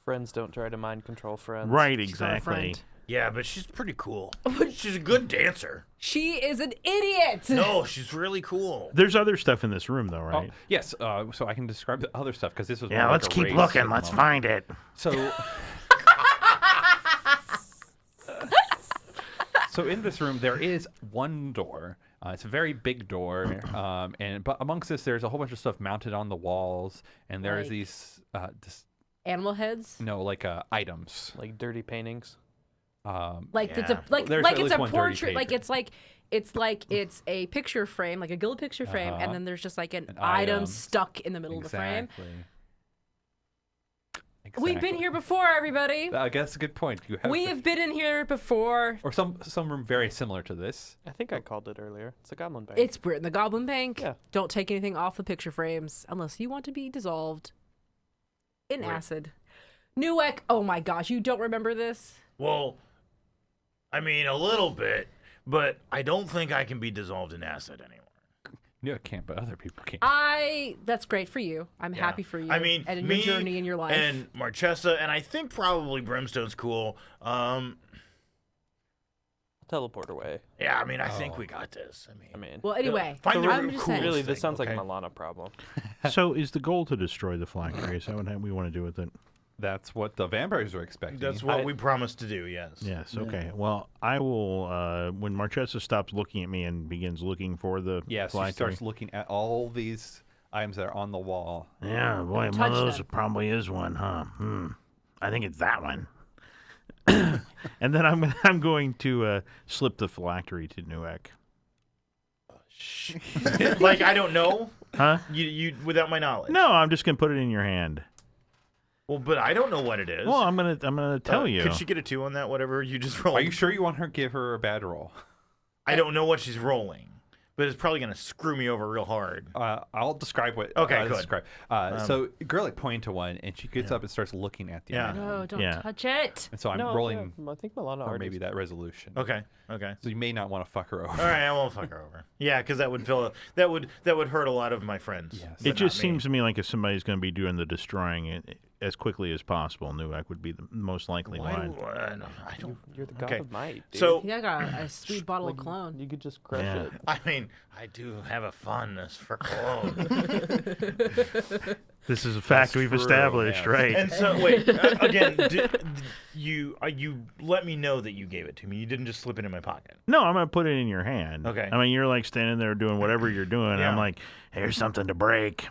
Friends don't try to mind control friends. right, She's not a exactly. friend. Yeah, but she's pretty cool. She's a good dancer. She is an idiot. No, she's really cool. There's other stuff in this room, though, Oh, right? yes. So I can describe the other stuff because this was Yeah, more like let's a keep race looking. at the Let's moment. find it. So, so in this room there is one door. It's a very big door, but amongst this there's a whole bunch of stuff mounted on the walls, and there's Like- these Animal heads. items. Like dirty paintings. Like it's Yeah. a like There's like at it's least a one dirty portrait. Like painting. it's a picture frame, like a gilded picture frame, Uh-huh. and then there's just like an An item item. stuck in the middle of the frame. Exactly. We've been here before, everybody. I guess a good point. You have We have been in here before. or some room very similar to this. I think I called it earlier. It's a goblin bank. It's we're in the Goblin Bank. Yeah. Don't take anything off the picture frames unless you want to be dissolved in Right. acid. Newek, oh my gosh, you don't remember this? Well, I mean, a little bit, but I don't think I can be dissolved in acid anymore. Yeah, can't, but other people can't. That's great for you. I'm Yeah. happy for you. I mean, and in me your journey in your life. and Marchesa, and I think probably Brimstone's cool. Teleport away. Yeah, I mean, I think we got this. I mean, well, anyway, find the I'm just saying. really, thing, this sounds okay? like a Milana problem. So is the goal to destroy the phylactery? Is that what we want to do with it? That's what the vampires are expecting. That's what we promised to do. Yes. Yes. Okay. Well, I will. When Marchesa stops looking at me and begins looking for the Yes, she phylactery. starts looking at all these items that are on the wall. Yeah, boy, one touch of those them. probably is one, huh? I think it's that one. And then I'm going to slip the phylactery to Newek. Like I don't know. Huh? You without my knowledge. No, I'm just gonna put it in your hand. Well, but I don't know what it is. Well, I'm gonna tell you. Could she get a 2 on that? Whatever you just rolled. Are you sure you want her to give her a bad roll? I don't know what she's rolling, but it's probably gonna screw me over real hard. I'll describe what. Okay, good. good. Describe. So Gerlich pointed to one, and she gets up and starts looking at the Yeah. item. No, don't Yeah. touch it. And so I'm no, rolling yeah, I think Milana for already. maybe that resolution. Okay. Okay. So you may not want to fuck her over. All right, I won't fuck her over. Yeah, because that would that would hurt a lot of my friends. Yes. but It just not me. seems to me like if somebody's going to be doing the destroying it as quickly as possible, Newek would be the most likely Why one. do I don't. You're the god Okay. of might. Dude. So Yeah, I got a sweet bottle of cologne. You could just crush Yeah. it. I mean, I do have a fondness for cologne. This is a fact That's we've true, established, yes. right? And so, wait, again, you let me know that you gave it to me. You didn't just slip it in my pocket. No, I'm going to put it in your hand. Okay. I mean, you're like standing there doing whatever you're doing. Yeah. I'm like, here's something to break.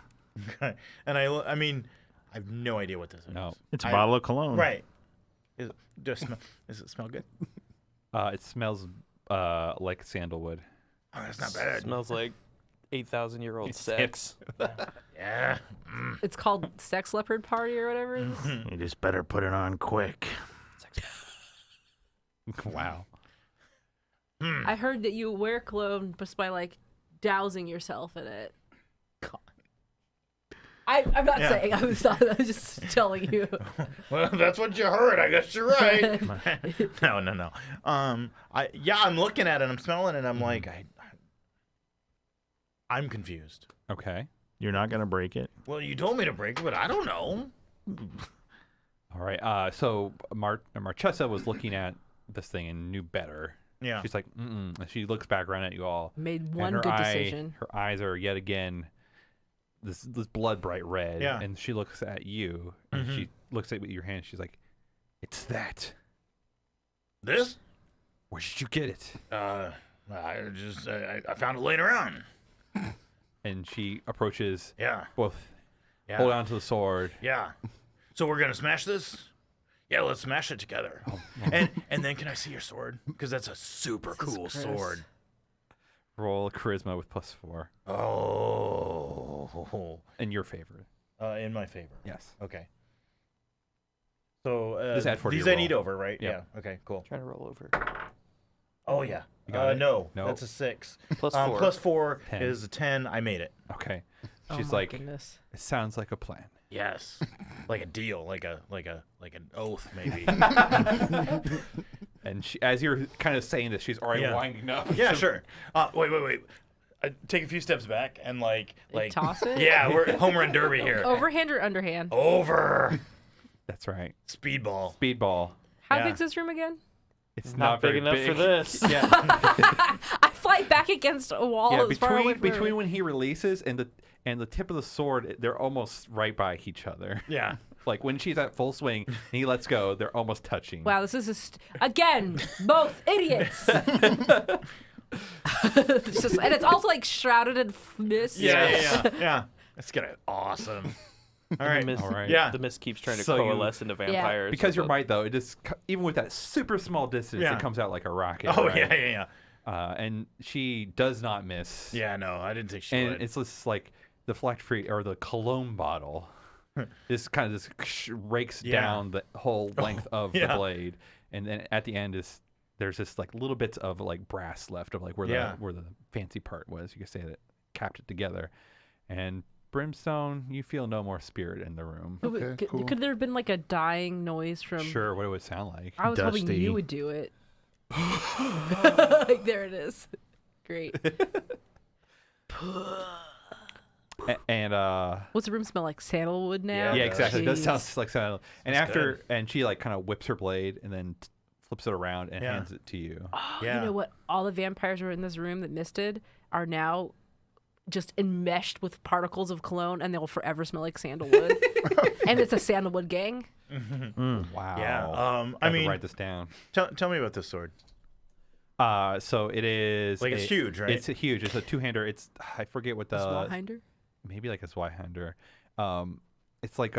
And I mean, I have no idea what this is. No. It's a bottle of cologne. Right. Does it smell good? It smells like sandalwood. Oh, that's not bad. Smells like 8,000-year-old sex. Yeah. It's called Sex Leopard Party or whatever it is. You just better put it on quick. Wow. I heard that you wear cologne just by like dousing yourself in it. I'm not Yeah. saying. I was just telling you. Well, that's what you heard. I guess you're right. No. I'm looking at it. I'm smelling it. I'm like, I'm confused. Okay. You're not going to break it? Well, you told me to break it, but I don't know. All right. So Marchesa was looking at this thing and knew better. Yeah. She's like, mm-mm. And she looks back around at you all. Made and one her good eye- decision. Her eyes are yet again this blood bright red. Yeah. And she looks at you. And she looks at your hand. She's like, it's that. This? Where did you get it? I found it later on. And she approaches Yeah. both. Yeah. Hold on to the sword. Yeah. So we're gonna smash this? Yeah, let's smash it together. And then can I see your sword? Because that's a super cool sword. Roll charisma with +4. Oh. In your favor. In my favor. Yes. Okay. So Just add 4 to these your I need roll. over, right? Yep. Yeah. Okay. Cool. Trying to roll over. Oh yeah. You got it? No, No. that's a 6. Plus 4. +4 10. is a 10. I made it. Okay. Oh She's my like, goodness. it sounds like a plan. Yes. Like a deal, like an oath, maybe. And she, as you're kind of saying this, she's already Yeah. winding up. Yeah, sure. Wait. Take a few steps back and like toss it? Yeah, we're home run derby here. Overhand or underhand? Over. That's right. Speedball. Speedball. How Yeah. big's this room again? It's Not big very enough for this. Yeah. I fly back against a wall. Yeah, as far away from between when he releases and the tip of the sword, they're almost right by each other. Yeah. Like when she's at full swing and he lets go, they're almost touching. Wow, this is again both idiots. And it's also like shrouded in mist. Yeah. It's gonna be awesome. All right. The mist, All right. Yeah. the mist keeps trying to So you- coalesce into vampires. Because with you're a- right, though, it just even with that super small distance, Yeah. it comes out like a rocket. Oh right? yeah. And she does not miss. Yeah, no, I didn't think she And would. it's just like the phylactery or the cologne bottle. This kind of just rakes Yeah. down the whole length of the yeah. blade, and then at the end there's just like little bits of like brass left of like where Yeah. the fancy part was. You could say that capped it together, and Brimstone, you feel no more spirit in the room. Okay, cool. Could there have been like a dying noise from? Sure, what it would sound like. I was hoping Dusty. you would do it. Like there it is. Great. And What's the room smell like? Sandalwood now? yeah, exactly. It does Jeez. sound like sandalwood. And That's after, and she like kind of whips her blade and then flips it around and Yeah. hands it to you. Oh, Yeah. you know what? All the vampires who are in this room that misted are now just enmeshed with particles of cologne, and they'll forever smell like sandalwood. And it's a sandalwood gang. Wow. Yeah. I I mean, write this down. tell me about this sword. So it is Like, it's huge, right? It's huge. It's a two-hander. I forget what the Swallhinder? maybe like a Zweihander. It's like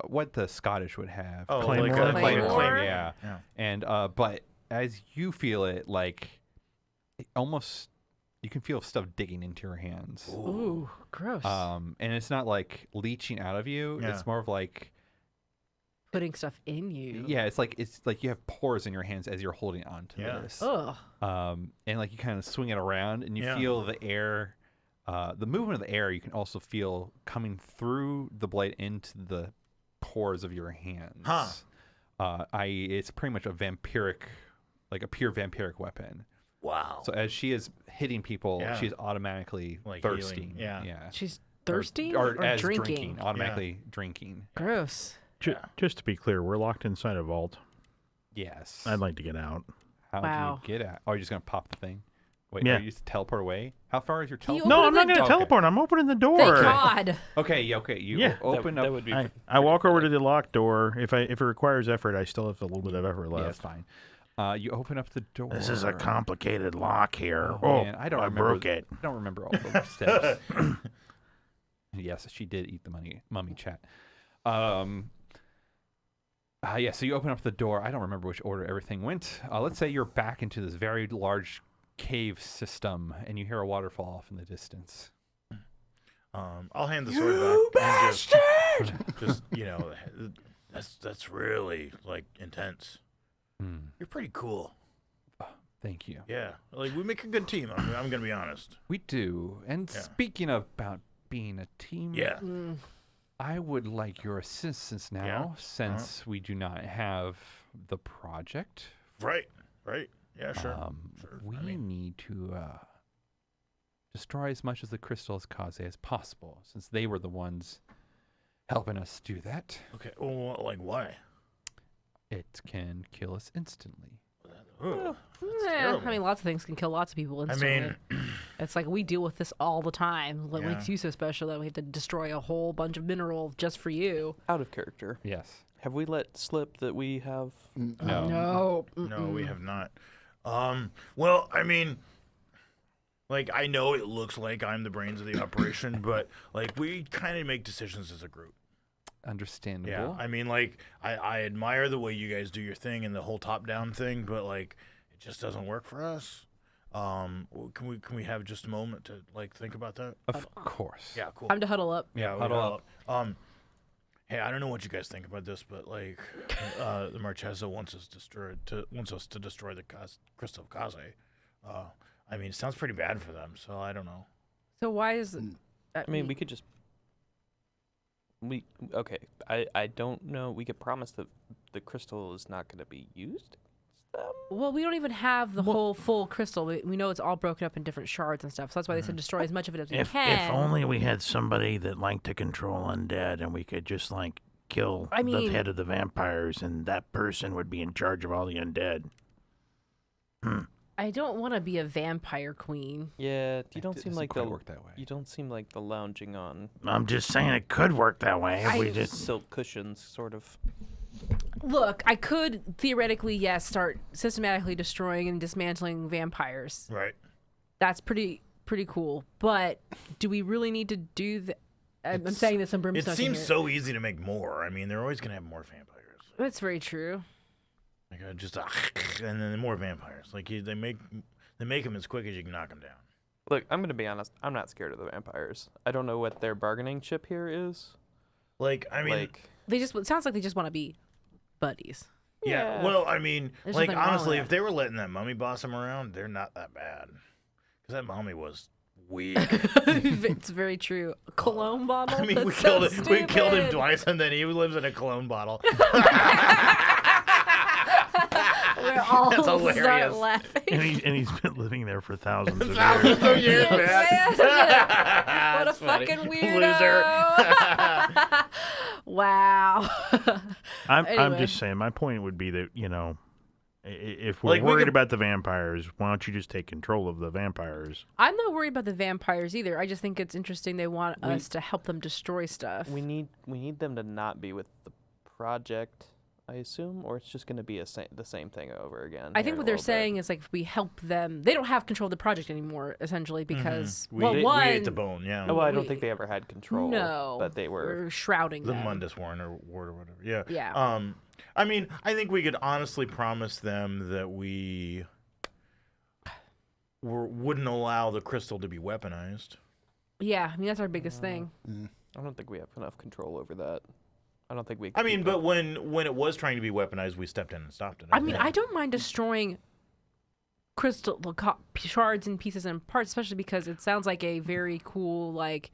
what the Scottish would have. Oh, Claymore? like a Claymore? Claymore. Yeah. Yeah. And but as you feel it, like it almost you can feel stuff digging into your hands. Ooh, gross. And it's not like leaching out of you. Yeah. It's more of like Putting stuff in you. yeah, it's like you have pores in your hands as you're holding on to Yeah. this. Ugh. And like you kind of swing it around and you Yeah. feel the air, the movement of the air. You can also feel coming through the blade into the pores of your hands. Huh. It's pretty much a vampiric, like a pure vampiric weapon. Wow. So as she is hitting people, Yeah. she's automatically Like thirsting. healing, yeah. Yeah. She's thirsty Or as drinking? automatically drinking. Gross. Just to be clear, we're locked inside a vault. Yes. I'd like to get out. How Wow. do you get out? Oh, you're just gonna pop the thing. Wait, Yeah. are you just teleport away? How far is your Can you teleport? No, Open I'm not the going to door. teleport. I'm opening the door. Thank God. Okay. You Yeah. open that up. would be. I walk over to the locked door. If it requires effort, I still have a little bit of effort Yeah, left. that's fine. You open up the door. This is a complicated lock here. Oh, man, I don't remember. broke it. I don't remember all the steps. Yes, she did eat the mummy chat. Yeah, so you open up the door. I don't remember which order everything went. Let's say you're back into this very large cave system, and you hear a waterfall off in the distance. I'll hand the sword back. And just that's really like intense. You're pretty cool. Thank you. Yeah, like we make a good team. I'm gonna be honest. We do. And Yeah. speaking about being a team, Yeah. I would like your assistance now, Yeah. since we do not have the project. Right. Yeah, sure. Sure. We I mean- need to destroy as much of the crystal as Kaze as possible, since they were the ones helping us do that. Okay. Well, like why? It can kill us instantly. Ugh, that's I terrible. mean, lots of things can kill lots of people instantly. mean, it's like we deal with this all the time. What Yeah. makes you so special that we have to destroy a whole bunch of mineral just for you? Out of character. Yes. Have we let slip that we have? No. No. no, we have not. Well, I mean, like I know it looks like I'm the brains of the operation, but like we kind of make decisions as a group. Understandable. Yeah, I mean, like I admire the way you guys do your thing and the whole top-down thing, but like it just doesn't work for us. Can we have just a moment to like think about that? Of course. Yeah, cool. Time to huddle up. Yeah, we huddle got- Hey, I don't know what you guys think about this, but like, the Marchesa wants us to destroy the Crystal of Kaze. I mean, it sounds pretty bad for them, so I don't know. So why is? I mean, we could just. Okay. I don't know. We could promise that the crystal is not going to be used. Well, we don't even have the whole full crystal. We know it's all broken up in different shards and stuff. So that's why they said destroy as much of it as we If can. only we had somebody that liked to control undead and we could just like kill I mean- the head of the vampires and that person would be in charge of all the undead. I don't want to be a vampire queen. Yeah, you don't It seem doesn't like quite the work that way. You don't seem like the lounging on I'm just saying it could work that way if we just silk cushions sort of. Look, I could theoretically, yes, start systematically destroying and dismantling vampires. Right. That's pretty cool. But do we really need to do that? I'm saying this in It brimstone. seems so easy to make more. I mean, they're always gonna have more vampires. That's very true. Like just and then more vampires. Like they make them as quick as you can knock them down. Look, I'm gonna be honest. I'm not scared of the vampires. I don't know what their bargaining chip here is. Like I mean, Like, It sounds like they just want to be buddies. yeah. yeah. Well, I mean, There's like nothing wrong with honestly, that. if they were letting that mummy boss them around, they're not that bad. Because that mummy was weak. It's very true. A cologne bottle. I mean, That's we so killed him. We killed him stupid. twice, and then he lives in a cologne bottle. We're all That's start hilarious. laughing. and he's been living there for thousands of years. Thousands of years, man. What a funny. fucking weirdo. Wow. I'm Anyway. just saying. My point would be that if we're Like, we worried could- about the vampires, why don't you just take control of the vampires? I'm not worried about the vampires either. I just think it's interesting they want us to help them destroy stuff. We need them to not be with the project, I assume, or it's just going to be the same thing over again. I here think in what a they're little bit. saying is like if we help them, they don't have control of the project anymore, essentially, because We, well, we one, ate the bone, yeah. Oh, well, I don't we- think they ever had control. no, but they were. we're shrouding The them. Mundus Ward or whatever. Yeah. Yeah. I mean, I think we could honestly promise them that we wouldn't allow the crystal to be weaponized. Yeah, I mean that's our biggest thing. I don't think we have enough control over that. I don't think we. I mean, but when it was trying to be weaponized, we stepped in and stopped it. I mean, I don't mind destroying crystal shards and pieces and parts, especially because it sounds like a very cool like.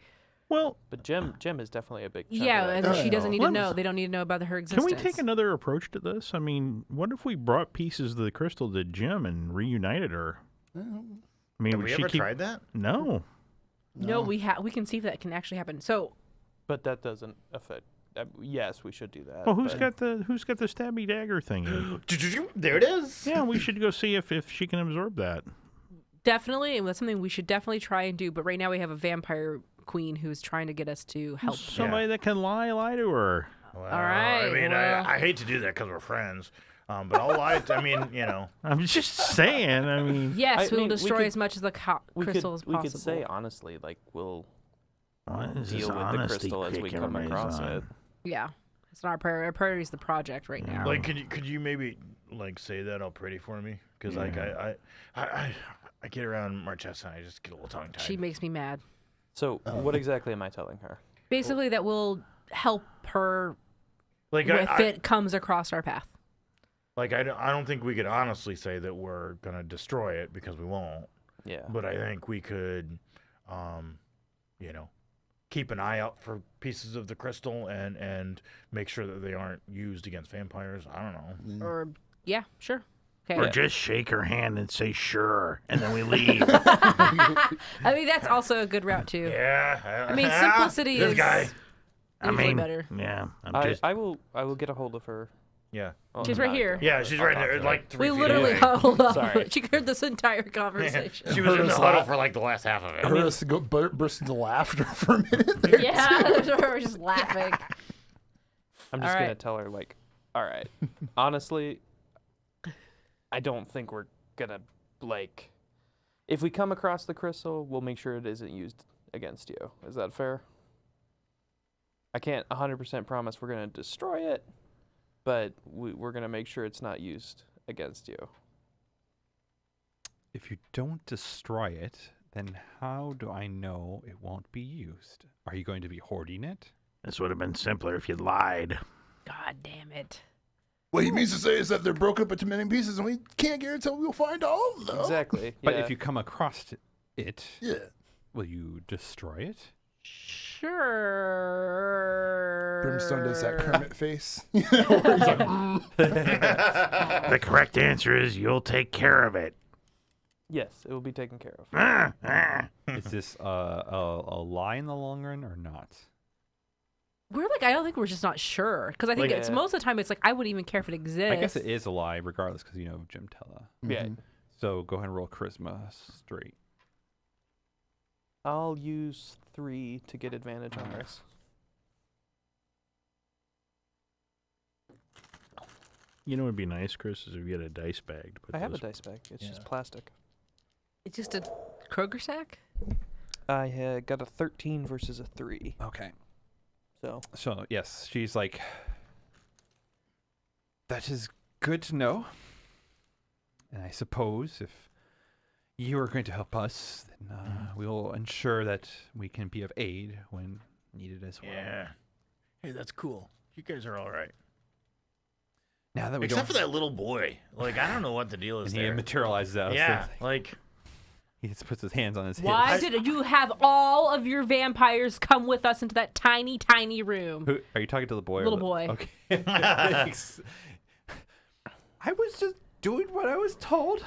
Well, But Gem is definitely a big. Chunk Yeah, of and that. she doesn't need to Let's- know. They don't need to know about her can existence. we take another approach to this? I mean, what if we brought pieces of the crystal to Jim and reunited her? I mean, Have would we she ever keep... tried that? No. No, we can see if that can actually happen. So But that doesn't affect. Yes, we should do that. Well, who's but- got the stabby dagger thing? There it is. Yeah, we should go see if she can absorb that. definitely, and that's something we should definitely try and do. But right now we have a vampire queen who's trying to get us to help. them. Somebody that can lie to her. Well, All right, I mean, well. I hate to do that because we're friends, but I'll lie. I mean, I'm just saying. I mean, Yes, I we will mean, we destroy could- as much of the crystal as we possible. could say honestly, like we'll what is deal this with the honesty crystal as we kick come everybody's across on? it. Yeah, it's not our priority. Our priority is the project right now. like, could you maybe like say that all pretty for me? Because like I get around Marchesa and I just get a little tongue tied. She makes me mad. So what exactly am I telling her? Basically, that will help her like if it comes across our path. I don't think we could honestly say that we're gonna destroy it because we won't. Yeah. But I think we could, keep an eye out for pieces of the crystal and make sure that they aren't used against vampires. I don't know. Or yeah, sure. Okay. Or just shake her hand and say sure, and then we leave. I mean, that's also a good route too. Yeah. I mean, simplicity this is guy. usually better. Yeah, I'm I, just. I will get a hold of her. Yeah. Oh, She's not- right here. Yeah, she's I'll right talk there, to like her. 3 We feet literally away. hold up. Sorry. She heard this entire conversation. She was in the huddle for like the last half of it. Heard us go burst into laughter for a minute there. Yeah, we're just laughing. I'm just All gonna right. tell her like, all right, honestly, I don't think we're gonna like. If we come across the crystal, we'll make sure it isn't used against you. Is that fair? I can't 100% promise we're gonna destroy it, but we're gonna make sure it's not used against you. If you don't destroy it, then how do I know it won't be used? Are you going to be hoarding it? This would have been simpler if you'd lied. God damn it. What he means to say is that they're broken up into many pieces, and we can't guarantee we'll find all of them. Exactly. But yeah. if you come across it, Yeah. will you destroy it? Sure. Brimstone does that Kermit face. You know, where he's like, The correct answer is you'll take care of it. yes, it will be taken care of. Is this a lie in the long run or not? We're like, I don't think we're just not sure. Because I think Like, it's most of the time it's like, I wouldn't even care if it exists. I guess it is a lie regardless because you know Jim Tella. Yeah. So go ahead and roll charisma straight. I'll use 3 to get advantage on this. You know what would be nice, Chris, is if you had a dice bag to put I have a those- dice bag. It's just Yeah. plastic. It's just a Kroger sack? I had got a 13 versus a 3. Okay. So Yes, she's like, that is good to know. And I suppose if you are going to help us, then we'll ensure that we can be of aid when needed as well. Yeah. Hey, that's cool. You guys are all right. Now that we Except for don't, that little boy. Like, I don't know what the deal is and he there. materializes out. Yeah, So like, he just puts his hands on his Why hips. did you have all of your vampires come with us into that tiny, tiny room? Who, are you talking to the boy? or Little the- boy. Okay. I was just doing what I was told.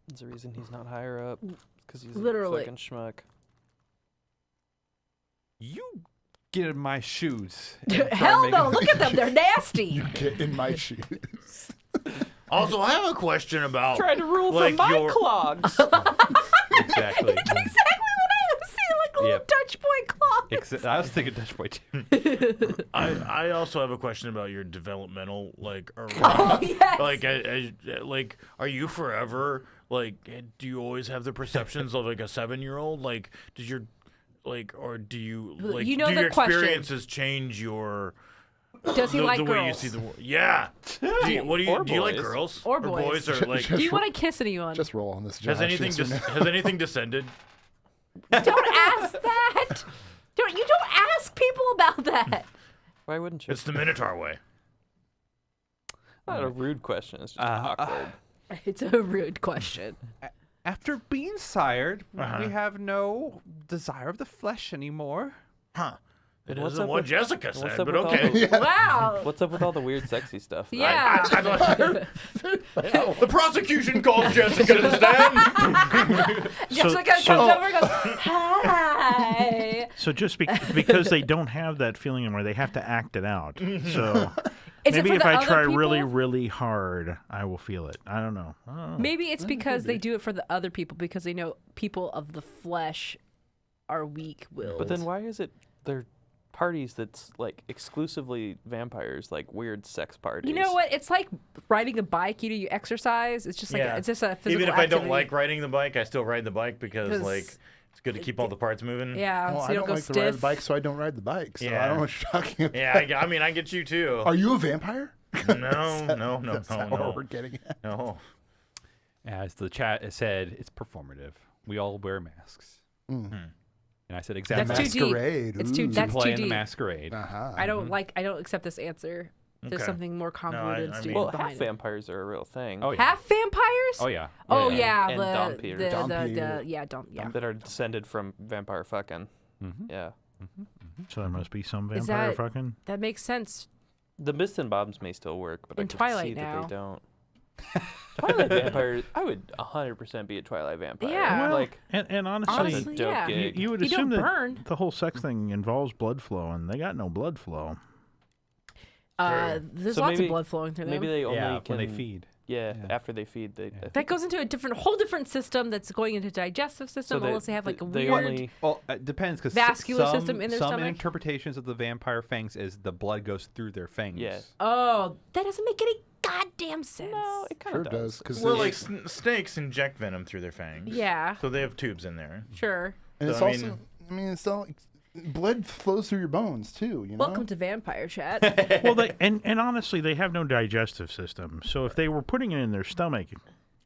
there's a reason he's not higher up. Because he's Literally. a fucking schmuck. You get in my shoes. and start Hell making- no! Look at them; they're nasty. Get in my shoes. Also, I have a question about Trying to rule like from my your clogs. Exactly. Exactly what I was saying, like little Yep. Dutch boy claws. I was thinking Dutch Boy too. I also have a question about your developmental Oh yes. like are you forever like do you always have the perceptions of like a 7-year-old? Like does your or do you like You know do the your question. experiences change your Does he like the girls? way you see the world? Yeah. Do you, what do you Or do you like boys. girls Or boys. or like Do you want to kiss anyone? Just roll on this. has Josh, anything yes or no? has anything descended? Don't ask that. You don't ask people about that. Why wouldn't you? It's the Minotaur way. not a rude question. It's just Uh, awkward. It's a rude question. After being sired, Uh-huh. we have no desire of the flesh anymore. Huh. It And what's isn't up what with- Jessica what's said, up but with all okay. the- Wow. What's up with all the weird, sexy stuff? though? Yeah. The prosecution calls Jessica to stand. Jessica comes over and goes, "Hi." So just because they don't have that feeling anymore, they have to act it out. So Is it maybe for if the I other try people? really, really hard, I will feel it. I don't know. Maybe it's because they do it for the other people because they know people of the flesh are weak-willed. But then why is it their parties that's like exclusively vampires, like weird sex parties? you know what? It's like riding a bike. You exercise. It's just like Yeah. it's just a physical Even if I don't activity. like riding the bike, I still ride the bike because 'Cause like it's good to keep all the parts moving. Yeah, Well, so I you don't don't go like stiff. to ride the bike, so I don't ride the bike. So I Yeah. don't know what you're talking about. Yeah, I mean, I get you too. Are you a vampire? No. That's not what we're getting at. No. As the chat has said, it's performative. We all wear masks. And I said exactly. That's too deep. Masquerade. It's too. ooh. That's play too in the deep. masquerade. Uh-huh. I don't like. I don't accept this answer. There's Okay. something more convoluted I and mean- stupid Well, half behind it. vampires are a real thing. Oh yeah. Half vampires? Oh yeah. Oh Yeah. yeah, And Dom Peter. the Peter. yeah. That are descended from vampire fucking. Mhm. Yeah. So there must be some Is vampire that- fucking. That makes sense. The Bits and Bobs may still work, but In I can Twilight see that now. they don't. Twilight vampires. I would 100% be a Twilight vampire. Yeah. Well, Like, and honestly, Honestly, Honestly, dope yeah. gig. you would You assume don't that burn. the whole sex thing involves blood flow, and they got no blood flow. There's So lots maybe- of blood flowing through maybe them. they only Yeah, can. when they feed. Yeah, Yeah. after they feed, they. That goes into a whole different system that's going into digestive system, they- unless they have like a they weird. only- Well, it depends because Vascular system in their some stomach? interpretations of the vampire fangs is the blood goes through their fangs. Yeah. Oh, that doesn't make any goddamn sense. No, it kind Sure of does. Because Well, like snakes inject venom through their fangs. Yeah, So they have tubes in there. sure. and it's So, I also, it's not like blood flows through your bones too. You know. Welcome to Vampire Chat. Well, and honestly, they have no digestive system. So if they were putting it in their stomach,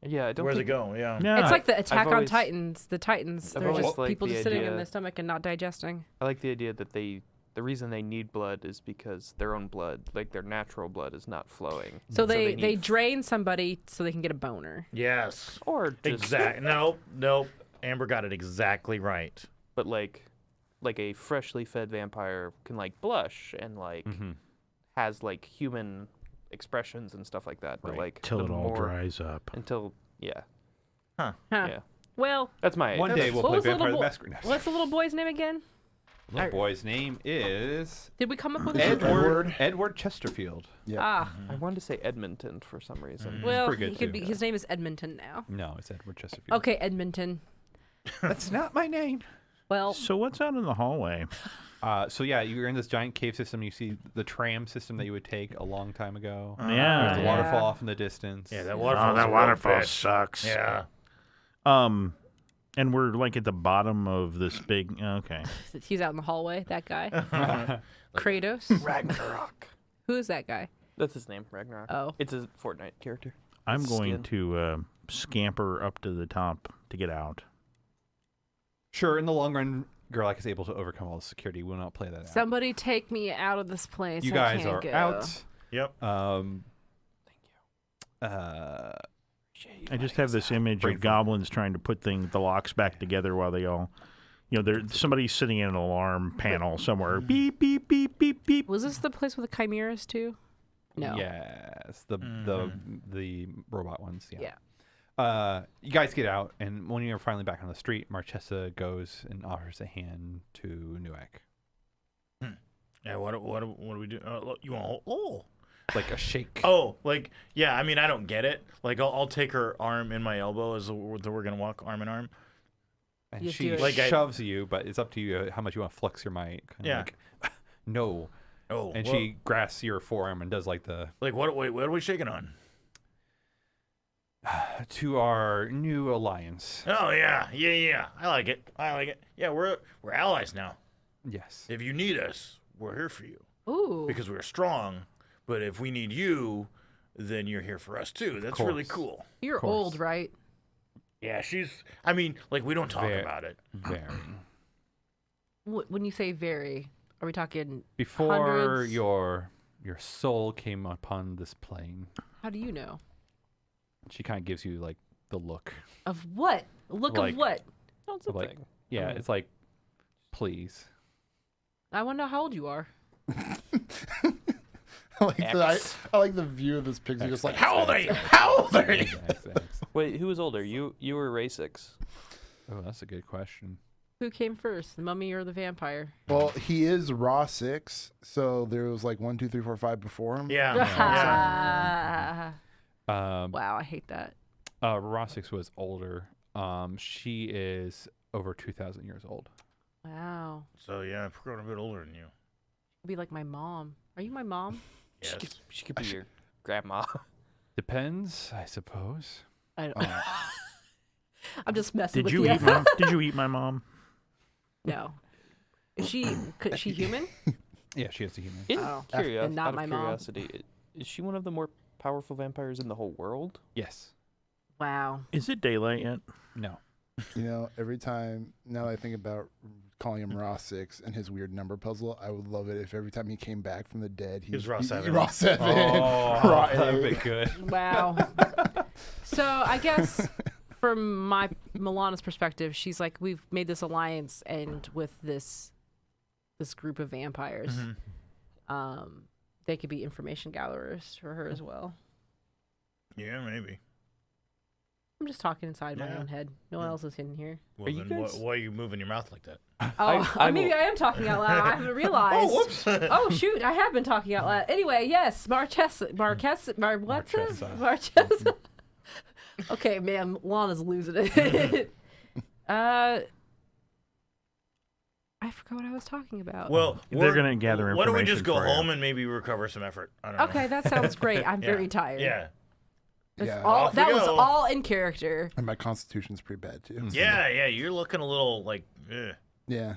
Yeah, I don't. Where's it think, go? Yeah. yeah, It's like the Attack on always- Titans. The Titans, I've they're always just liked people the just sitting in idea- their stomach and not digesting. I like the idea that the reason they need blood is because their own blood, like their natural blood, is not flowing. So they need- drain somebody so they can get a boner. Yes. or just Exact. Nope. Amber got it exactly right. but like a freshly fed vampire can like blush and like Mhm. has like human expressions and stuff like that. But Right. like till the it all more- dries up. until Huh. yeah. Well, That's my One day we'll what play was the Vampire the little Masquerade. what's the little boy's name again? Little boy's name is Did we come up with a Edward Chesterfield. Yeah. Ah, I wanted to say Edmonton for some reason. well, pretty good he could too, be. His name is Edmonton now. No, it's Edward Chesterfield. Okay, Edmonton. That's not my name. Well, So what's out in the hallway? So yeah, you're in this giant cave system. You see the tram system that you would take a long time ago. Yeah, There's the yeah. waterfall off in the distance. Yeah, that Oh, waterfall. that waterfall sucks. Yeah. And we're like at the bottom of this big. Okay. he's out in the hallway. That guy, Kratos. Ragnarok. Who is that guy? That's his name, Ragnarok. Oh. It's a Fortnite character. I'm His going skin. to scamper up to the top to get out. Sure, in the long run, Gerlach is able to overcome all the security. We will not play that out. Somebody take me out of this place. You I guys can't are go. out. Yep. I just have this image of goblins trying to put the locks back together while they all, somebody's sitting in an alarm panel somewhere. Beep beep beep beep beep. Was this the place with the chimeras too? No. Yes, the robot ones. Yeah. Yeah. You guys get out, and when you're finally back on the street, Marchesa goes and offers a hand to Newek. Yeah, what do we do? You want? Oh, Like a shake. oh, like yeah. I mean, I don't get it. Like, I'll take her arm in my elbow as we're gonna walk arm in arm. And You she do it. Like shoves you, but it's up to you how much you want to flex your might. Kind Yeah. Like, no. Oh, And well, she grasps your forearm and does like the like what? Wait, what are we shaking on? to our new alliance. Oh yeah. I like it. Yeah, we're allies now. Yes. If you need us, we're here for you Ooh. because we're strong. But if we need you, then you're here for us too. That's really course. cool. You're course. old, right? Yeah, I mean, like we don't talk Very- about it. Very. When you say very, are we talking Before hundreds? your soul came upon this plane, How do you know? she kind of gives you like the look. Of what? Look Like- of what? That's a Like- thing. Yeah, mean- it's like, please. I want to know how old you are. I like the view of this pixie just like, How old are you? How old are you? X. Wait, who was older? You were Ray 6. Oh, that's a good question. Who came first, the mummy or the vampire? well, he is Raw 6, so there was like 1, 2, 3, 4, 5 before him. Yeah. yeah. Wow, I hate that. Rossix was older. She is over 2,000 years old. Wow. So yeah, I'm growing a bit older than you. Be like my mom. Are you my mom? Yes. She could be your grandma. Depends, I suppose. I don't. I'm just messing Did with you eat my? Did you eat my mom? No. Is she human? Yeah, she is a human. In Oh, curious, and not out of my mom. curiosity, is she one of the more powerful vampires in the whole world? Yes. Wow. Is it daylight yet? No. You know, every time now that I think about calling him Raw 6 and his weird number puzzle, I would love it if every time he came back from the dead, He was Raw 7. Raw 7. Oh, Raw that'd 8. be good. Wow. So I guess from my Milana's perspective, she's like, we've made this alliance, and with this group of vampires, they could be information gatherers for her as well. Yeah, maybe. I'm just talking inside my Yeah. own head. No one else is in here. Well, Are you then guys- why are you moving your mouth like that? Oh, I maybe will- I am talking out loud. I haven't realized. Oh, whoops. Oh shoot, I have been talking out loud. Anyway, yes, Marchesa. Okay, man, Lana's losing it. I forgot what I was talking about. Well, They're gonna gather Why don't we information just go for you. home and maybe recover some effort? I don't know. Okay, that sounds great. I'm Yeah. very tired. Yeah. That's Yeah. all, Off we that was go. all in character. And my constitution's pretty bad, too. Yeah. You're looking a little like, Yeah.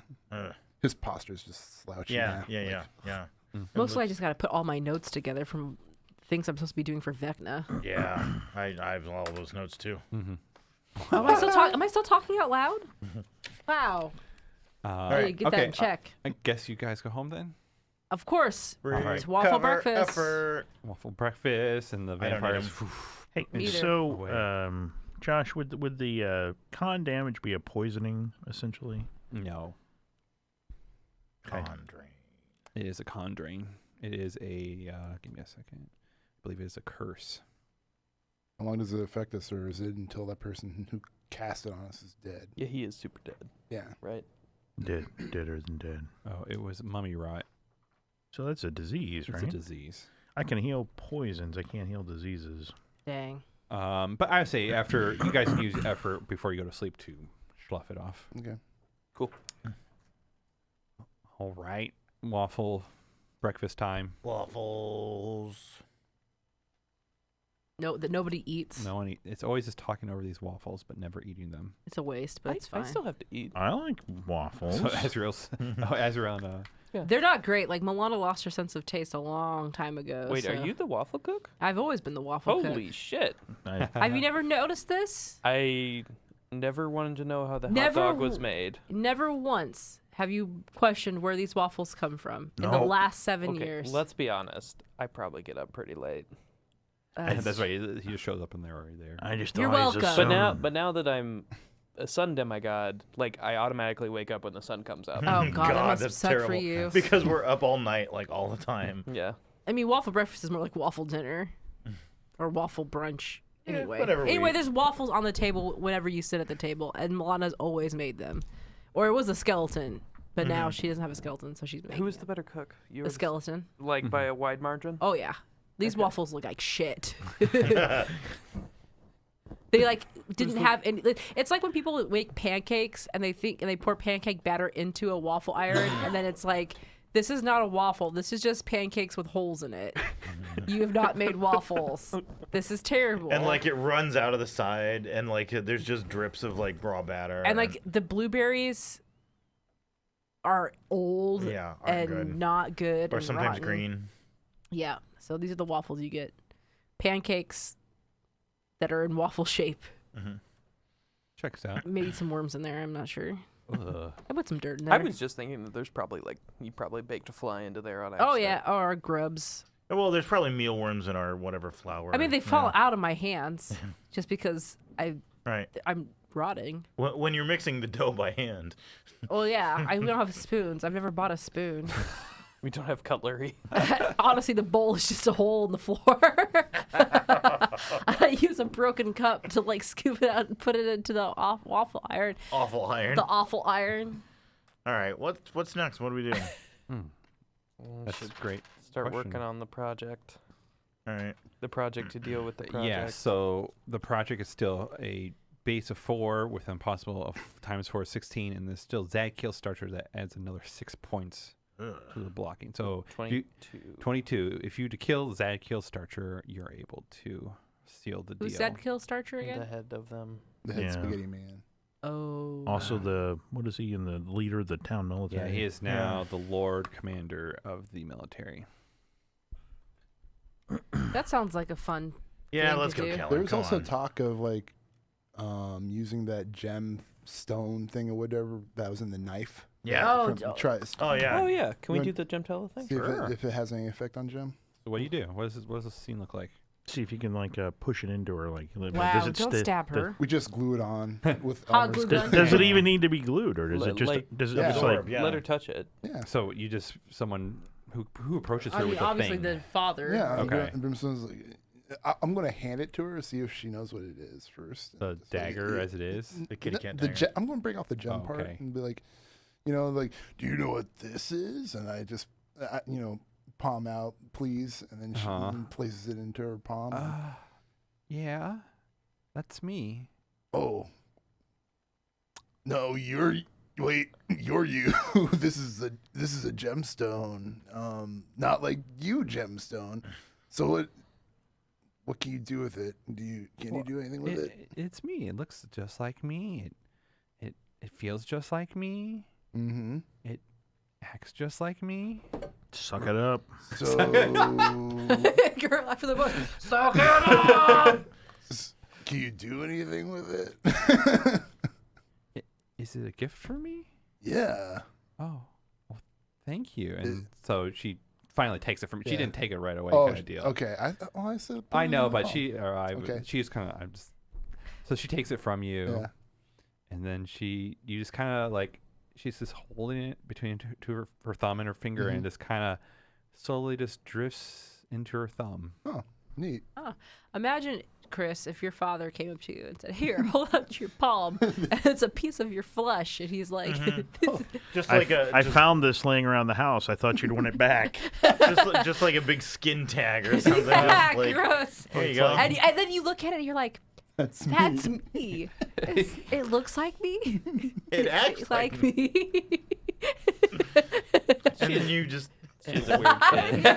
His posture's just slouchy now. yeah. Mostly, I just got to put all my notes together from things I'm supposed to be doing for Vecna. Yeah. I have all those notes too. Oh, am I still talking out loud? Wow. I need to get that in check. I guess you guys go home then? Of course. Recover It's waffle breakfast. effort. Waffle breakfast and the I don't need vampires. them. Hey, Neither. so Away. Josh, would the con damage be a poisoning essentially? No. Okay. Conjuring. It is a con drain. It is a, give me a second. I believe it is a curse. How long does it affect us, or is it until that person who cast it on us is dead? Yeah, he is super dead, Yeah. right? Deader than dead. Oh, it was mummy rot. So that's a disease, It's right? a disease. I can heal poisons. I can't heal diseases. Dang. But I would say after you guys can use effort before you go to sleep to slough it off. Okay. Cool. All right, waffle breakfast time. Waffles. No, that nobody eats. No one. It's always just talking over these waffles, but never eating them. It's a waste, but it's I fine. still have to eat. I like waffles. So Azrael's. Oh, Azrael and They're not great. Like Milana lost her sense of taste a long time ago. Wait, so are you the waffle cook? I've always been the waffle Holy cook. shit! Have you never noticed this? I never wanted to know how the Never hot dog was w- made. Never once have you questioned where these waffles come from in the No. last 7 Okay, years. let's be honest. I probably get up pretty late. That's right. He just shows up and they're already there. I just You're always welcome. But now that I'm a sun demigod, like I automatically wake up when the sun comes up. Oh God, that must that's suck terrible. for you. Because we're up all night, like all the time. Yeah. I mean, waffle breakfast is more like waffle dinner or waffle brunch. Yeah, Anyway, whatever we anyway, eat. there's waffles on the table whenever you sit at the table, and Milana's always made them, or it was a skeleton. But now she doesn't have a skeleton, so she's making Who is the better cook? You a skeleton. Like by a wide margin? Oh yeah, these Okay. waffles look like shit. They like didn't have any. It's like when people make pancakes and they pour pancake batter into a waffle iron, and then it's like, this is not a waffle. This is just pancakes with holes in it. You have not made waffles. This is terrible. And like it runs out of the side, and like there's just drips of like raw batter. And like the blueberries are old Yeah, and aren't good. not good. or and sometimes rotten. green. Yeah. So these are the waffles you get. Pancakes that are in waffle shape. Checks out. Maybe some worms in there. I'm not sure. Ugh. I put some dirt in there. I was just thinking that there's probably you probably baked a fly into there on Oh accident. yeah, or grubs. Well, there's probably mealworms in our whatever flour. I mean, they fall Yeah. out of my hands just because Right. I'm rotting. When you're mixing the dough by hand. Oh yeah, I don't have spoons. I've never bought a spoon. We don't have cutlery. Honestly, the bowl is just a hole in the floor. I use a broken cup to like scoop it out and put it into the waffle iron. Awful iron. The awful iron. All right. What's next? What do we do? That's great. Start question. working on the project. All right. The project to deal with the project. Yeah, so the project is still a base of 4 with an impossible of times 4 is 16, and there's still Zag Kill Starter that adds another 6 points to the blocking. So if you- 22. 22. If you to kill Zag Kill Starter, you're able to seal the Who's deal. that kill starter The again? head of them. The head Yeah. spaghetti man. Oh. Also, what is he in the leader of the town Yeah, military? he is now the Lord Commander of the military. That sounds like a fun. Yeah, thing let's to go do. kill him. There was Come also on. talk of like using that gem stone thing or whatever that was in the knife. Yeah. Oh, Oh yeah. Oh yeah, can we When- do the Gemtella thing? See Sure. if it has any effect on Gem. So what do you do? What does this scene look like? See if you can like push it into her. Like, Wow, does it don't stab her. We just glue it on with Hot all her glue stuff. gun? Does it even need to be glued, or does Li- it just like- does it Yeah. just like Absorb, yeah. Let her touch it. Yeah. So you just someone who approaches her I mean, with a obviously thing. the father. Yeah. Okay. Brimstone's like, I'm gonna hand it to her, see if she knows what it is first. The So, dagger as it is. The kitty cat The dagger. I'm gonna bring out the gem Oh, part okay. and be like, like, do you know what this is? And I just, palm out, please, and then she places it into her palm. Yeah, that's me. Oh. No, you're you. This is a gemstone. Not like you gemstone. So what can you do with it? Can you do anything with it? It's me. It looks just like me. It feels just like me. Mm-hmm. It acts just like me. suck it up? So Girl after the bush. Suck it up! can you do anything with it? Is it a gift for me? Yeah. Oh, well, thank you. And so she finally takes it from me. She Yeah. didn't take it right away, Oh, kind of deal. okay. I said. I know, but oh. Okay. she's kind of. I'm just. So she takes it from you, Yeah. and then you just kind of like she's just holding it between her thumb and her finger, and just kind of slowly just drifts into her thumb. Oh, neat. Oh, imagine, Chris, if your father came up to you and said, "Here, hold out your palm, and it's a piece of your flesh," and he's like, Just I like I found this laying around the house. I thought you'd want it back. just like a big skin tag or something. "Yeah, Just like, gross." here you go. And then you look at it, and you're like, That's me. "That's me. It looks like me. It acts like me." and then you just She's a weird kid.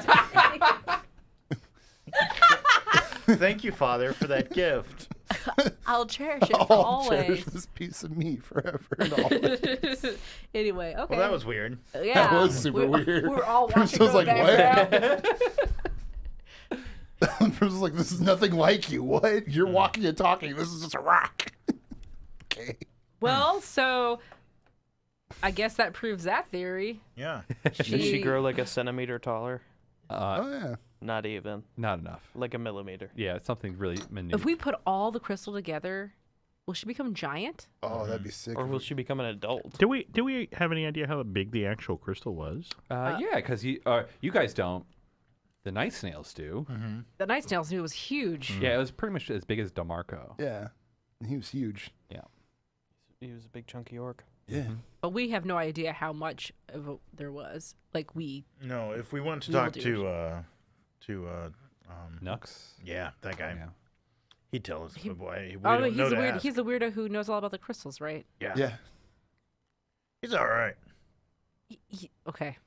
thank you, Father, for that gift. I'll cherish it for I'll cherish always. this piece of me forever and always. Anyway, okay. Well, that was weird. Yeah, That was super weird. We were all watching. Bruce was her like, background. Bruce was like, this is nothing like you. What? You're walking and talking. This is just a rock. Okay. Well, so I guess that proves that theory. Yeah. Did she grow like a centimeter taller? Oh, yeah. Not even. Not enough. Like a millimeter. Yeah, it's something really minute. If we put all the crystal together, will she become giant? Oh, that'd be sick. Or will she become an adult? Do we have any idea how big the actual crystal was? Yeah, because you guys don't. The night snails do. The night snails knew it was huge. Yeah, it was pretty much as big as DeMarco. Yeah. And he was huge. He was a big chunky orc. Yeah. But we have no idea how much of there was. Like No, if we want to We will talk do Nux. yeah, that guy. Yeah. He'd tell us, but boy, we oh, don't know he's a to weird. ask. He's a weirdo who knows all about the crystals, right? Yeah. Yeah. He's all right. Okay.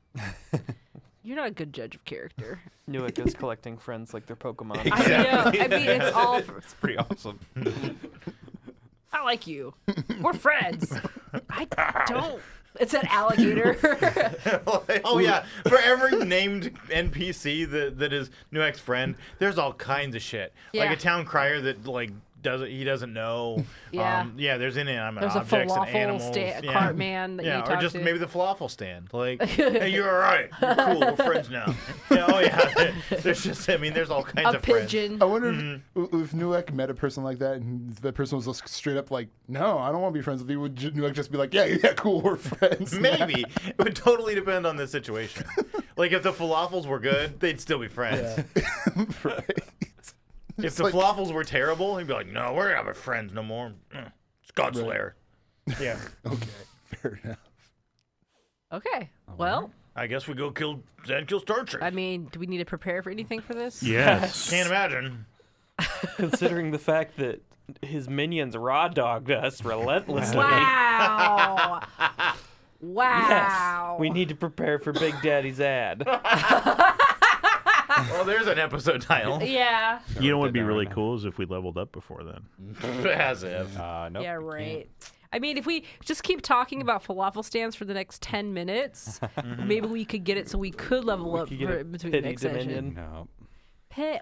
You're not a good judge of character. Newick is collecting friends like they're Pokemon. I know. I mean, it's all. It's pretty awesome. I like you. We're friends. I don't. It's an alligator. Oh yeah, for every named NPC that is Newek's friend, there's all kinds of shit. Yeah. Like a town crier that doesn't know. Yeah. Yeah, there's inanimate There's a objects and falafel animals. cart man that you yeah, or talk just to. maybe the falafel stand. Like, hey, you're all right. You're cool. We're friends now. Yeah, oh yeah. There's just, I mean, there's all kinds A of friends. pigeon. I wonder if Newek met a person like that and that person was just straight up like, no, I don't want to be friends with you. Would Newek just be like, yeah, cool, we're friends. Maybe. It would totally depend on the situation. Like, if the falafels were good, they'd still be friends. Yeah. Right. If the falafels were terrible, he'd be like, no, we're not friends no more. It's God's Right. lair. Yeah. Okay, fair enough. Okay. Well, I guess we go kill Starcher. I mean, do we need to prepare for anything for this? Yes. Can't imagine. Considering the fact that his minions raw dogged us relentlessly. Wow. Wow. Yes, we need to prepare for Big Daddy's ad. Well, there's an episode title. Yeah. You know what would be Did that really right now. cool is if we leveled up before then. As if. Nope. Yeah, we right. can't. I mean, if we just keep talking about falafel stands for the next 10 minutes, maybe we could get it so we could level up could get for a between the pity next dominion. session. No.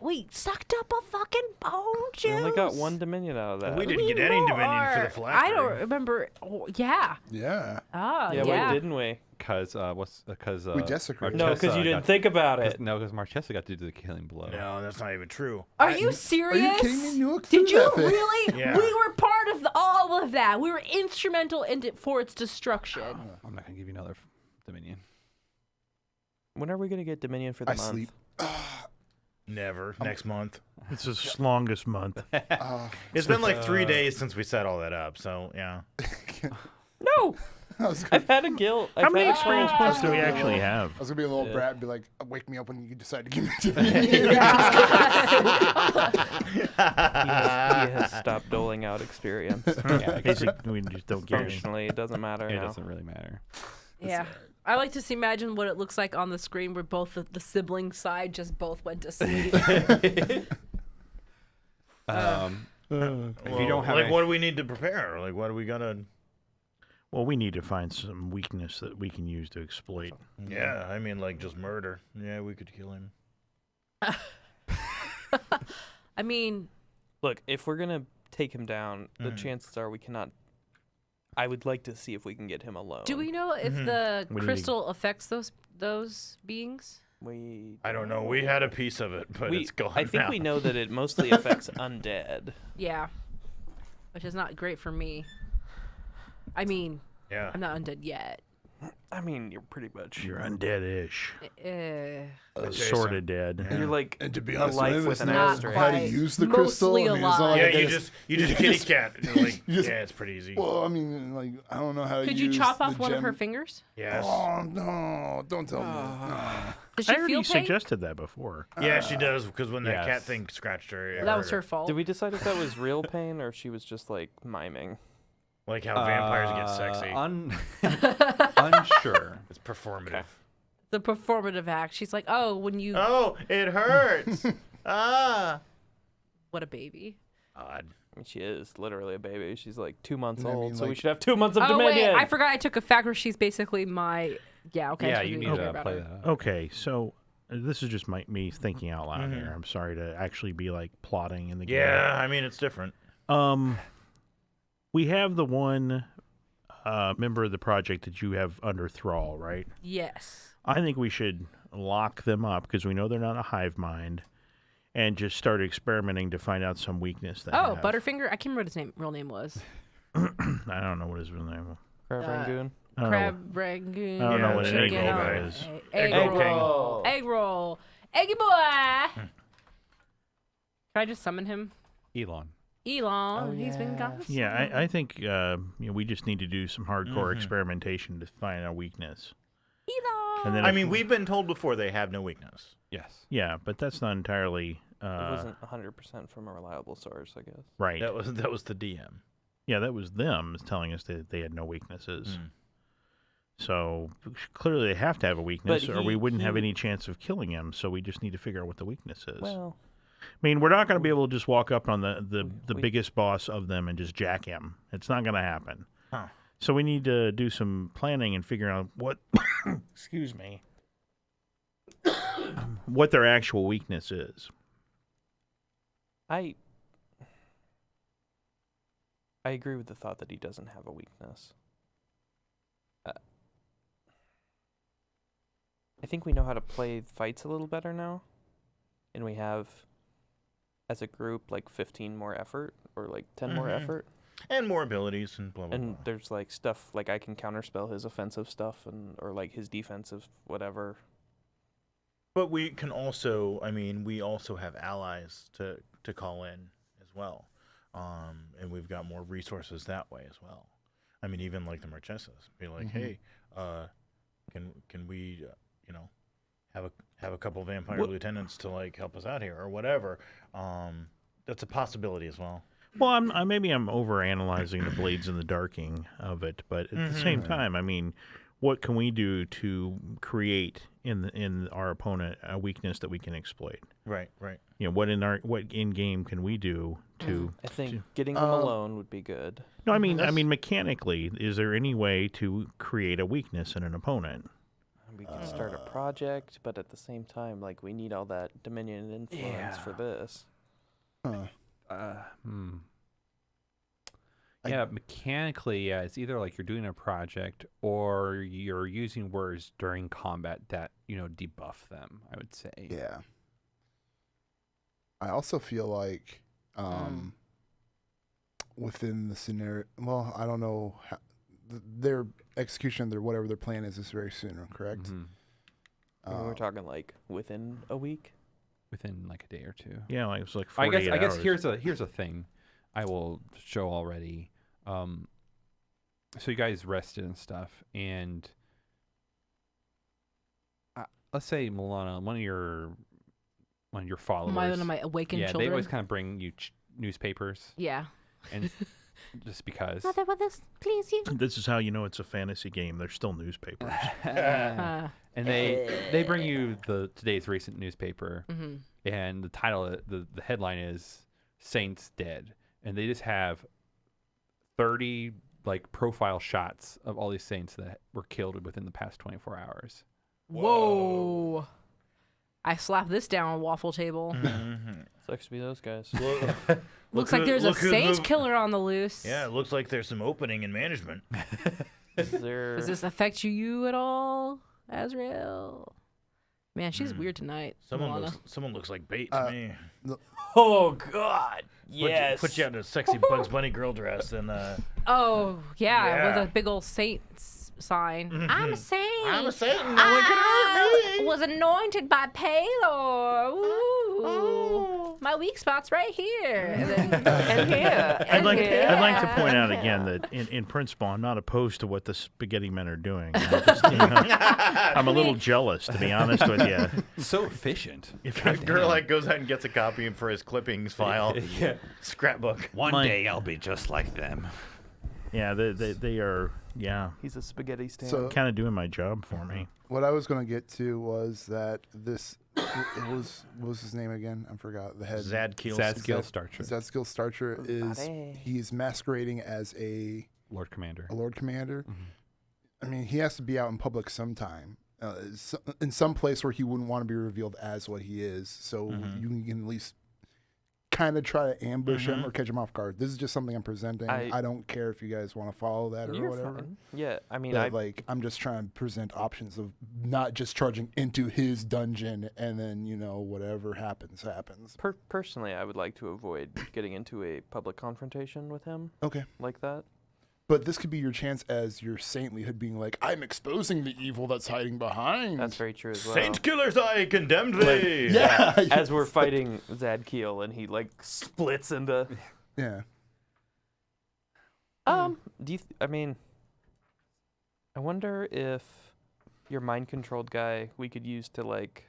We sucked up a fucking bone juice. We only got one dominion out of that. We didn't get any dominion for the flat. I don't remember. Oh, yeah. Yeah. Oh, yeah, yeah. wait, didn't we? Because We desecrated. No, because you didn't think about it. No, because Marchesa got to do the killing blow. No, that's not even true. Are you serious? Are you kidding me? Newek Did threw you that thing. really? Yeah. We were part of all of that. We were instrumental in it for its destruction. I'm not gonna give you another dominion. When are we going to get dominion for the I month? sleep. Never. Next month. It's the longest month. It's been like 3 days since we set all that up, so yeah. No! I've had a guilt. How many experience points do we actually have? I was gonna be a little Yeah. brat and be like, wake me up when you decide to give me dominion. He has stopped doling out experience. Yeah, We just don't get any. Functionally, it doesn't matter it now. doesn't really matter. Yeah. I like to imagine what it looks like on the screen where both the sibling side just both went to sleep. If Well, you don't have like, any- what do we need to prepare? Like, what do we gotta? Well, we need to find some weakness that we can use to exploit. Yeah, I mean, like just murder. Yeah, we could kill him. I mean, Look, if we're going to take him down, the chances are we cannot. I would like to see if we can get him alone. do we know if the We need to- crystal affects those beings? We I don't know. We had a piece of it, but it's gone I think now. we know that it mostly affects undead. Yeah. Which is not great for me. I mean, Yeah. I'm not undead yet. I mean, you're pretty much. You're undead-ish. Sort of dead. You're like And to be a honest, life none of with us an know Not asterisk. how to quite. use the Mostly crystal. I mean, it's not alive. like Yeah, I you just- just kitty cat. Like, just- yeah, it's pretty easy. Well, I mean, like, I don't know how to Could use you chop the off one of gem- her fingers? Yes. Oh, no. Don't tell me. Does I she already feel pain? suggested that before. Yeah, she does because when that Yes. cat thing scratched her, it That was hurt her fault. Did we decide if that was real pain or if she was just like miming? Like how vampires get sexy. Unsure. It's performative. The performative act. She's like, oh, when you. Oh, it hurts. Ah. What a baby. Odd. I mean, she is literally a baby. She's like 2 months I mean, old, so we like- should have 2 months of Oh, dominion. wait. I forgot I took a fact where she's basically my. Yeah, okay. Yeah, so you we need don't care to about play her. that up. Okay, so this is just me thinking out loud here. I'm sorry to actually be like plotting in the game. Yeah, I mean it's different. We have the one member of the project that you have under thrall, right? Yes. I think we should lock them up because we know they're not a hive mind, and just start experimenting to find out some weakness they Oh, have. Butterfinger? I can't remember what his real name was. I don't know what his real name was. Crab Rangoon. I don't know Crab Rangoon. I don't know Yeah, what the an egg egg roll guy. is. Egg Egg roll. Egg roll. Eggy boy. Can I just summon him? Elon. Elon, Oh, he's been gone. Yeah, I think we just need to do some hardcore experimentation to find a weakness. Elon. And then I if mean, we- we've been told before they have no weakness. Yes. Yeah, but that's not entirely It wasn't 100% from a reliable source, I guess. right. That was the DM. Yeah, that was them telling us that they had no weaknesses. Mm. So clearly they have to have a weakness, But or we wouldn't have he- any chance of killing him. So we just need to figure out what the weakness is. Well, I mean, we're not going to be able to just walk up on the we- biggest boss of them and just jack him. It's not going to happen. Huh. So we need to do some planning and figure out what, excuse me, what their actual weakness is. I agree with the thought that he doesn't have a weakness. I think we know how to play fights a little better now. And we have, as a group, like 15 more effort or like 10 more Mhm. effort. And more abilities and blah blah And blah. there's like stuff like I can counterspell his offensive stuff and or like his defensive whatever. But we can also, I mean, we also have allies to call in as well, and we've got more resources that way as well. I mean, even like the Marchesas, be like, hey, can we, have a couple vampire What- lieutenants to like help us out here or whatever. That's a possibility as well. Well, maybe I'm overanalyzing the blades and the darking of it, but at the same time, I mean, what can we do to create in our opponent a weakness that we can exploit? Right. You know, what in game can we do to? I think getting them alone would be good. No, I mean mechanically, is there any way to create a weakness in an opponent? We can start a project, but at the same time, like we need all that dominion and influence for this. Yeah, mechanically, it's either like you're doing a project or you're using words during combat that, debuff them, I would say. Yeah. I also feel like within the scenario, well, I don't know, their execution, their whatever their plan is very soon, correct? Mhm. We're talking like within a week. Within like a day or two. Yeah, like it was like I 48 guess hours. here's a thing I will show already. So you guys rested and stuff, and let's say Milana, one of your followers. One of my awakened yeah, children. they always kind of bring you newspapers, Yeah. and just because. Mother, with this, please, you. This is how you know it's a fantasy game. There's still newspapers. And they bring you today's recent newspaper, Mhm. and the title, the headline is "Saints Dead," and they just have 30 like profile shots of all these saints that were killed within the past 24 hours. Whoa. I slapped this down on a waffle table. Sucks to be those guys. Looks like there's a look who's Saint moving. killer on the loose. Yeah, it looks like there's some opening in management. Is there? Does this affect you at all, Azrael? Man, she's weird tonight. Someone Milana. looks like bait to me. Oh God! Put you out in a sexy Bugs Bunny girl dress and Oh, yeah, Yeah. with a big old Saints sign. I'm a saint. I'm a Satan. No one can hurt me. Was anointed by Palor. Ooh. My weak spot's right here. And, then, and here. I'd And like here. to point out again that in principle, I'm not opposed to what the spaghetti men are doing. I'm a little jealous, to be honest with you. So efficient. If Gerlach goes out and gets a copy for his clippings file, Yeah. scrapbook. One My- day I'll be just like them. Yeah, they are. Yeah, He's a spaghetti stand. So kind of doing my job for me. what I was going to get to was that this, it was, what was his name again? I forgot. The head. Zadkiel. Zadkiel Starcher, Zadkiel Starcher is, Buddy. he's masquerading as a Lord Commander. Lord Commander. Mm-hmm. I mean, he has to be out in public sometime, in some place where he wouldn't want to be revealed as what he is. So you can at least kind of try to ambush him or catch him off guard. This is just something I'm presenting. I don't care if you guys want to follow that or You're whatever. fine. Yeah, I mean, But I'm just trying to present options of not just charging into his dungeon and then whatever happens. personally, I would like to avoid getting into a public confrontation with him Okay. like that. But this could be your chance as your saintlyhood being like, I'm exposing the evil that's hiding behind. That's very true as well. Saint killers, I condemned thee. Yeah. As we're fighting Zadkiel and he like splits into Yeah. Do you? I mean, I wonder if your mind controlled guy we could use to like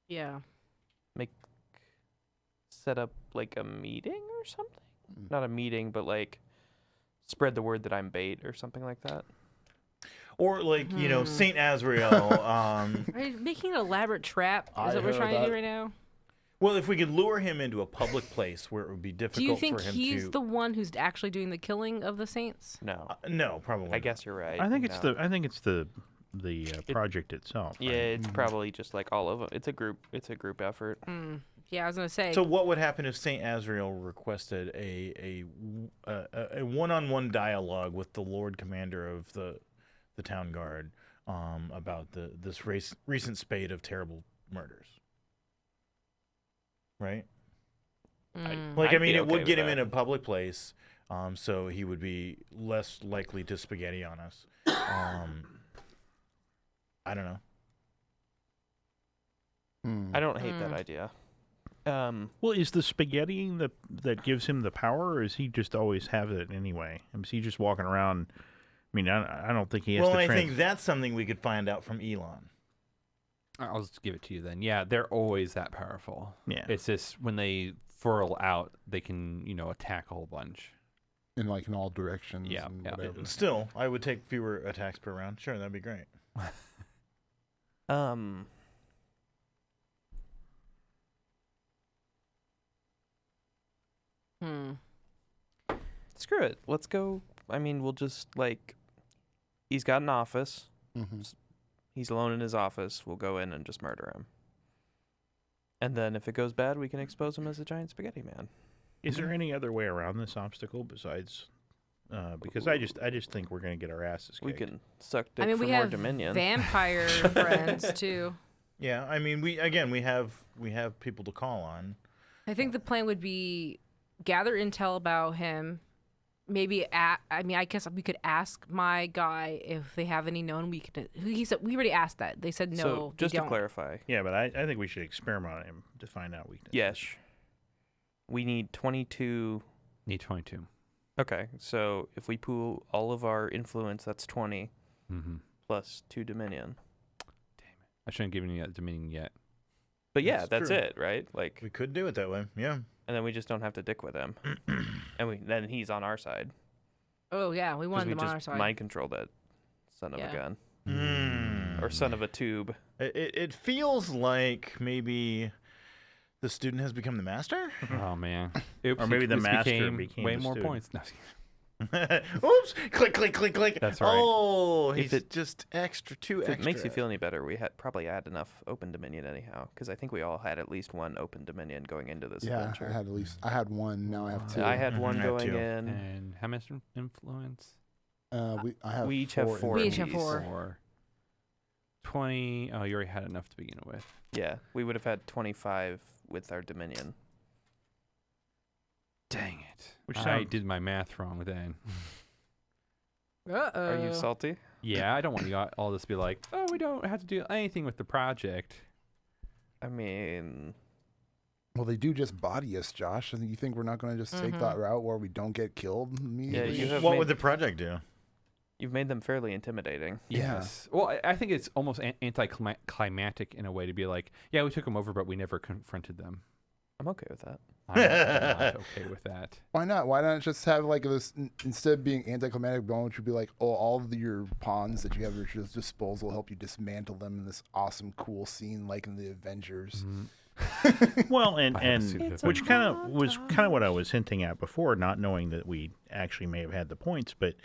Yeah. set up like a meeting or something. Not a meeting, but like spread the word that I'm bait or something like that. Or like Saint Azrael. Are you making an elaborate trap? Is that what we're trying to do right now? Well, if we could lure him into a public place where it would be Do you difficult think for him he's to. the one who's actually doing the killing of the saints? No, No, probably. I guess you're right. I think it's no. the project itself. Yeah, right? it's probably just like all of them. It's a group effort. Yeah, I was gonna say. So what would happen if Saint Azrael requested a one-on-one dialogue with the Lord Commander of the town guard about this recent spate of terrible murders? Right. Like, I'd I mean, be it okay would with get him that. in a public place, so he would be less likely to spaghetti on us. I don't know. I don't hate that idea. Well, is the spaghetti that gives him the power, or is he just always have it anyway? Is he just walking around? I mean, I don't think he has Well, to. I think that's something we could find out from Elon. I'll just give it to you then. Yeah, they're always that powerful. Yeah. It's just when they furl out, they can, attack a whole bunch. In all directions. Yeah, and yeah. whatever. Still, I would take fewer attacks per round. Sure, that'd be great. Screw it. Let's go. I mean, we'll just like. He's got an office. Mhm. He's alone in his office. We'll go in and just murder him. And then if it goes bad, we can expose him as a giant spaghetti man. Is there any other way around this obstacle besides? Because I just think we're gonna get our asses kicked. We can suck dick I mean, for we more have Dominion. vampire friends too. Yeah, I mean, we have people to call on. I think the plan would be gather intel about him. Maybe I guess we could ask my guy if they have any known weakness. He said we already asked that. They said no. So they just to don't. clarify, Yeah, but I think we should experiment on him to find out weaknesses. yes, we need 22. Need 22. Okay, so if we pool all of our influence, that's 20 Mm-hmm. plus 2 Dominion. I shouldn't have given you that Dominion yet. But yeah, That's that's true. it, right? Like, We could do it that way. Yeah. and then we just don't have to dick with him, and then he's on our side. Oh yeah, we 'Cause want we them on our just side. mind control that son of Yeah. a gun Mm. or son of a tube. It feels like maybe the student has become the master. Oh man. Oops, Or maybe the this master became way the more student. points. No. Oops! Click, click, click, click. That's right. Oh, If he's it- just two If extra. it makes you feel any better, we had probably had enough open Dominion anyhow, because I think we all had at least one open Dominion going into this Yeah, adventure. I had one. Now I have two. I had one I have going two. in. And how much influence? We each have 4 We of each have these. 4. 20. Oh, you already had enough to begin with. Yeah, we would have had 25 with our Dominion. Dang it. Which I sound- did my math wrong then. Uh-oh. Are you salty? Yeah, I don't want you all this to be like, oh, we don't have to do anything with the project. I mean, Well, they do just body us, Josh. And you think we're not going to just take that route where we don't get killed immediately? you have What made- would the project do? you've made them fairly intimidating. Yeah. Yes. Well, I think it's almost anticlimactic in a way to be like, yeah, we took them over, but we never confronted them. I'm okay with that. I'm not okay with that. Why not? Why not just have like this instead of being anticlimactic? Why don't you be like, oh, all of your pawns that you have at your disposal help you dismantle them in this awesome, cool scene like in the Avengers? Well, I haven't seen and the which kind of was kind of what I was hinting at before, not knowing that we actually may have had the points, but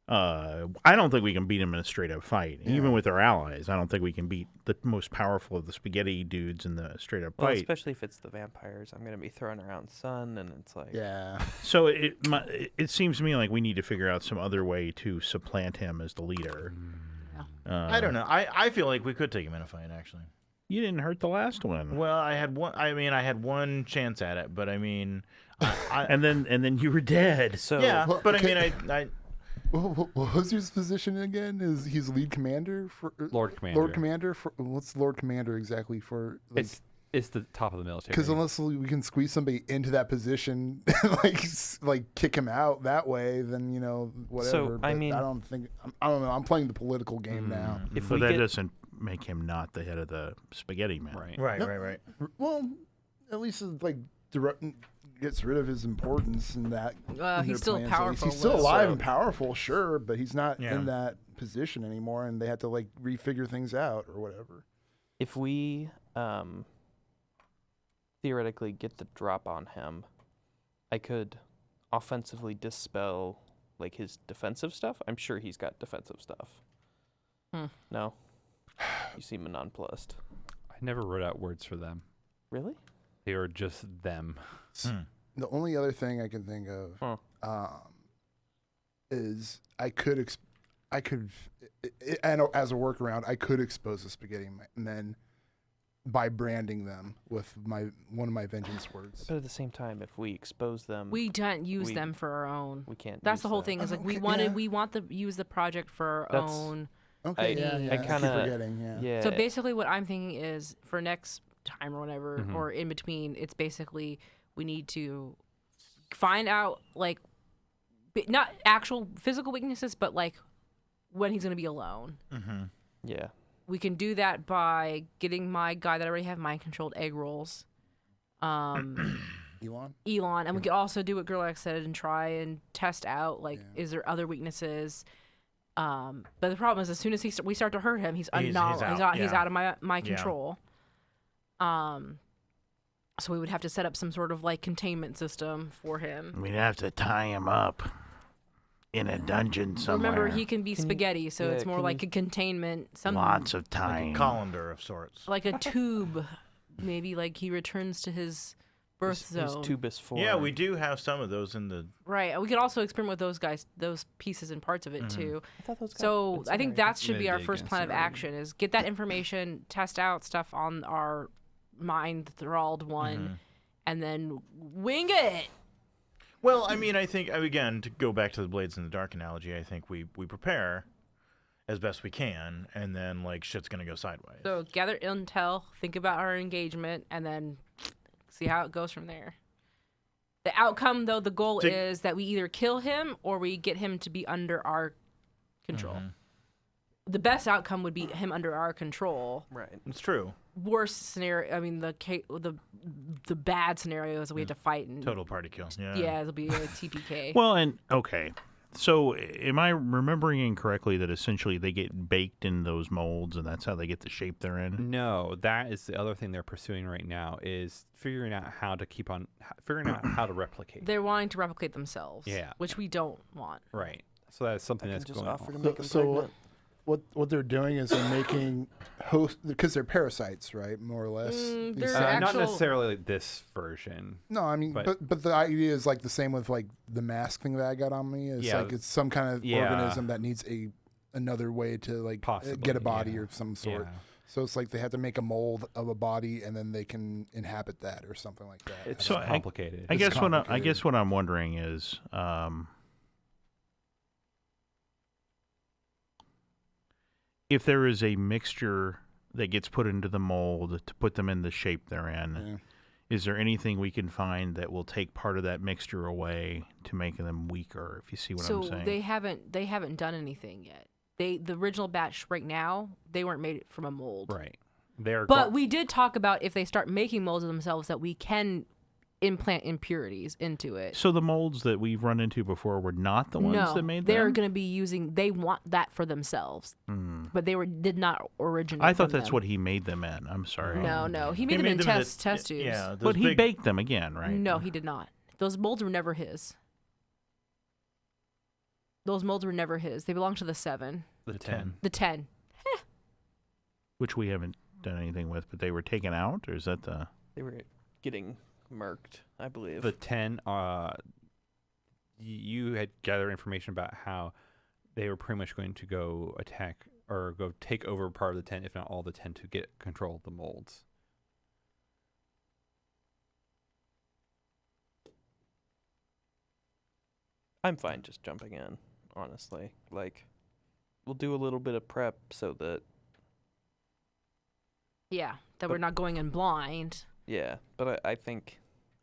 I don't think we can beat him in a straight up fight. Yeah. Even with our allies, I don't think we can beat the most powerful of the spaghetti dudes in the straight up Well, fight. especially if it's the vampires. I'm going to be throwing around sun, and it's like, Yeah. So it seems to me like we need to figure out some other way to supplant him as the leader. I don't know. I feel like we could take him in a fight, actually. You didn't hurt the last one. Well, I had one chance at it, but I mean, and then you were dead. So yeah. Well, But okay. I mean, What was his position again? Is he's lead commander for Lord Commander. Lord Commander for what's Lord Commander exactly for? Like, It's the top of the military. Because unless we can squeeze somebody into that position, like kick him out that way, then whatever. So, I But mean- I don't think I don't know. I'm playing the political game now. If But we that get- doesn't make him not the head of the spaghetti man. Right. Right, Nope. right. Well, at least it's like gets rid of his importance in that. in their He's still plans, at least. powerful, He's still though. alive So- and powerful, sure, but he's not Yeah. in that position anymore, and they have to like refigure things out or whatever. If we theoretically get the drop on him, I could offensively dispel like his defensive stuff. I'm sure he's got defensive stuff. No? You seem nonplussed. I never wrote out words for them. Really? They are just them. The only other thing I can think of is I could and as a workaround, I could expose the spaghetti men by branding them with one of my vengeance words. But at the same time, if we expose them, We don't use We- them for our own. we can't. That's use the whole them. thing. Is like we Okay, want to use the project for our That's- own. Okay, I I keep kinda- forgetting. Yeah. Yeah. So basically, what I'm thinking is for next time or whatever, Mhm. or in between, it's basically we need to find out like not actual physical weaknesses, but like when he's going to be alone. Mm-hmm. Yeah. We can do that by getting my guy that I already have mind controlled egg rolls, Elon. Elon, and we could also do what Gerlach said and try and test out like Yeah. is there other weaknesses. But the problem is as soon as we start to hurt him, he's He's out, out, he's yeah. out of my Yeah. control. So we would have to set up some sort of like containment system for him. We'd have to tie him up in a dungeon somewhere. Remember, he can be Can you- spaghetti, so yeah, it's more can like you- a containment, some Lots of Like time. a colander of sorts. like a tube, maybe like he returns to his birth His zone. tubus form. Yeah, we do have some of those in the. Right. We could also experiment with those guys, those pieces and parts of it too. I thought those got So I think that should be our Mitigate first plan of against it, right? action: is get that information, test out stuff on our mind thralled one, and then wing it. Well, I mean, I think again to go back to the Blades in the Dark analogy, I think we prepare as best we can, and then like shit's gonna go sideways. So gather intel, think about our engagement, and then see how it goes from there. The outcome, though, the goal To- is that we either kill him or we get him to be under our control. The best outcome would be him under our control. Right. It's true. Worst scenario, I mean, the bad scenario is we have to fight and Total party kill. Yeah. yeah, it'll be a TPK. Well, and okay. So, am I remembering incorrectly that essentially they get baked in those molds, and that's how they get the shape they're in? No, that is the other thing they're pursuing right now is figuring out how to figuring out how to replicate. They're wanting to replicate themselves, Yeah. which we don't want. Right. So that's something I that's can just going offer to on. make him So pregnant. what they're doing is they're making host because they're parasites, right? More or less. Mm, These they're things. Not actual- necessarily this version. No, I mean, but- but the idea is like the same with like the mask thing that I got on me. It's Yeah. like it's some kind of Yeah. organism that needs another way to like Possibly, get a body yeah. or some sort. Yeah. So it's like they have to make a mold of a body and then they can inhabit that or something like that. It's So just I- complicated. I It's guess I complicated. guess what I'm wondering is, if there is a mixture that gets put into the mold to put them in the shape they're in, Yeah. is there anything we can find that will take part of that mixture away to make them weaker? If you see what So I'm saying. they haven't done anything yet. The original batch right now, they weren't made from a mold. Right. They're But we did talk about if they start making molds of themselves that we can implant impurities into it. So the molds that we've run into before were not the ones No, that made they're them? going to be using. They want that for themselves, but they did not originate. I thought from that's them. what he made them in. I'm sorry. No, he made them in test tubes. Yeah, those But he big- baked them again, right? No, he did not. Those molds were never his. Those molds were never his. They belong to the 7, the 10. the 10. Which we haven't done anything with, but they were taken out, or is that the... They were getting murked, I believe. The 10, you had gathered information about how they were pretty much going to go attack or go take over part of the 10, if not all the 10, to get control of the molds. I'm fine just jumping in, honestly. Like, we'll do a little bit of prep so that Yeah, that we're not going in blind. Yeah, but I think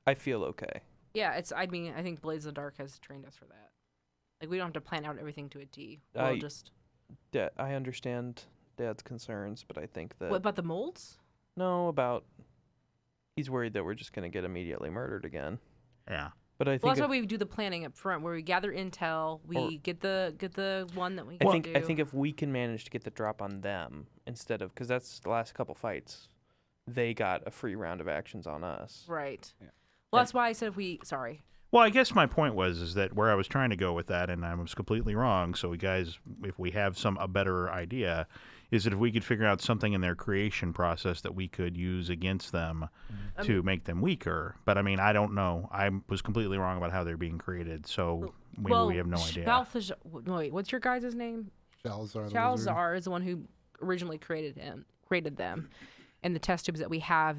I feel okay. Yeah, I think Blades of the Dark has trained us for that. Like, we don't have to plan out everything to a T. We'll just... I understand Dad's concerns, but I think that... What about the molds? No, about... He's worried that we're just going to get immediately murdered again. Yeah. But I think... Well, that's why we do the planning up front, where we gather intel, we get the one that we I can think do. I think if we can manage to get the drop on them, instead of... Because that's the last couple fights. They got a free round of actions on us. Right. Yeah. Well, that's why I said Sorry. Well, I guess my point is that where I was trying to go with that, and I was completely wrong. So, guys, if we have a better idea, is that if we could figure out something in their creation process that we could use against them to make them weaker. But I mean, I don't know. I was completely wrong about how they're being created. So we have no idea. Wait, what's your guys' name? Shalzar. Shalzar is the one who originally created them, and the test tubes that we have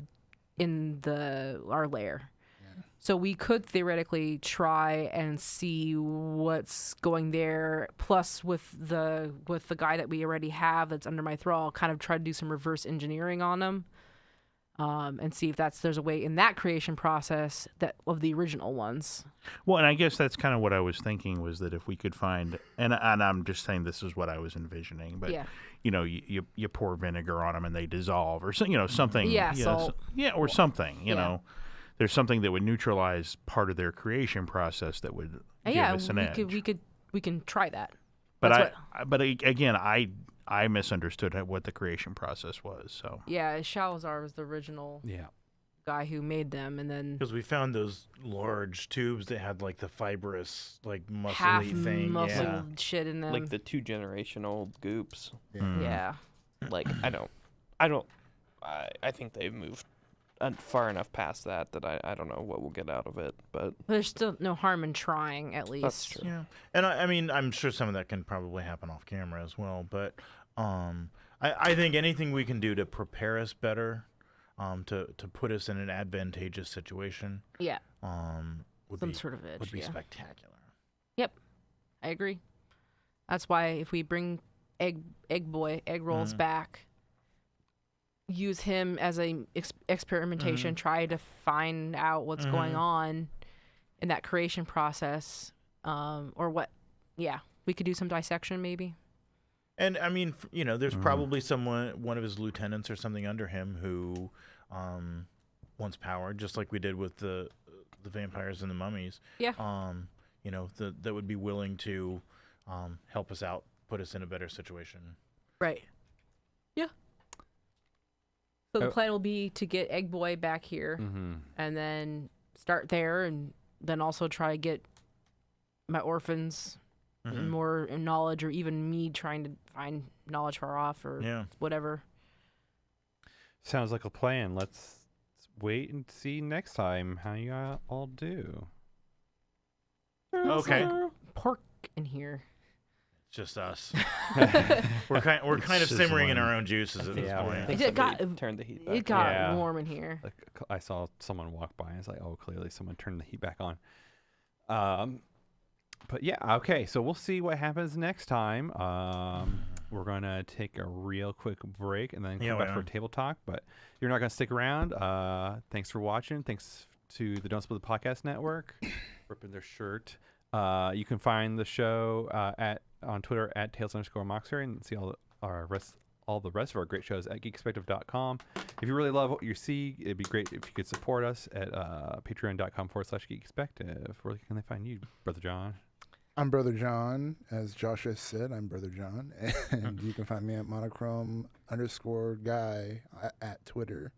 in our lair. So we could theoretically try and see what's going there. Plus, with the guy that we already have that's under my thrall, kind of try to do some reverse engineering on him, and see if there's a way in that creation process of the original ones. Well, and I guess that's kind of what I was thinking, was that if we could find, and I'm just saying this is what I was envisioning, but you pour vinegar on them and they dissolve, or something. Yeah, salt. Or something. You know. There's something that would neutralize part of their creation process that would give us an edge. We can try that. But again, I misunderstood what the creation process was. So yeah, Shalzar was the original guy who made them, and then because we found those large tubes that had like the fibrous, like half muscly thing, muscle shit in them, like the 2-generation-old goops. Yeah. Like I think they've moved far enough past that I don't know what we'll get out of it, but there's still no harm in trying, at least. That's true. Yeah, and I mean, I'm sure some of that can probably happen off camera as well, but I think anything we can do to prepare us better, to put us in an advantageous situation, would be spectacular. Yep, I agree. That's why if we bring Egg Rolls back, use him as a experimentation, try to find out what's going on in that creation process, or what. Yeah, we could do some dissection maybe. And I mean, there's probably one of his lieutenants or something under him who wants power, just like we did with the vampires and the mummies. Yeah. That would be willing to help us out, put us in a better situation. Right. Yeah. So the plan will be to get Egg Boy back here, and then start there, and then also try to get my orphans more knowledge, or even me trying to find knowledge far off, or whatever. Sounds like a plan. Let's wait and see next time how you all do. Okay. Pork in here. Just us. we're kind of simmering in our own juices at this point. Turned the heat back. It got warm in here. Like, I saw someone walk by and it's like, oh, clearly someone turned the heat back on. But yeah, okay. So we'll see what happens next time. We're gonna take a real quick break and then come back for a table talk. But you're not gonna stick around. Thanks for watching. Thanks to the Don't Split the Podcast Network, ripping their shirt. You can find the show on Twitter at @Tales_Mauxferry and see all the rest of our great shows at Geekspective.com. If you really love what you see, it'd be great if you could support us at Patreon.com/Geekspective. Where can they find you, Brother John? I'm Brother John. As Josh has said, I'm Brother John. And you can find me at monochrome_guy at Twitter.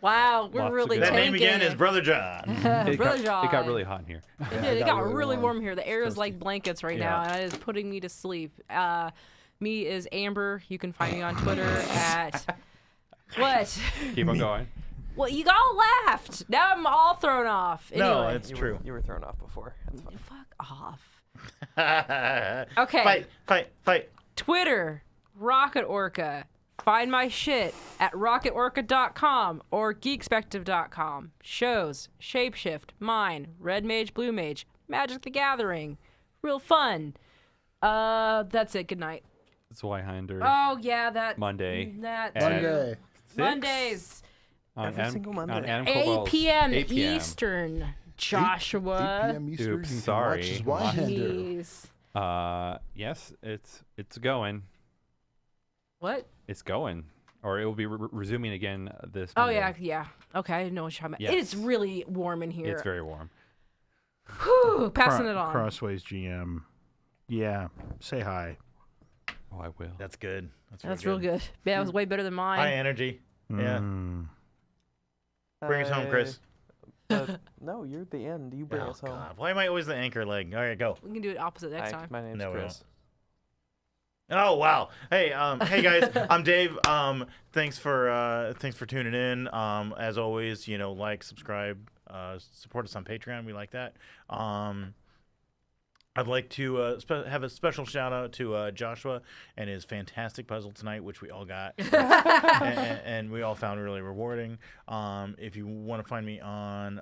Wow, we're really that tanking. name again is Brother John. Brother John. It got really hot in here. It did. It got really warm here. The air is like blankets right now, and it is putting me to sleep. Me is Amber. You can find me on Twitter at what? Keep on going. Well, you all laughed. Now I'm all thrown off. Anyway. No, it's true. You were thrown off before. That's fine. Fuck off. Okay. Fight. Twitter, Rocket Orca. Find my shit at rocketorca.com or geekspective.com. Shows, Shapeshift, mine, Red Mage, Blue Mage, Magic the Gathering. Real fun. That's it. Good night. Zweihander. Oh yeah, that Monday. That at Monday. 6 Mondays. on Every single Monday. On Adam 8 Kobol's- p.m. 8 p.m. Eastern. 8 Joshua. p.m. Eastern. Oops, you can sorry. watch Zweihander. Jeez. Yes, it's going. What? It's going. Or it will be resuming again this Oh Monday. yeah. Okay, I didn't know what you're talking about. Yes. It's really warm in here. It's very warm. Whew, passing it on. Crossways GM. Yeah, say hi. Oh, I will. That's good. That's real good. Yeah, that was way better than mine. High energy. Yeah. Mm. Bring us home, Chris. No, you're at the end. You bring Oh, us home. God. Why am I always the anchor leg? All right, go. We can do it opposite next Hi, time. my name's No, we Chris. Oh wow! Hey, hey guys, I'm Dave. Thanks for tuning in. As always, like, subscribe, support us on Patreon. We like that. I'd like to have a special shout out to Joshua and his fantastic puzzle tonight, which we all got and we all found really rewarding. If you want to find me on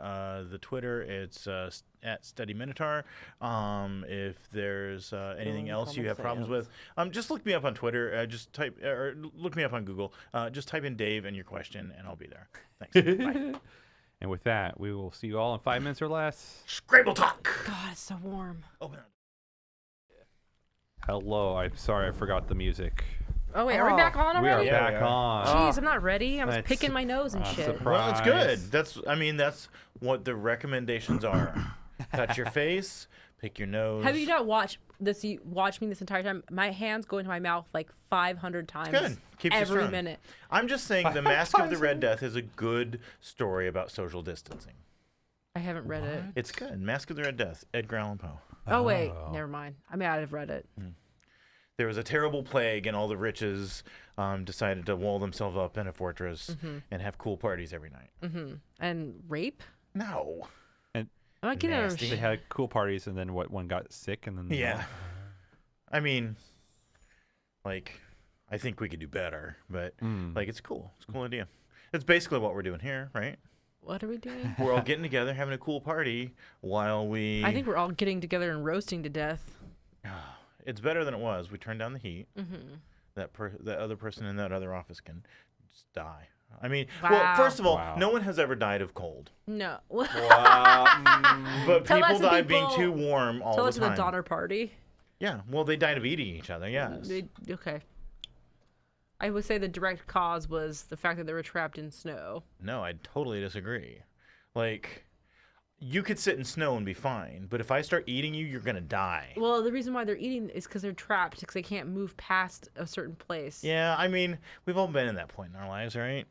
the Twitter, it's at Study Minotaur. If there's anything else you have problems with, just look me up on Twitter. Just type or look me up on Google. Just type in Dave and your question, and I'll be there. Thanks. Bye. And with that, we will see you all in 5 minutes or less. Scrabble talk. God, it's so warm. Open up. Hello. I'm sorry I forgot the music. Oh wait, are we back on We are already? Yeah, back we are. on. Jeez, I'm not ready. I was That's- picking my nose and shit. surprise. Well, it's good. That's what the recommendations are. Touch your face, pick your nose. Have you not watched this? You watched me this entire time. My hands go into my mouth like 500 times Good. Keeps you every strong. minute. I'm just saying the Mask of the Red Death is a good story about social distancing. I haven't read it. It's good. Mask of the Red Death, Edgar Allan Poe. Oh wait, never mind. I mean, I've read it. There was a terrible plague, and all the riches decided to wall themselves up in a fortress and have cool parties every night. And rape? No. I'm not getting Nasty. They had cool parties, and then one got sick, and then Yeah. I mean, like, I think we could do better, but like, it's cool. It's a cool idea. It's basically what we're doing here, right? What are we doing? We're all getting together, having a cool party while we. I think we're all getting together and roasting to death. It's better than it was. We turned down the heat. That other person in that other office can just die. I mean, well, Wow. first of all, Wow. no one has ever died of cold, No. but Tell that people to died being people- too warm all Tell the it to time. the Donner Party. Yeah, well, they died of eating each other. Yes. Okay. I would say the direct cause was the fact that they were trapped in snow. No, I totally disagree. Like, you could sit in snow and be fine, but if I start eating you, you're gonna die. Well, the reason why they're eating is because they're trapped, because they can't move past a certain place. Yeah, I mean, we've all been in that point in our lives, right?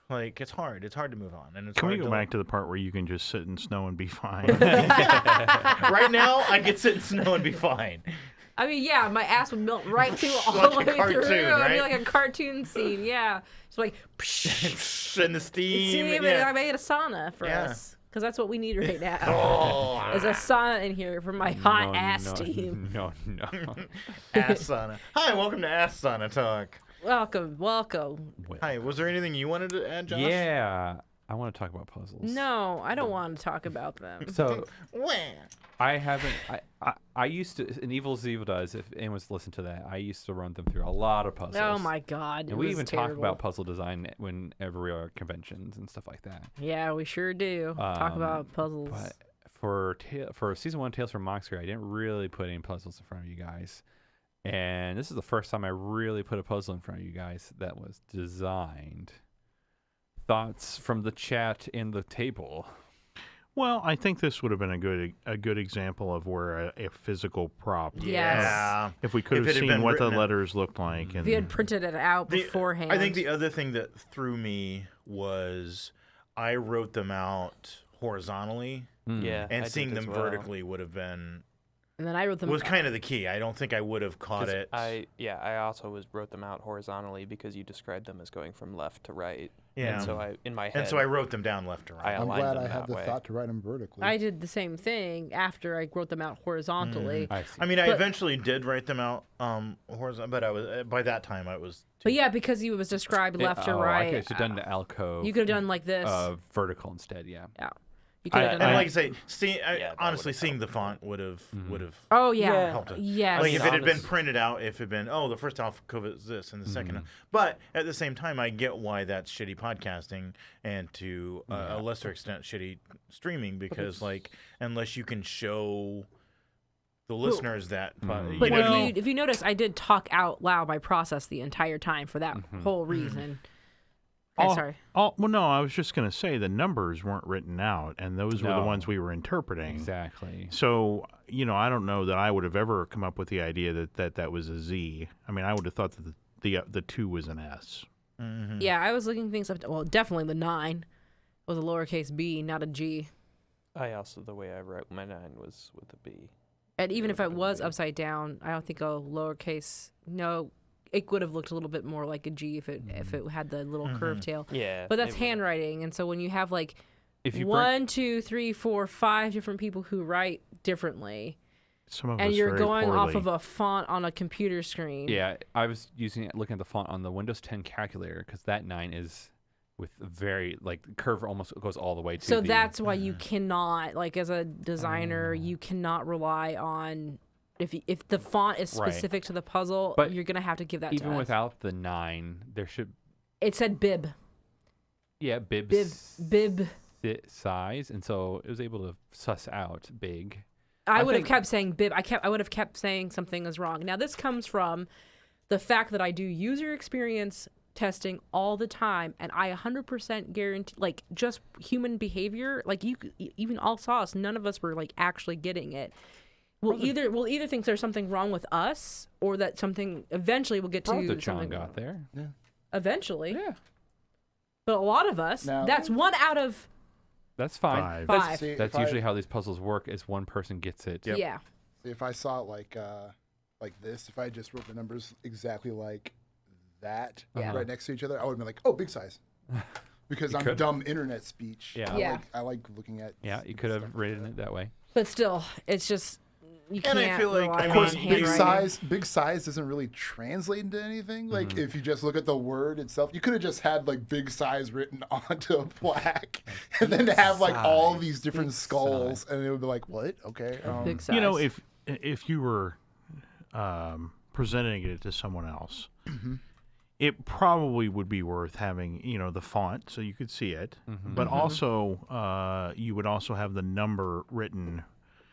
Like, it's hard. It's hard to move on, and it's Can we hard go to back to the part where you can just sit in snow and be fine? Right now, I could sit in snow and be fine. I mean, yeah, my ass would melt right through all Like the a way through. cartoon, It would be right? like a cartoon scene, yeah. It's like, And the steam. see, yeah. I made a sauna for Yeah. us. Because that's what we need right now. Oh, There's a sauna in here for my hot ass no, steam. No. Ass Sauna. Hi, welcome to Ass Sauna Talk. Welcome. Hi, was there anything you wanted to add, Josh? Yeah, I want to talk about puzzles. No, I don't want to talk about them. So Wah. I haven't. I used to. In Evil's Evil Does. If anyone's listened to that, I used to run them through a lot of puzzles. Oh my god. And it we was even terrible. talk about puzzle design whenever we are at conventions and stuff like that. Yeah, we sure do. Talk about puzzles. But for season 1 Tales from Mauxferry, I didn't really put any puzzles in front of you guys. And this is the first time I really put a puzzle in front of you guys that was designed. Thoughts from the chat in the table. Well, I think this would have been a good example of where a physical prop. Yes. Yeah. If we could If have it had seen been what the written out. letters looked like, and If you had printed it out beforehand. I think the other thing that threw me was I wrote them out horizontally, Yeah. and I seeing did as them well. vertically would have been And then I wrote them. was kind of the key. I don't think I would have caught 'Cause it. I also wrote them out horizontally because you described them as going from left to right. Yeah. And so in my head. And so I wrote them down left to right. I I'm aligned glad them I had that the way. thought to write them vertically. I did the same thing after I wrote them out horizontally. Mm-hmm. I see. I mean, I But- eventually did write them out horizontal, but I was by that time I was. But yeah, because you was described left to I right. could have done the alcove. You could have done like this. Vertical instead. Yeah. Yeah. You could have done And that. like you say, that honestly, would've seeing the font would have Oh yeah. Yeah. helped it. Yes. Like if it had been honest- printed out, if it had been the first alphabet is this and the second, Mhm. but at the same time, I get why that's shitty podcasting and to a lesser extent shitty streaming because like unless you can show the listeners that, you But know, if you notice, I did talk out loud my process the entire time for that whole reason. Okay, sorry. Well, no, I was just going to say the numbers weren't written out, and those were the No. ones we were interpreting. Exactly. So, I don't know that I would have ever come up with the idea that was a Z. I mean, I would have thought that the 2 was an S. Yeah, I was looking things up. Well, definitely the 9 was a lowercase b, not a G. I also, the way I wrote my 9 was with a B. And even if it was upside down, I don't think a lowercase. No, it would have looked a little bit more like a G if it had the little curved tail. Yeah. But that's it would've- handwriting, and so when you have like If you 1, 2, 3, 4, 5 different people who write differently, Some of and us you're very going off poorly. of a font on a computer screen. Yeah, I was looking at the font on the Windows 10 calculator because that 9 is with very curve almost goes all the way to. So the, that's why you cannot, like, as a designer, you cannot rely on if the font is Right. specific to the puzzle, But you're gonna have to give that even to us. without the 9, there should It said bib, bib bib. size, and so it was able to suss out big. I I would have think- kept saying bib. I would have kept saying something is wrong. Now this comes from the fact that I do user experience testing all the time, and I 100% guarantee, like, just human behavior. Like, you even all saw us. None of us were like actually getting it. We'll either think there's something wrong with us, or that something eventually we'll get to Brother John something got wrong. there. Eventually. Yeah, But a lot of us, Now- that's 1 out of that's fine. 5. five. See, That's if usually how these puzzles work. Is one person gets it. Yeah. if I saw it like this, if I just wrote the numbers exactly like that Yeah. right next to each other, I would have been like, oh, big size. Because I'm could. dumb internet speech. Yeah. Yeah. I like looking at. Yeah, you could have written it that way. But still, it's just you can't. And I feel like, rely I Of on course, mean, big handwriting. size doesn't really translate into anything. Like if you just look at the word itself, you could have just had like big size written onto a plaque, and then have like all size, these different big skulls, and it would be like, what? Okay. Big size. If you were presenting it to someone else, it probably would be worth having the font so you could see it, but also you would also have the number written.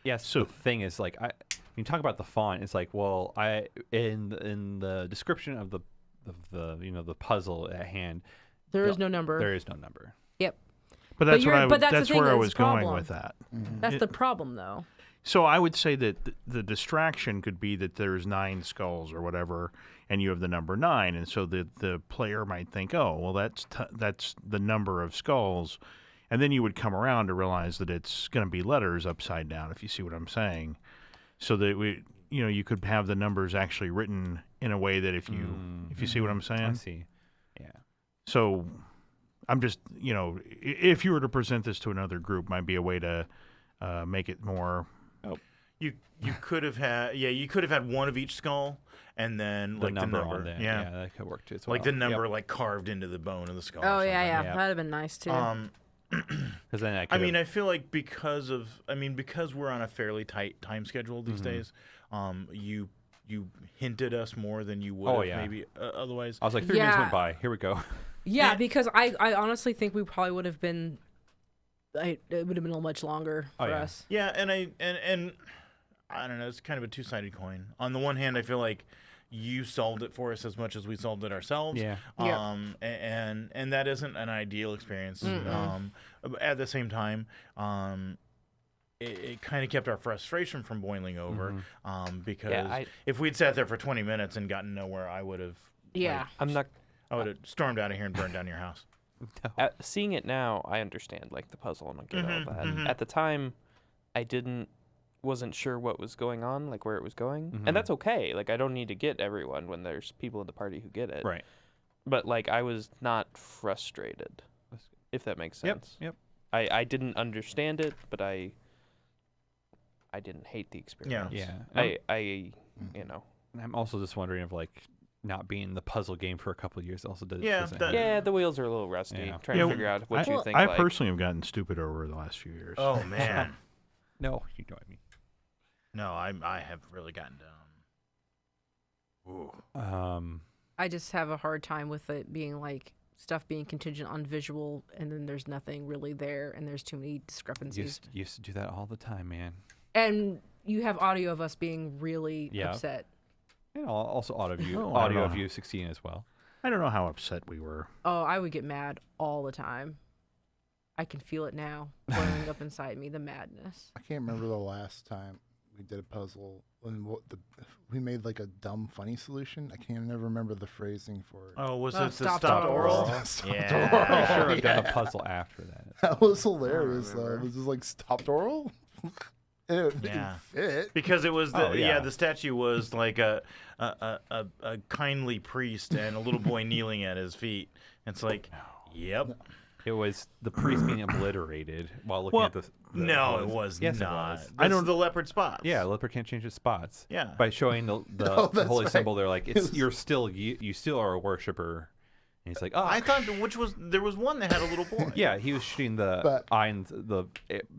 Yes. So- The thing is, like, when you talk about the font, it's like, well, in the description of the the puzzle at hand, there is no number. there is no number. Yep. But that's you're- but that's the that's thing, where I that's was the going problem. with that. That's the problem, though. So I would say that the distraction could be that there's 9 skulls or whatever, and you have the number 9, and so the player might think, oh, well, that's the number of skulls, and then you would come around to realize that it's going to be letters upside down, if you see what I'm saying. So that you could have the numbers actually written in a way that if you see what I'm saying. I see. Yeah. So I'm just if you were to present this to another group, might be a way to make it more. you could have had one of each skull, and then The like number the number on there. yeah. that could work too. As well. Like the Yep. number like carved into the bone of the skull. or Oh yeah, something. yeah. Yeah. That'd have been nice too. Because then I mean, I feel like because we're on a fairly tight time schedule these days, you hinted us more than you would Oh, have yeah. maybe otherwise. I was like 3 minutes Yeah. went by. Here we go. yeah, because I honestly think we probably would have been. It would have been a little much longer Oh, for yeah. us. Yeah, and I don't know. It's kind of a two-sided coin. On the one hand, I feel like you solved it for us as much as we solved it ourselves. Yeah. Yeah. And that isn't an ideal experience. At the same time, it kind of kept our frustration from boiling over. Because if we'd sat there for 20 minutes and gotten nowhere, I would have. Yeah. I'm not I would have stormed out of here and burned down your house. seeing it now. I understand like the puzzle and I get all that. At the time, I wasn't sure what was going on, like where it was going, and that's okay. Like I don't need to get everyone when there's people in the party who get it. Right. But like I was not frustrated, if that makes sense. Yep. I didn't understand it, but I didn't hate the experience. Yeah. I I'm also just wondering if like not being the puzzle game for a couple of years also does. Yeah, doesn't that- help. Yeah, the wheels are a little rusty. Yeah. Trying to figure out what you think. I like. personally have gotten stupid over the last few years. Oh man, No, you know what I mean. no, I have really gotten dumb. Ooh. I just have a hard time with it being like stuff being contingent on visual, and then there's nothing really there, and there's too many discrepancies. Used to do that all the time, man. And you have audio of us being really Yeah. upset. And also audio Oh, I don't of know. you succeeding as well. I don't know how upset we were. Oh, I would get mad all the time. I can feel it now, boiling up inside me, the madness. I can't remember the last time we did a puzzle when we made like a dumb funny solution. I can't never remember the phrasing for it. Oh, was Oh, it the stopped stopped oral. oral? Stopped Yeah. oral. I'm sure I've done Yeah. a puzzle after that. That was hilarious though. remember. It was just like stopped oral. It didn't Yeah. fit. Because it was the Oh, yeah. the statue was like a kindly priest and a little boy kneeling at his feet. It's like, yep. It was the priest being obliterated while looking Well, at the. No, it was Yes, not. it was. I don't the leopard spots. Yeah, leopard can't change its spots. Yeah. By showing the Oh, that's holy right. symbol, they're like, It it's was- you're still you still are a worshiper. And he's like, oh, I thought there was one that had a little boy. yeah, he was shooting the But- eye and the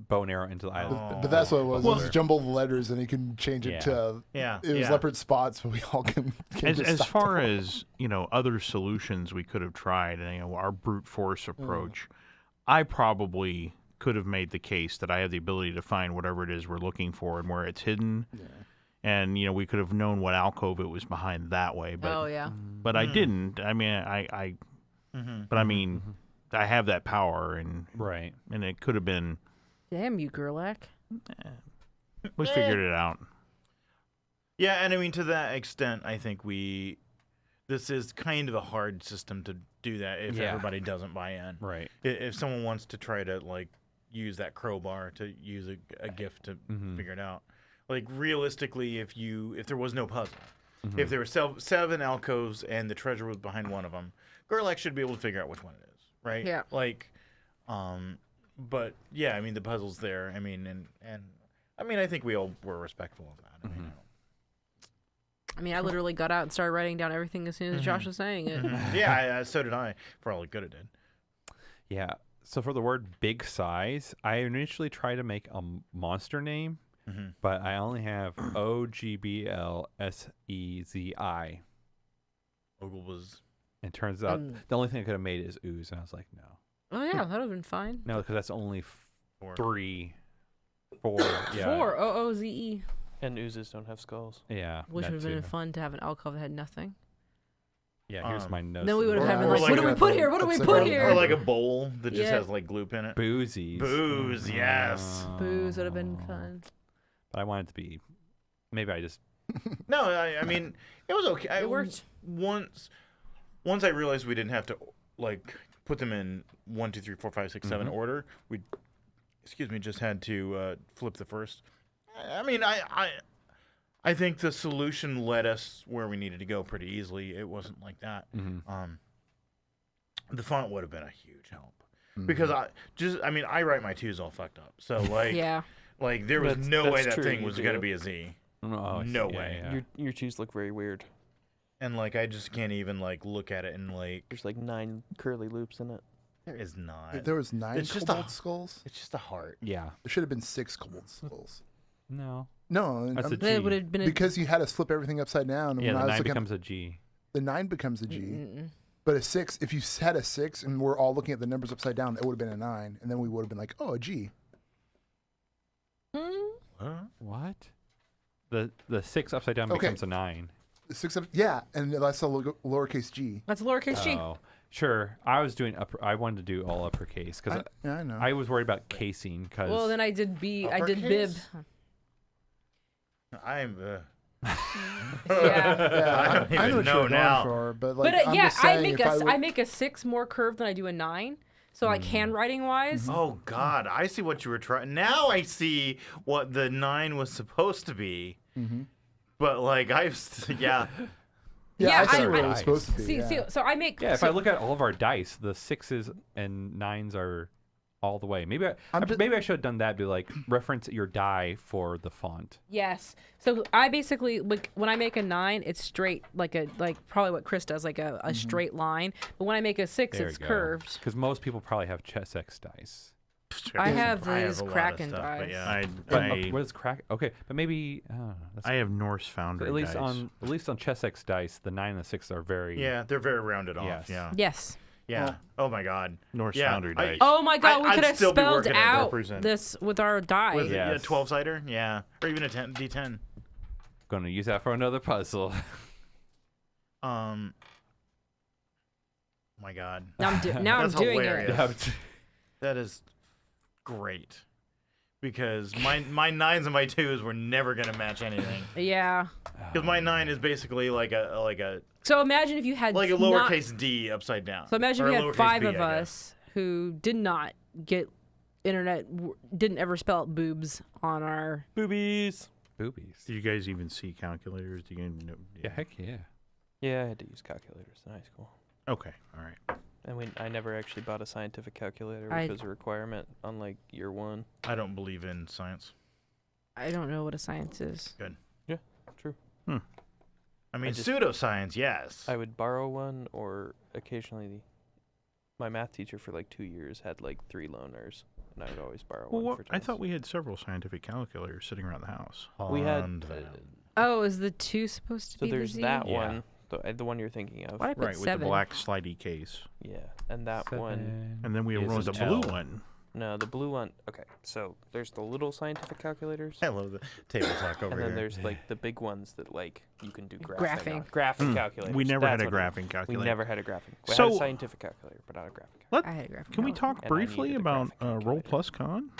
bow and arrow into the eye. of the- Oh. But that's what it was. Well- It was jumbled letters, and you can change it Yeah. to. Yeah. It was yeah. leopard spots, but we all can. As far as other solutions we could have tried, and our brute force approach, I probably could have made the case that I have the ability to find whatever it is we're looking for and where it's hidden. And we could have known what alcove it was behind that way, but Oh, yeah. I didn't. I mean, but I mean, I have that power, and Right. it could have been. Damn you, Gerlach. We figured it out. Yeah, and I mean to that extent, I think this is kind of a hard system to do that if Yeah. everybody doesn't buy in. Right. If someone wants to try to like use that crowbar to use a gift to figure it out, like realistically, if there was no puzzle, if there were 7 alcoves and the treasure was behind one of them, Gerlach should be able to figure out which one it is, right? Yeah. Like, but yeah, I mean the puzzle's there. I mean, and I mean I think we all were respectful of that. I mean, I literally got out and started writing down everything as soon as Josh was saying it. yeah, so did I. For all the good it did. Yeah. So for the word big size, I initially tried to make a monster name, but I only have OGBLSEZI. Ogle was. And turns out the only thing I could have made is ooze, and I was like, no. Oh, yeah, that would have been fine. No, because that's only 4. 4. Yeah. 4, OOZE. And oozes don't have skulls. Yeah. Which that would have been too. fun to have an alcove that had nothing. Yeah, here's my notes. Then we would have Or- had been or like, like what do we a- put here? What do we upside put down- here? Or like a bowl that just Yeah. has like gloop in it. Boozies. Booze, yes. Booze would have been fun. But I wanted to be. Maybe I just. No, I mean it was okay. It worked. Once I realized we didn't have to like put them in 1, 2, 3, 4, 5, 6, 7 order. We, just had to flip the first. I mean, I think the solution led us where we needed to go pretty easily. It wasn't like that. The font would have been a huge help because I write my 2s all fucked up. So like, Yeah. like there was That's- no way that's that true, thing you was do. going to be a Z. Oh, I see. No Yeah, way. yeah. Your cheese look very weird. And like I just can't even like look at it and like There's like 9 curly loops in it. there is not. If there was 9 It's just kobold a- skulls, It's just a heart. Yeah. there should have been 6 kobold skulls. No. No, That's a I'm- G. Then it would have been a because you had to flip everything upside down. And Yeah, when the I was 9 looking becomes a G. the 9 becomes a G. Mm-mm. But a 6, if you had a 6 and we're all looking at the numbers upside down, it would have been a 9, and then we would have been like, oh, a G. Huh? What? The 6 upside down Okay. becomes a 9. 6 yeah, and that's a lowercase G. That's lowercase g. Oh, sure. I was doing I wanted to do all uppercase because Yeah, I know. I was worried about casing because. Well, then I did I did bib. Uppercase? I'm. Yeah. yeah, I don't even know what know you're now. going for, but like, But I'm yeah, just saying, I make if I make a 6 more curved than I do a 9. So like handwriting wise, Oh God, I see what you were trying. Now I see what the 9 was supposed to be. But like yeah, Yeah, I see I- what it I- was supposed to be. see, yeah. so I make Yeah, if so, I look at all of our dice, the 6s and 9s are all the way. Maybe I'm just- maybe I should have done that. Be like reference your die for the font. Yes. So I basically like when I make a 9, it's straight like probably what Chris does, like a straight line. But when I make a 6, it's curved. Because most people probably have Chessex dice. I have these a lot of Kraken stuff, but dice. yeah. What is crack? Okay, but maybe that's I have Norse Foundry at least dice. on Chessex dice, the 9 and the 6 are very Yeah, they're very rounded off. Yes. Yeah. Yes. Yeah. Oh my God. Norse Yeah, Foundry I- dice. Oh my God, we I'd could have still be spelled working at out represent. this with our die. Was it a Yes. 12-sider? Yeah. Or even a D10. going to use that for another puzzle. Oh my God. Now I'm That's doing hilarious. it. That is great. Because my 9s and my 2s were never gonna match anything. Yeah. Because my 9 is basically like a So imagine if you had not- lowercase d upside down. So imagine Or we a had lowercase 5 b, of I guess. us who did not get internet, didn't ever spell out boobs on our. Boobies. Boobies. Do you guys even see calculators? Do you know? Yeah, heck yeah. Yeah, I had to use calculators in high school. Okay, all right. And I never actually bought a scientific calculator, I- which was a requirement on like year 1. I don't believe in science. I don't know what a science is. True. I mean, just- pseudoscience, yes. I would borrow one, or occasionally, my math teacher for like 2 years had like 3 loaners, and I would always borrow Well, one. For I thought turns. we had several scientific calculators sitting around the house. We had. Fond uh, them. Oh, is the 2 supposed to so be there's the Z? that Yeah. one, the one you're thinking of. Why did I put Right, with 7? the black slidey case. Yeah, and that one. 7 And then we have is one with an the blue L. one. No, the blue one. Okay, so there's the little scientific calculators, I love the table talk over and then here. there's like the big ones that like you can do graphing. Graphing. on. Graphing Mm. calculators. We never had That's a what it graphing is. calculator. We never had a graphing. We had So- a scientific calculator, but not a graphing calculator. I had a graphic. Can we novel. talk And I briefly needed a about graphic Roll calculator. Plus Con?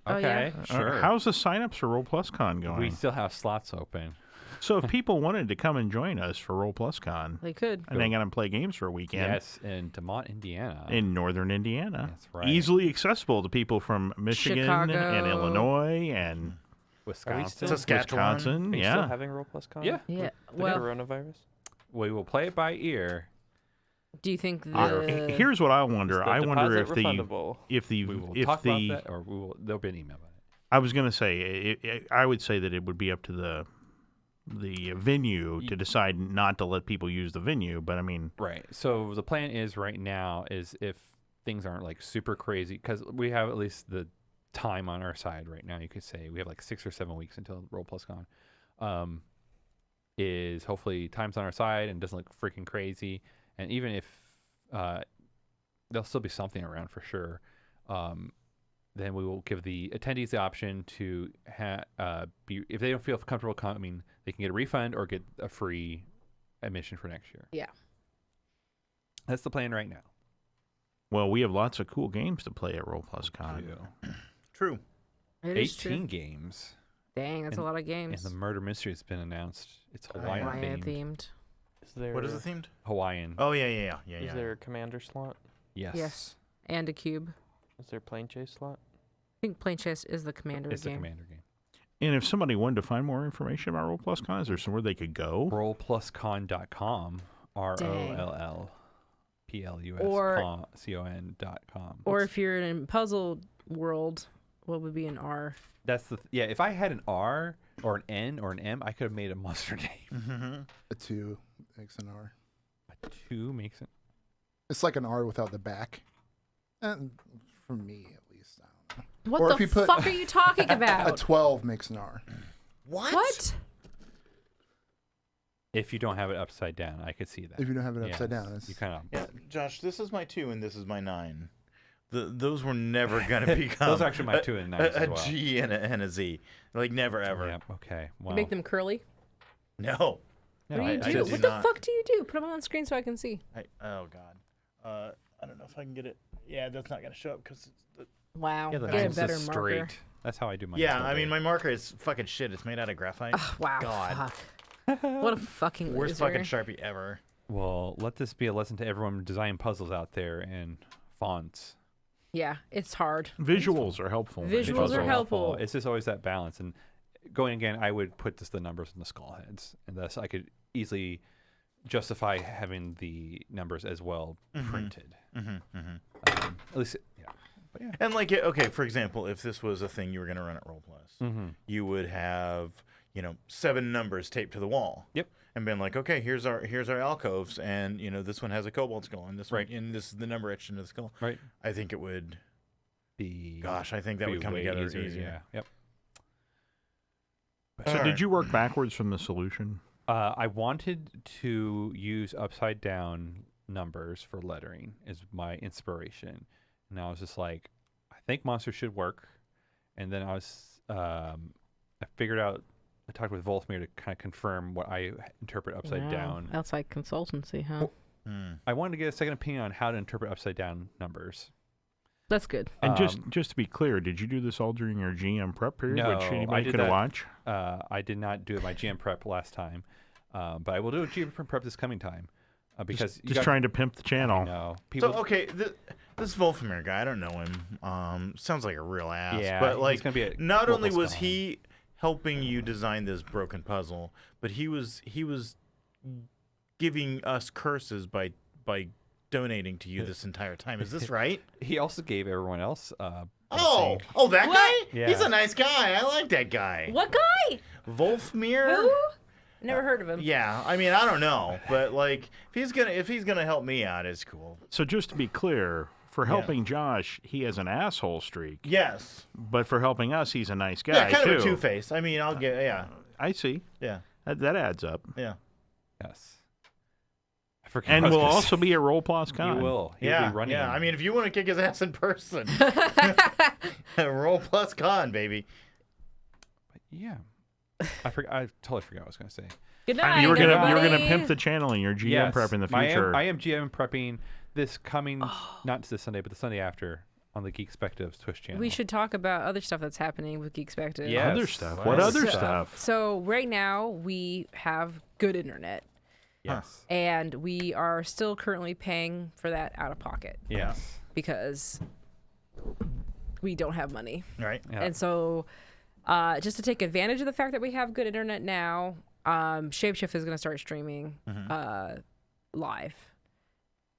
Oh, yeah? Okay, sure. How's the signups for Roll Plus Con going? we still have slots open. So if people wanted to come and join us for Roll Plus Con They could. and hang out and play games for a weekend Yes, in DeMont, Indiana. in northern Indiana, That's right. easily accessible to people from Michigan and Chicago. Illinois and Wisconsin. still- Saskatchewan. Wisconsin. Are you still Yeah. having Roll Plus Con? Yeah. Yeah. The Well, coronavirus. We will play it by ear. do you think Here's what I wonder. Is the I wonder deposit refundable? if the We will if talk the about that, or there'll be an email about it. I was going to say I would say that it would be up to the venue to decide not to let people use the venue, but I mean, Right. So the plan is right now is if things aren't like super crazy, because we have at least the time on our side right now. You could say we have like 6 or 7 weeks until Roll Plus Con. Is hopefully time's on our side and doesn't look freaking crazy. And even if there'll still be something around for sure, then we will give the attendees the option to be, if they don't feel comfortable coming, they can get a refund or get a free admission for next year. Yeah. That's the plan right now. well, we have lots of cool games to play at Roll Plus Con. True. It is 18 true. games. Dang, that's a lot of And games. the murder mystery has been announced. It's yeah. Hawaiian Hawaiian themed. themed. Is there? What is it themed? Hawaiian. Oh, yeah. Is there a commander slot? Yes. Yes. And a cube. Is there a plane chase slot? I think Plane Chess is the commander It's the game. commander game. And if somebody wanted to find more information about Roll Plus Con, is there somewhere they could go? Rollpluscon.com. ROLLPLUSCON.com. Or if you're in puzzle world, what would be an R? That's the yeah. If I had an R or an N or an M, I could have made a monster name. Mm-hmm. A 2 makes an R. A 2 makes it. It's like an R without the back. And for me, at least, I don't know. What Or if the you put- fuck are you talking A about? 12 makes an R. What? If you don't have it upside down, I could see that. If you don't have it upside Yes. down, it's You kind of. Yeah, Josh, this is my 2 and this is my 9. Those were never going to become Those are actually my 2 and 9 as a well. G and a Z. Like, never, ever. Yeah. Okay. You Well. make them curly? No. What do you I do? just What do the not. fuck do you do? Put them on the screen so I can see. Oh, God. I don't know if I can get it. Yeah, that's not going to show up because Wow. Yeah, the Get a nine's better just marker. straight. That's how I do my. Yeah, I mean, my marker is fucking shit. It's made out of graphite. Ugh, wow. God. Fuck. What a fucking Worst loser. fucking Sharpie ever. Well, let this be a lesson to everyone designing puzzles out there and fonts. Yeah, it's hard. Visuals are helpful. Visuals are helpful. It's just always that balance. And going again, I would put just the numbers in the skull heads, and thus I could easily justify having the numbers as well printed. Mm-hmm. At least, yeah. But yeah. And like, okay, for example, if this was a thing you were going to run at Roll Plus, you would have 7 numbers taped to the wall. Yep. And been like, okay, here's our alcoves, and this one has a cobalt skull, and this Right. one, and this is the number etched into the skull. Right. I think it would. Be Gosh, I think that be would come way together easier. easier. Yeah. Yep. So All did right. you work backwards from the solution? I wanted to use upside down numbers for lettering as my inspiration, and I was just like, I think monsters should work. And then I figured out. I talked with Wolfmere to kind of confirm what I interpret upside down. Outside consultancy, huh? I wanted to get a second opinion on how to interpret upside down numbers. That's good. And just to be clear, did you do this all during your GM prep period, No, which I anybody did could that- watch? I did not do my GM prep last time, but I will do a GM prep this coming time because Just trying to pimp the channel. No, people. So okay, this Wolfmere guy, I don't know him. Sounds like a real ass. Yeah, but he's like, gonna be a not only local was scholar. he helping you design this broken puzzle, but he was giving us curses by donating to you this entire time. Is this right? He also gave everyone else. Oh, that What? guy? Yeah. He's a nice guy. I like that guy. What guy? Wolfmere? Who? Never heard of him. Yeah, I mean, I don't know, but like, if he's gonna help me out, it's cool. So just to be clear, for helping Josh, he has an asshole streak. Yes. But for helping us, he's a nice guy Yeah, kind too. of a two-face. I mean, I'll get I see. yeah. That adds up. Yeah. Yes. I forgot. And what I was will gonna also say. be at Roll Plus He Con. will. He'll Yeah, be running. yeah. him. I mean, if you want to kick his ass in person, Roll Plus Con, baby. Yeah. I totally forgot what I was going to say. Good I night, mean, you were gonna everybody. pimp the channel in your GM prep in the future. I am GM prepping this coming, not this Sunday, but the Sunday after on the Geekspective's Twitch channel. We should talk about other stuff that's happening with Geekspective. Yeah. Other Yes. stuff. What What is other stuff? stuff? So right now we have good internet, Yes. and we are still currently paying for that out of pocket Yes. because we don't have money. Right. Yeah. And so, just to take advantage of the fact that we have good internet now, Shapeshift is going to start streaming live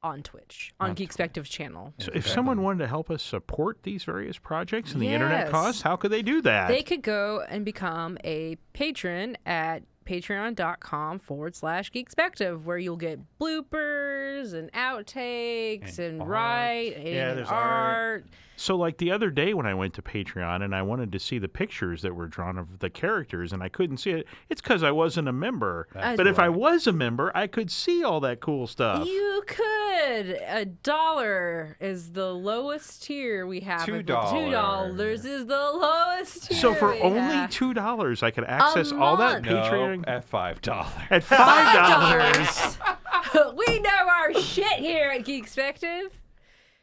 on Twitch, on Geekspective's channel. So if someone wanted to help us support these various projects and the internet Yes. costs, how could they do that? They could go and become a patron at patreon.com/Geekspective, where you'll get bloopers and outtakes And and art. write Yeah, and there's art. So, like the other day when I went to Patreon and I wanted to see the pictures that were drawn of the characters and I couldn't see it, it's because I wasn't a member. That's But if I right. was a member, I could see all that cool stuff. You could. $1 is the lowest tier we have. $2. $2 is the lowest tier. So for we only have. $2, I could access all that month. Patreon No, at $5. at $5. We know our shit here at Geekspective.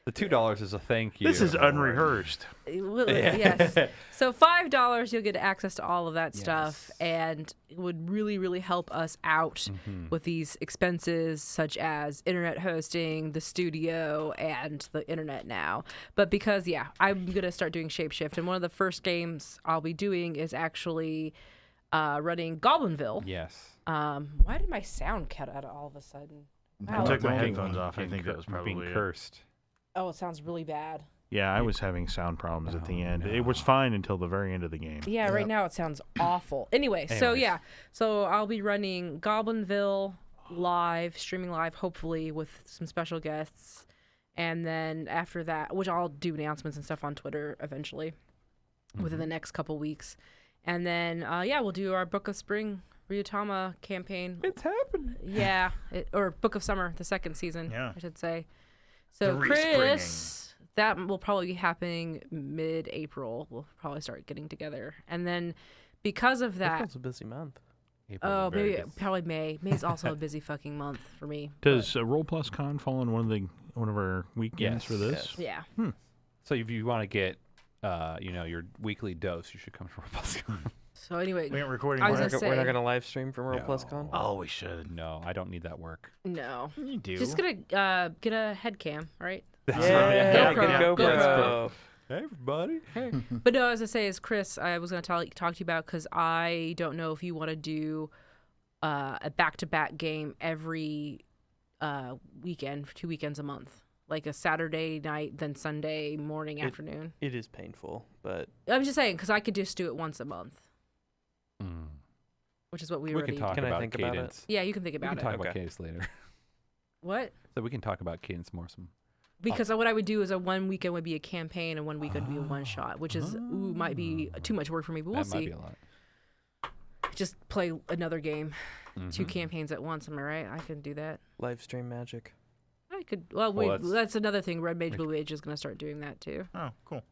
The $2 is a thank you. This is unrehearsed. Yes. So $5, you'll get access to all of that stuff, and it would really, really help us out with these expenses, such as internet hosting, the studio, and the internet now. But because, I'm gonna start doing Shapeshift, and one of the first games I'll be doing is actually running Goblinville. Yes. Why did my sound cut out all of a sudden? I Wow. took my Don't headphones off. I Being think that was probably being it. cursed. Oh, it sounds really bad. Yeah, I was having sound problems at the Oh, end. no. It was fine until the very end of the game. Yeah, right now it sounds awful. Anyway, so Anyways. so I'll be running Goblinville live, streaming live, hopefully with some special guests, and then after that, which I'll do announcements and stuff on Twitter eventually, within the next couple weeks, and then we'll do our Book of Spring Ryutama campaign. It's happening. Yeah, or Book of Summer, the second season, Yeah. I should say. So The Chris, that will probably be happening mid-April. We'll probably start getting together, and then because of that, April's a busy month. April's oh, a very maybe busy- probably May. May's also a busy fucking month for me. Does Roll Plus Con fall in one of our weekends Yes, for this? Yeah. So if you want to get, your weekly dose, you should come to Robust. So anyway, We ain't recording. I was more. gonna We're not say- going to live stream from Roll Plus Con? Oh, we should. No, I don't need that work. no. You do. Just gonna get a head cam, right? Yeah, GoPro, get a GoPro. Hey, everybody. But no, as I say, is Chris, I was gonna talk to you about, because I don't know if you want to do a back-to-back game every weekend, 2 weekends a month, like a Saturday night, then Sunday morning, afternoon. It is painful, but I'm just saying, because I could just do it once a month, Mm. which is what we We already can talk Can I about think about it? cadence. Yeah, you can think We about can it. talk about Okay. cadence later. What? So we can talk about cadence more. Because what I would do is a 1 weekend would be a campaign and 1 week would be a one shot, which is might be too much work for me, but we'll That might see. be a lot. Just play another game, 2 Mhm. campaigns at once. Am I right? I can do that. live stream magic. I could. Well, Well, that's another thing. Red Mage, we- Blue Mage is going to start doing that too Oh, cool.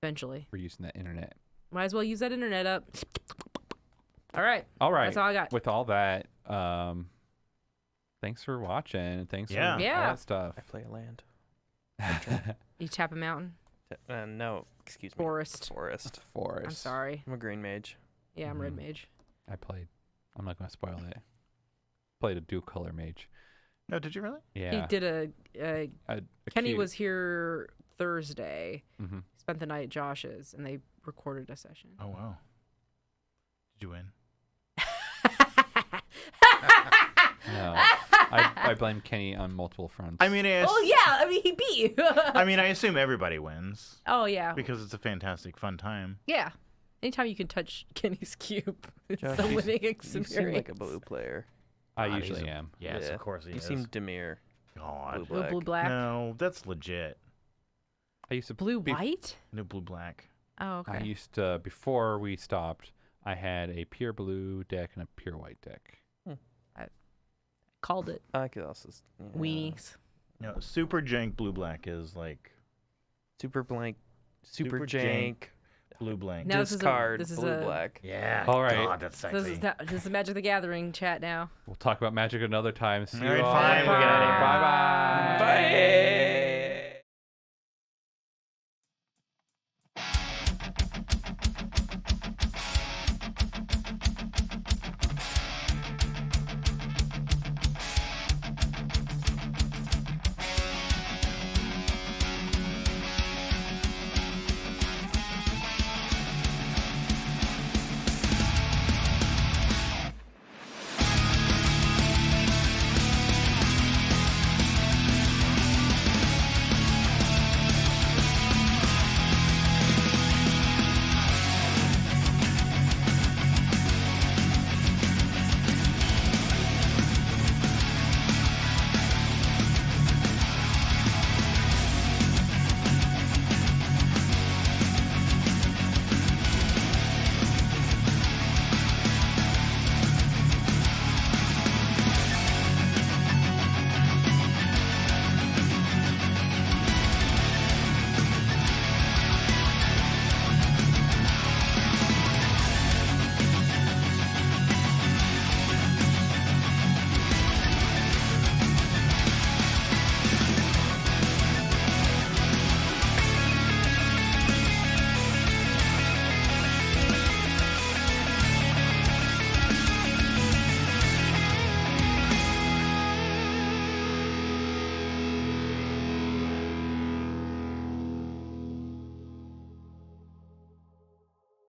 eventually. We're using that internet. Might as well use that internet up. All right. All right. That's all I got. With all that, thanks for watching. And thanks Yeah. for Yeah. all that stuff. I play a land. You tap a mountain. No, excuse me. Forest. Forest. Forest. I'm sorry. I'm a green mage. Yeah, I'm Red Mhm. Mage. I played. I'm not going to spoil it. Played a dual color mage. No, did you really? Yeah. He did a a Kenny cute- was here Thursday. Mhm. Spent the night at Josh's, and they recorded a session. Oh, wow. Did you win? No. I blame Kenny on multiple fronts. I mean, Oh yeah, I mean he beat you. I assume everybody wins Oh yeah, because it's a fantastic, fun time. yeah. Anytime you can touch Kenny's cube, it's Josh, a you winning You experience. seem like a blue player. I God, usually he's a- am. Yes, Yeah. of course he You is. seem demure. God. Blue black. Blue black, No, that's legit. I used to blue be- white. No blue black. Oh I okay. used to, before we stopped, I had a pure blue deck and a pure white deck. Called it I could also. Yeah. weenies. No, super jank blue black is like Super blank. Super, Super jank. blue blank. Now Discard. this is blue a- black. Yeah. All right. God, that's sexy. This is Magic the Gathering chat now. We'll talk about magic another time. See All you right, all fine, later. we'll get out of here. Bye-bye. Bye.